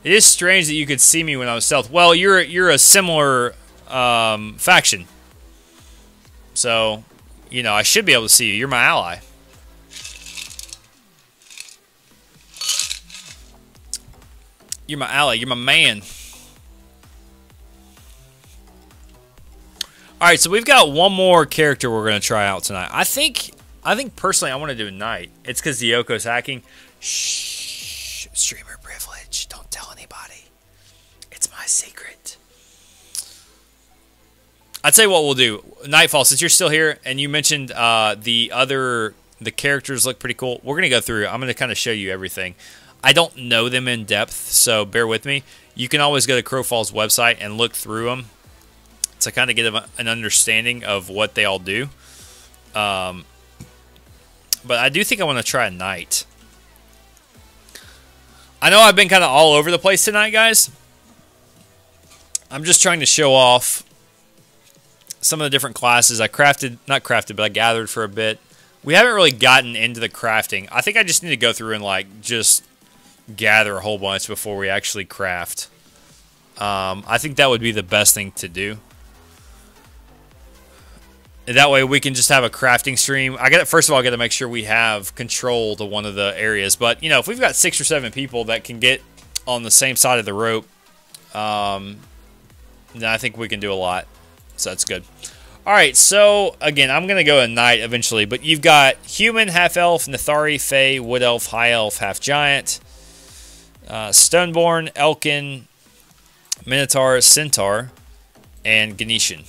It is strange that you could see me when I was stealth. Well, you're a similar faction. So, you know, I should be able to see you. You're my ally. You're my ally. You're my man. Alright, so we've got one more character we're going to try out tonight. I think personally I want to do a knight. It's because the Yoko's hacking. Shh. Streamer privilege. Don't tell anybody. It's my secret. I'll tell you what we'll do. Nightfall, since you're still here, and you mentioned the characters look pretty cool, we're going to go through. I'm going to kind of show you everything. I don't know them in depth, so bear with me. You can always go to Crowfall's website and look through them to kind of get an understanding of what they all do. But I do think I want to try a knight. I know I've been kind of all over the place tonight, guys. I'm just trying to show off some of the different classes. I gathered for a bit. We haven't really gotten into the crafting. I think I just need to go through and like just gather a whole bunch before we actually craft. I think that would be the best thing to do. And that way we can just have a crafting stream. First of all, I got to make sure we have control to one of the areas. But, you know, if we've got 6 or 7 people that can get on the same side of the rope, then I think we can do a lot. So that's good. All right, so, again, I'm going to go a knight eventually. But you've got human, half-elf, Nethari, Fae, wood elf, high elf, half-giant, Stoneborn, Elkin, Minotaur, Centaur, and Ganesian.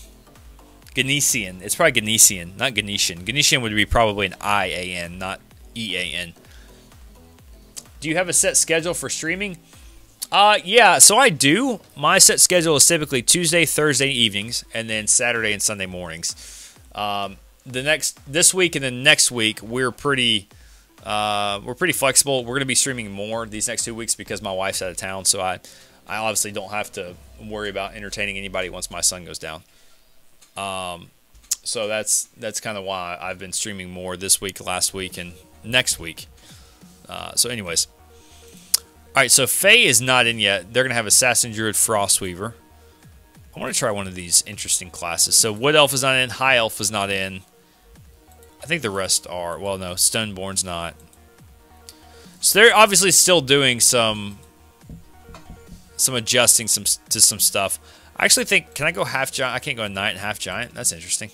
Ganesian. It's probably Ganesian, not Ganesian. Ganesian would be probably an I-A-N, not E-A-N. Do you have a set schedule for streaming? Yeah, so I do. My set schedule is typically Tuesday, Thursday evenings, and then Saturday and Sunday mornings. This week and then next week, we're pretty flexible. We're going to be streaming more these next 2 weeks because my wife's out of town, so I obviously don't have to worry about entertaining anybody once my son goes down. So that's kind of why I've been streaming more this week, last week, and next week. So anyways. Alright, so Fae is not in yet. They're going to have Assassin, Druid, Frostweaver. I want to try one of these interesting classes. So Wood Elf is not in. High Elf is not in. I think the rest are. Well, no. Stoneborn's not. So they're obviously still doing some adjusting to some stuff. I actually think, can I go half giant? I can't go a knight and half giant. That's interesting.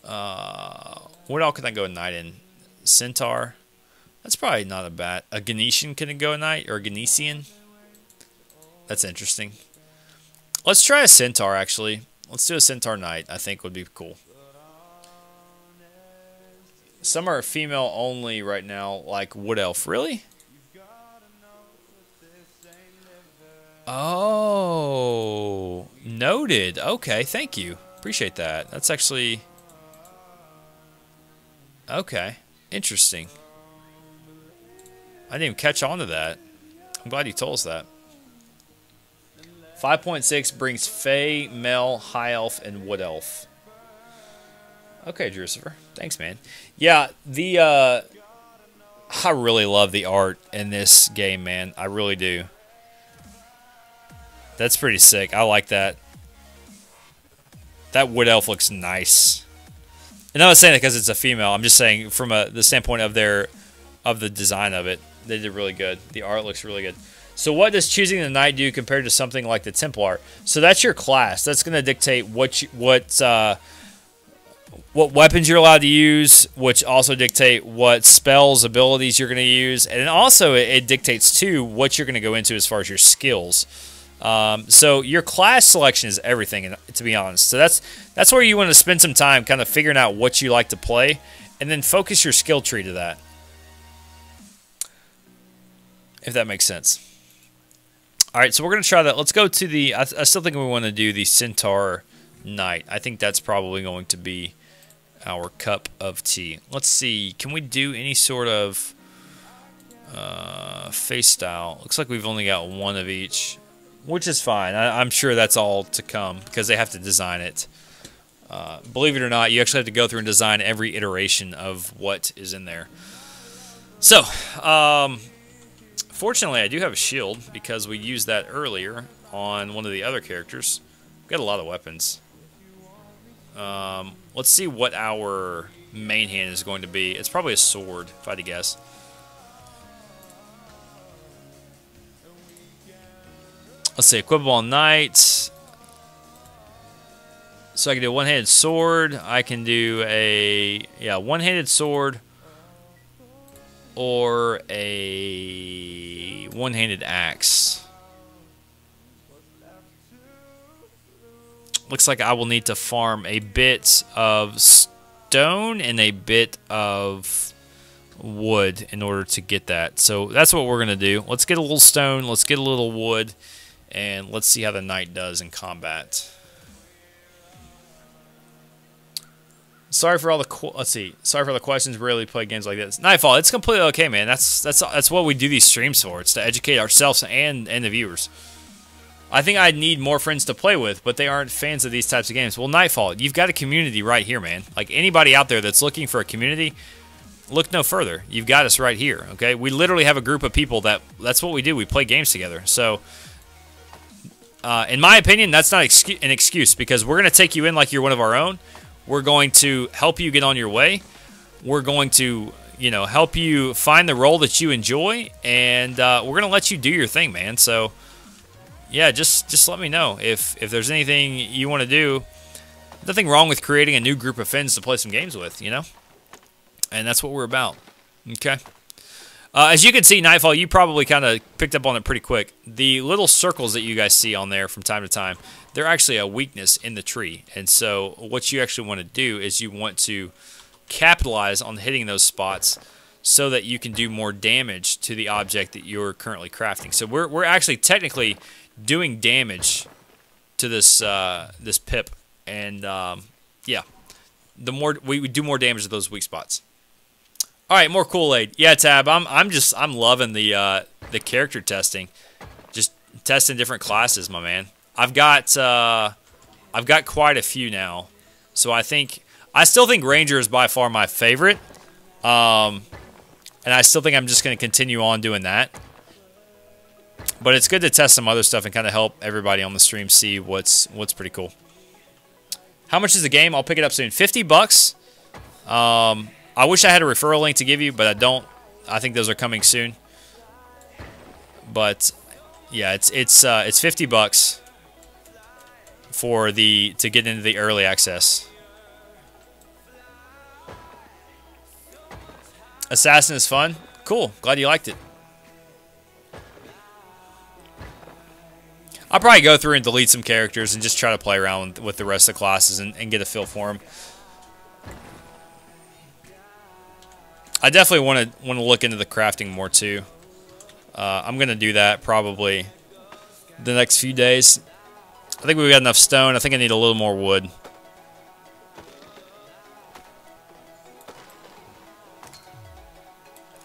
What else can I go a knight in? Centaur. That's probably not a bad. A Ganesian can go a knight, or a Ganesian. That's interesting. Let's try a Centaur, actually. Let's do a Centaur knight. I think would be cool. Some are female only right now, like Wood Elf. Really? Oh, noted. Okay, thank you. Appreciate that. That's actually... Okay, interesting. I didn't even catch on to that. I'm glad you told us that. 5.6 brings Fae, Mel, High Elf, and Wood Elf. Okay, Drucifer. Thanks, man. Yeah, I really love the art in this game, man. I really do. That's pretty sick. I like that. That Wood Elf looks nice. And I'm not saying it because it's a female. I'm just saying from the standpoint of the design of it. They did really good. The art looks really good. So what does choosing the knight do compared to something like the Templar? So that's your class. That's going to dictate what weapons you're allowed to use, which also dictate what spells, abilities you're going to use, and also it dictates too what you're going to go into as far as your skills. So your class selection is everything, to be honest. So that's where you want to spend some time kind of figuring out what you like to play, and then focus your skill tree to that. If that makes sense. All right, so we're going to try that. Let's go to the... I still think we want to do the Centaur Knight. I think that's probably going to be our cup of tea. Let's see. Can we do any sort of face style? Looks like we've only got one of each, which is fine. I'm sure that's all to come because they have to design it. Believe it or not, you actually have to go through and design every iteration of what is in there. So, fortunately, I do have a shield because we used that earlier on one of the other characters. We've got a lot of weapons. Let's see what our main hand is going to be. It's probably a sword, if I had to guess. Let's see, equipable knight. So I can do a one-handed sword. I can do a one-handed sword or a one-handed axe. Looks like I will need to farm a bit of stone and a bit of wood in order to get that. So that's what we're going to do. Let's get a little stone, let's get a little wood, and let's see how the knight does in combat. Sorry for all the Sorry for all the questions. Rarely play games like this. Nightfall. It's completely okay, man. That's what we do these streams for. It's to educate ourselves and the viewers. I think I need more friends to play with, but they aren't fans of these types of games. Well, Nightfall, you've got a community right here, man. Like anybody out there that's looking for a community, look no further. You've got us right here. Okay, we literally have a group of people that's what we do. We play games together. So, in my opinion, that's not an excuse because we're gonna take you in like you're one of our own. We're going to help you get on your way. We're going to, help you find the role that you enjoy, and we're going to let you do your thing, man. So, yeah, just let me know if there's anything you want to do. Nothing wrong with creating a new group of friends to play some games with, And that's what we're about. Okay. As you can see, Nightfall, you probably kind of picked up on it pretty quick. The little circles that you guys see on there from time to time, they're actually a weakness in the tree. And so what you actually want to do is you want to capitalize on hitting those spots so that you can do more damage to the object that you're currently crafting. So we're actually technically doing damage to this this pip, and yeah, the more we do more damage to those weak spots. All right, more Kool-Aid. Yeah, Tab. I'm loving the character testing, just testing different classes, my man. I've got quite a few now, So I still think Ranger is by far my favorite. And I still think I'm just going to continue on doing that. But it's good to test some other stuff and kind of help everybody on the stream see what's pretty cool. How much is the game? I'll pick it up soon. $50. I wish I had a referral link to give you, but I don't. I think those are coming soon. But yeah, it's $50 to get into the early access. Assassin is fun. Cool. Glad you liked it. I'll probably go through and delete some characters and just try to play around with the rest of the classes and get a feel for them. I definitely want to look into the crafting more too. I'm going to do that probably the next few days. I think we've got enough stone. I think I need a little more wood.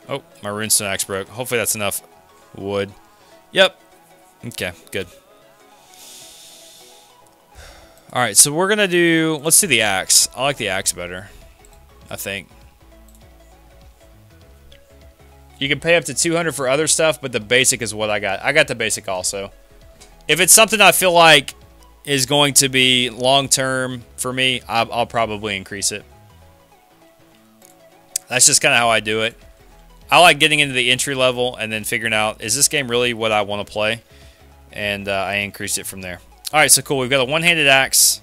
Oh, my runestone axe broke. Hopefully that's enough wood. Yep. Okay, good. Alright, so we're going to do... Let's do the axe. I like the axe better, I think. You can pay up to $200 for other stuff, but the basic is what I got. I got the basic also. If it's something I feel like is going to be long-term for me, I'll probably increase it. That's just kind of how I do it. I like getting into the entry level and then figuring out, is this game really what I want to play? And I increase it from there. Alright, so cool. We've got a one-handed axe.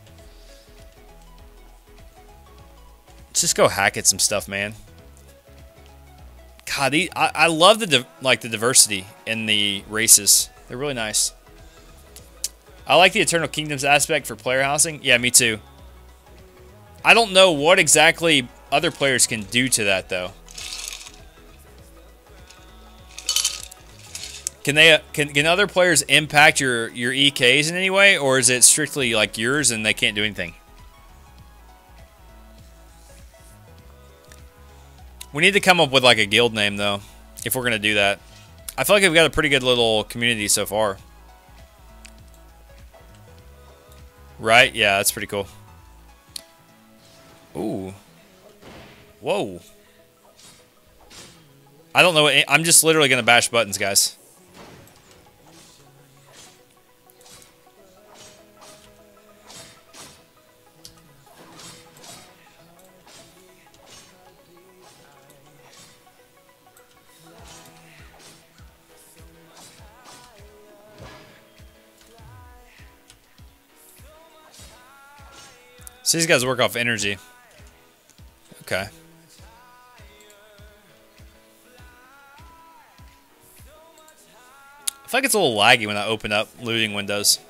Let's just go hack at some stuff, man. God, I love the diversity in the races. They're really nice. I like the Eternal Kingdoms aspect for player housing. Yeah, me too. I don't know what exactly other players can do to that, though. Can other players impact your EKs in any way, or is it strictly like yours and they can't do anything? We need to come up with like a guild name though, if we're gonna do that. I feel like we've got a pretty good little community so far. Right? Yeah, that's pretty cool. Ooh. Whoa. I don't know. I'm just literally gonna bash buttons, guys. So these guys work off energy. Okay. I feel like it's a little laggy when I open up looting windows.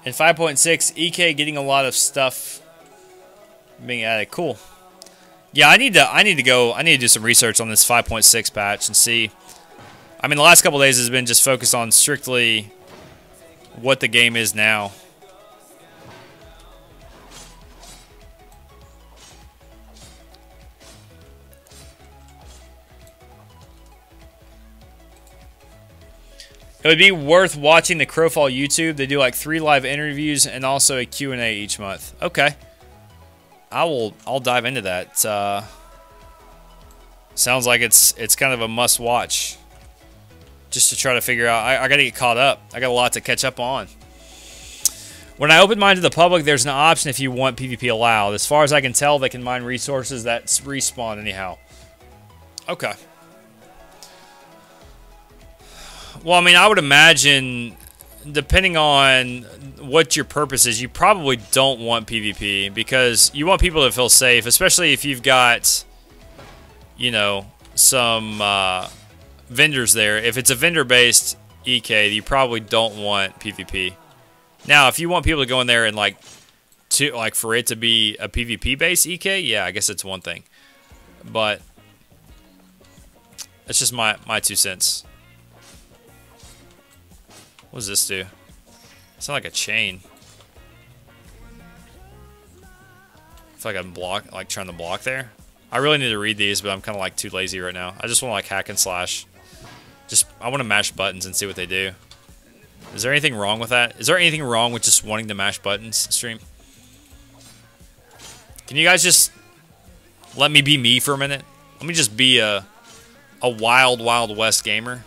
In 5.6, EK getting a lot of stuff being added. Cool. Yeah, I need to do some research on this 5.6 patch and see. I mean, the last couple of days has been just focused on strictly what the game is now. It would be worth watching the Crowfall YouTube. They do like 3 live interviews and also a Q&A each month. Okay. I'll dive into that. Sounds like it's kind of a must watch. Just to try to figure out. I got to get caught up. I got a lot to catch up on. When I open mine to the public, there's an option if you want PvP allowed. As far as I can tell, they can mine resources that respawn anyhow. Okay. Well, I mean, I would imagine, depending on what your purpose is, you probably don't want PvP because you want people to feel safe, especially if you've got, you know, some vendors there. If it's a vendor-based EK, you probably don't want PvP. Now, if you want people to go in there and for it to be a PvP-based EK, yeah, I guess it's one thing. But that's just my 2 cents. What does this do? It's not like a chain. I feel like I'm trying to block there. I really need to read these, but I'm kind of like too lazy right now. I just want to like hack and slash. I want to mash buttons and see what they do. Is there anything wrong with that? Is there anything wrong with just wanting to mash buttons, stream? Can you guys just let me be me for a minute? Let me just be a wild, wild west gamer.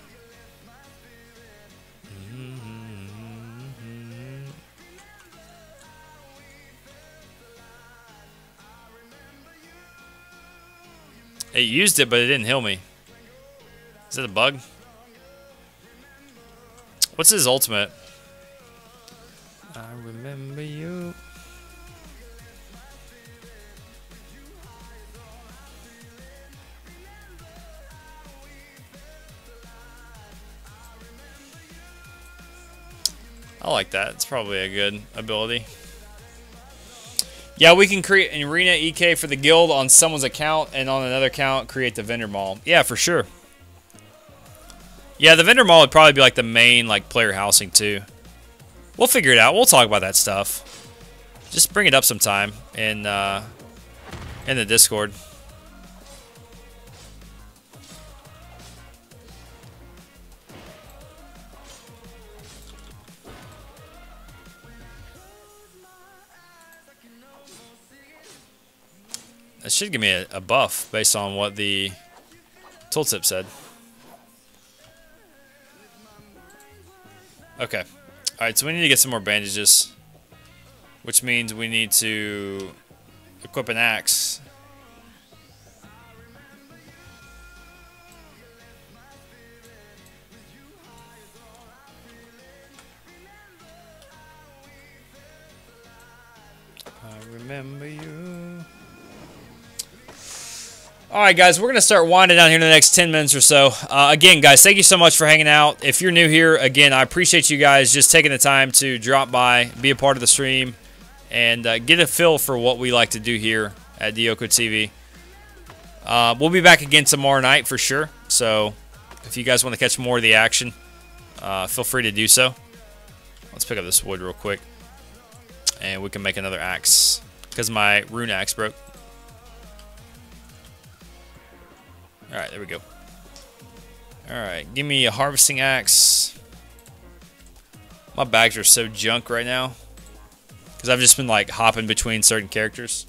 It used it, but it didn't heal me. Is it a bug? What's his ultimate? I remember you. I like that. It's probably a good ability. Yeah, we can create an arena EK for the guild on someone's account, and on another account, create the vendor mall. Yeah, for sure. Yeah, the vendor mall would probably be like the main like player housing too. We'll figure it out. We'll talk about that stuff. Just bring it up sometime in the Discord. It should give me a buff based on what the tooltip said. Okay. Alright, so we need to get some more bandages. Which means we need to equip an axe. I remember you. Alright guys, we're going to start winding down here in the next 10 minutes or so. Again guys, thank you so much for hanging out. If you're new here, again, I appreciate you guys just taking the time to drop by, be a part of the stream, and get a feel for what we like to do here at Dioko TV. We'll be back again tomorrow night for sure, so if you guys want to catch more of the action, feel free to do so. Let's pick up this wood real quick, and we can make another axe, because my rune axe broke. Alright, there we go. Alright, give me a harvesting axe. My bags are so junk right now, because I've just been like hopping between certain characters.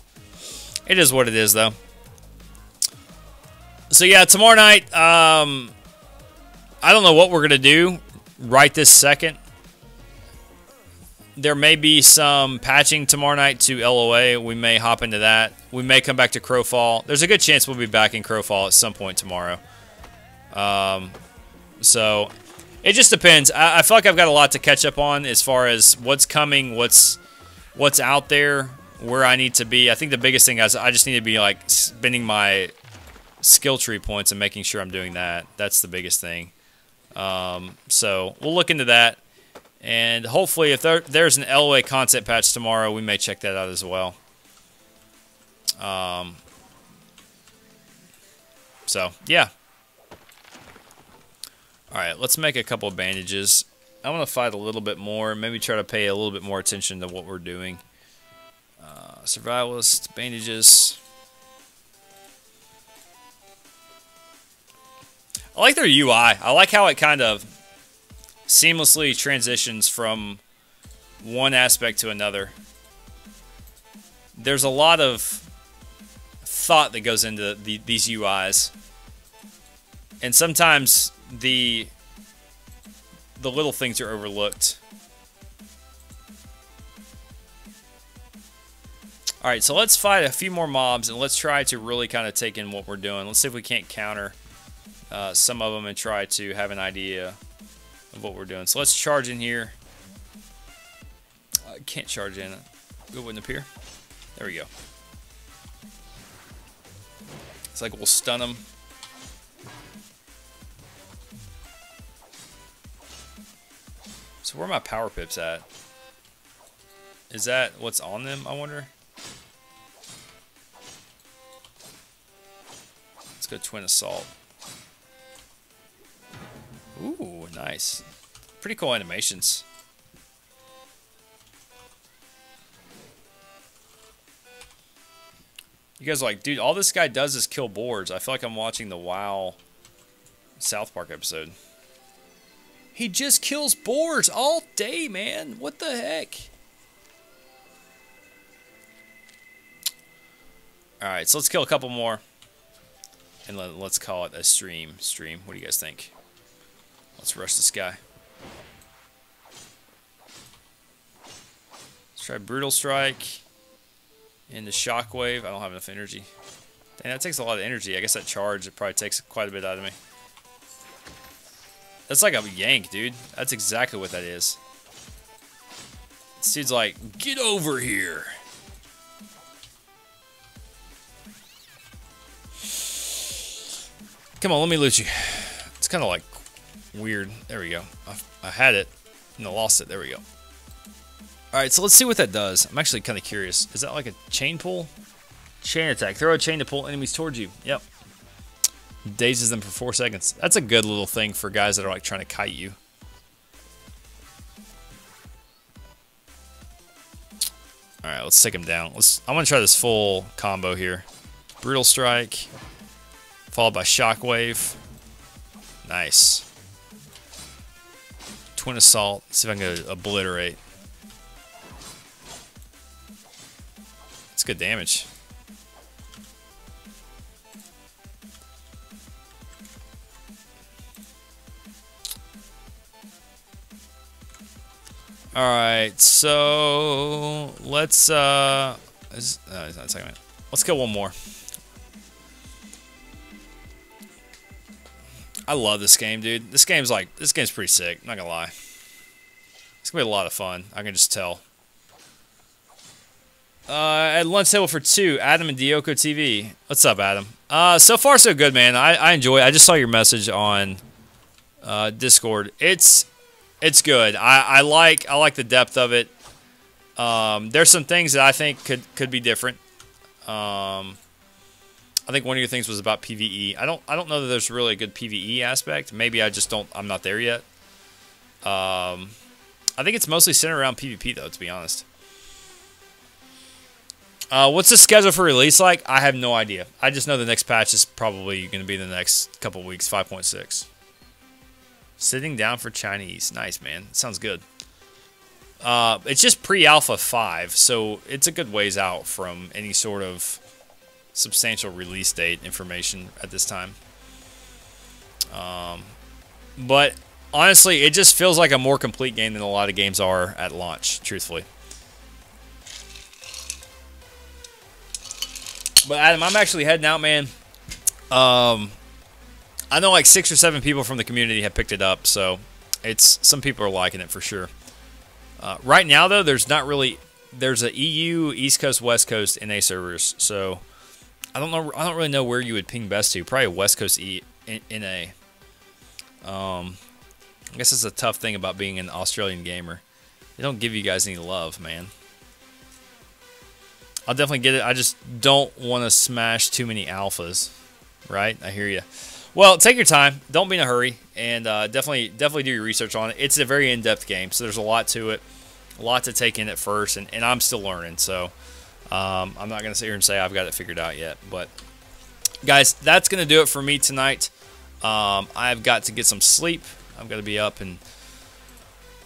It is what it is though. So yeah, tomorrow night, I don't know what we're going to do right this second. There may be some patching tomorrow night to LOA. We may hop into that. We may come back to Crowfall. There's a good chance we'll be back in Crowfall at some point tomorrow. So it just depends. I feel like I've got a lot to catch up on as far as what's coming, what's out there, where I need to be. I think the biggest thing is I just need to be like spending my skill tree points and making sure I'm doing that. That's the biggest thing. So we'll look into that. And hopefully if there's an LOA content patch tomorrow, we may check that out as well. So, yeah. Alright, let's make a couple of bandages. I want to fight a little bit more. Maybe try to pay a little bit more attention to what we're doing. Survivalist, bandages. I like their UI. I like how it kind of seamlessly transitions from one aspect to another. There's a lot of thought that goes into these UIs, and sometimes the little things are overlooked. Alright, so let's fight a few more mobs and let's try to really kind of take in what we're doing. Let's see if we can't counter some of them and try to have an idea of what we're doing. So let's charge in here. I can't charge in. It wouldn't appear. There we go. It's like we'll stun them. So where are my power pips at? Is that what's on them, I wonder? Let's go twin assault. Ooh, nice. Pretty cool animations. You guys are like, dude, all this guy does is kill boars. I feel like I'm watching the WoW South Park episode. He just kills boars all day, man. What the heck? Alright, so let's kill a couple more. And let's call it a stream. What do you guys think? Let's rush this guy. Let's try Brutal Strike. Into Shockwave. I don't have enough energy. Dang, that takes a lot of energy. I guess that charge, it probably takes quite a bit out of me. That's like a yank, dude. That's exactly what that is. This dude's like, get over here. Come on, let me loot you. It's kind of like weird. There we go. I had it and I lost it. There we go. Alright, so let's see what that does. I'm actually kind of curious. Is that like a chain pull? Chain attack. Throw a chain to pull enemies towards you. Yep. Dazes them for 4 seconds. That's a good little thing for guys that are like trying to kite you. Alright, let's take him down. I'm going to try this full combo here. Brutal Strike. Followed by Shockwave. Nice. Twin Assault. Let's see if I can obliterate. It's good damage. Alright, so let's let's kill one more. I love this game, dude. This game's pretty sick, I'm not gonna lie. It's gonna be a lot of fun, I can just tell. At lunch table for 2, Adam and Dioko TV. What's up, Adam? So far so good, man. I enjoy it. I just saw your message on Discord. It's good. I like the depth of it. There's some things that I think could be different. I think one of your things was about PvE. I don't know that there's really a good PvE aspect. Maybe I'm not there yet. I think it's mostly centered around PvP though, to be honest. What's the schedule for release like? I have no idea. I just know the next patch is probably going to be the next couple weeks, 5.6. Sitting down for Chinese. Nice, man. Sounds good. It's just pre-alpha 5, so it's a good ways out from any sort of substantial release date information at this time. But honestly, it just feels like a more complete game than a lot of games are at launch, truthfully. But Adam, I'm actually heading out, man. I know like 6 or 7 people from the community have picked it up, so some people are liking it for sure. Right now, though, there's a EU, East Coast, West Coast NA servers, so I don't really know where you would ping best to. Probably West Coast NA. I guess it's a tough thing about being an Australian gamer. They don't give you guys any love, man. I'll definitely get it. I just don't want to smash too many alphas, right? I hear you. Well, take your time. Don't be in a hurry, and definitely do your research on it. It's a very in-depth game, so there's a lot to it, a lot to take in at first, and I'm still learning. So I'm not going to sit here and say I've got it figured out yet. But guys, that's going to do it for me tonight. I've got to get some sleep. I'm going to be up in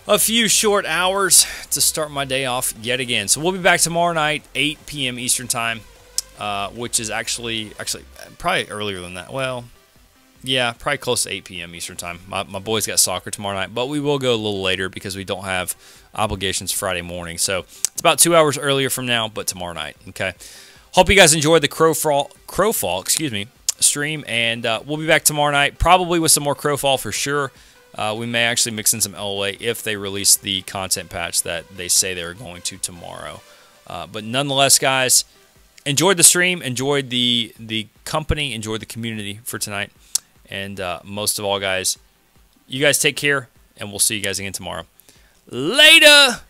a few short hours to start my day off yet again. So we'll be back tomorrow night, 8 p.m. Eastern Time, which is actually probably earlier than that. Well, yeah, probably close to 8 p.m. Eastern Time. My boys got soccer tomorrow night, but we will go a little later because we don't have obligations Friday morning. So it's about 2 hours earlier from now, but tomorrow night. Okay. Hope you guys enjoyed the Crowfall, stream, and we'll be back tomorrow night, probably with some more Crowfall for sure. We may actually mix in some LOA if they release the content patch that they say they're going to tomorrow. But nonetheless, guys, enjoyed the stream, enjoyed the company, enjoyed the community for tonight. And most of all, guys, you guys take care, and we'll see you guys again tomorrow. Later!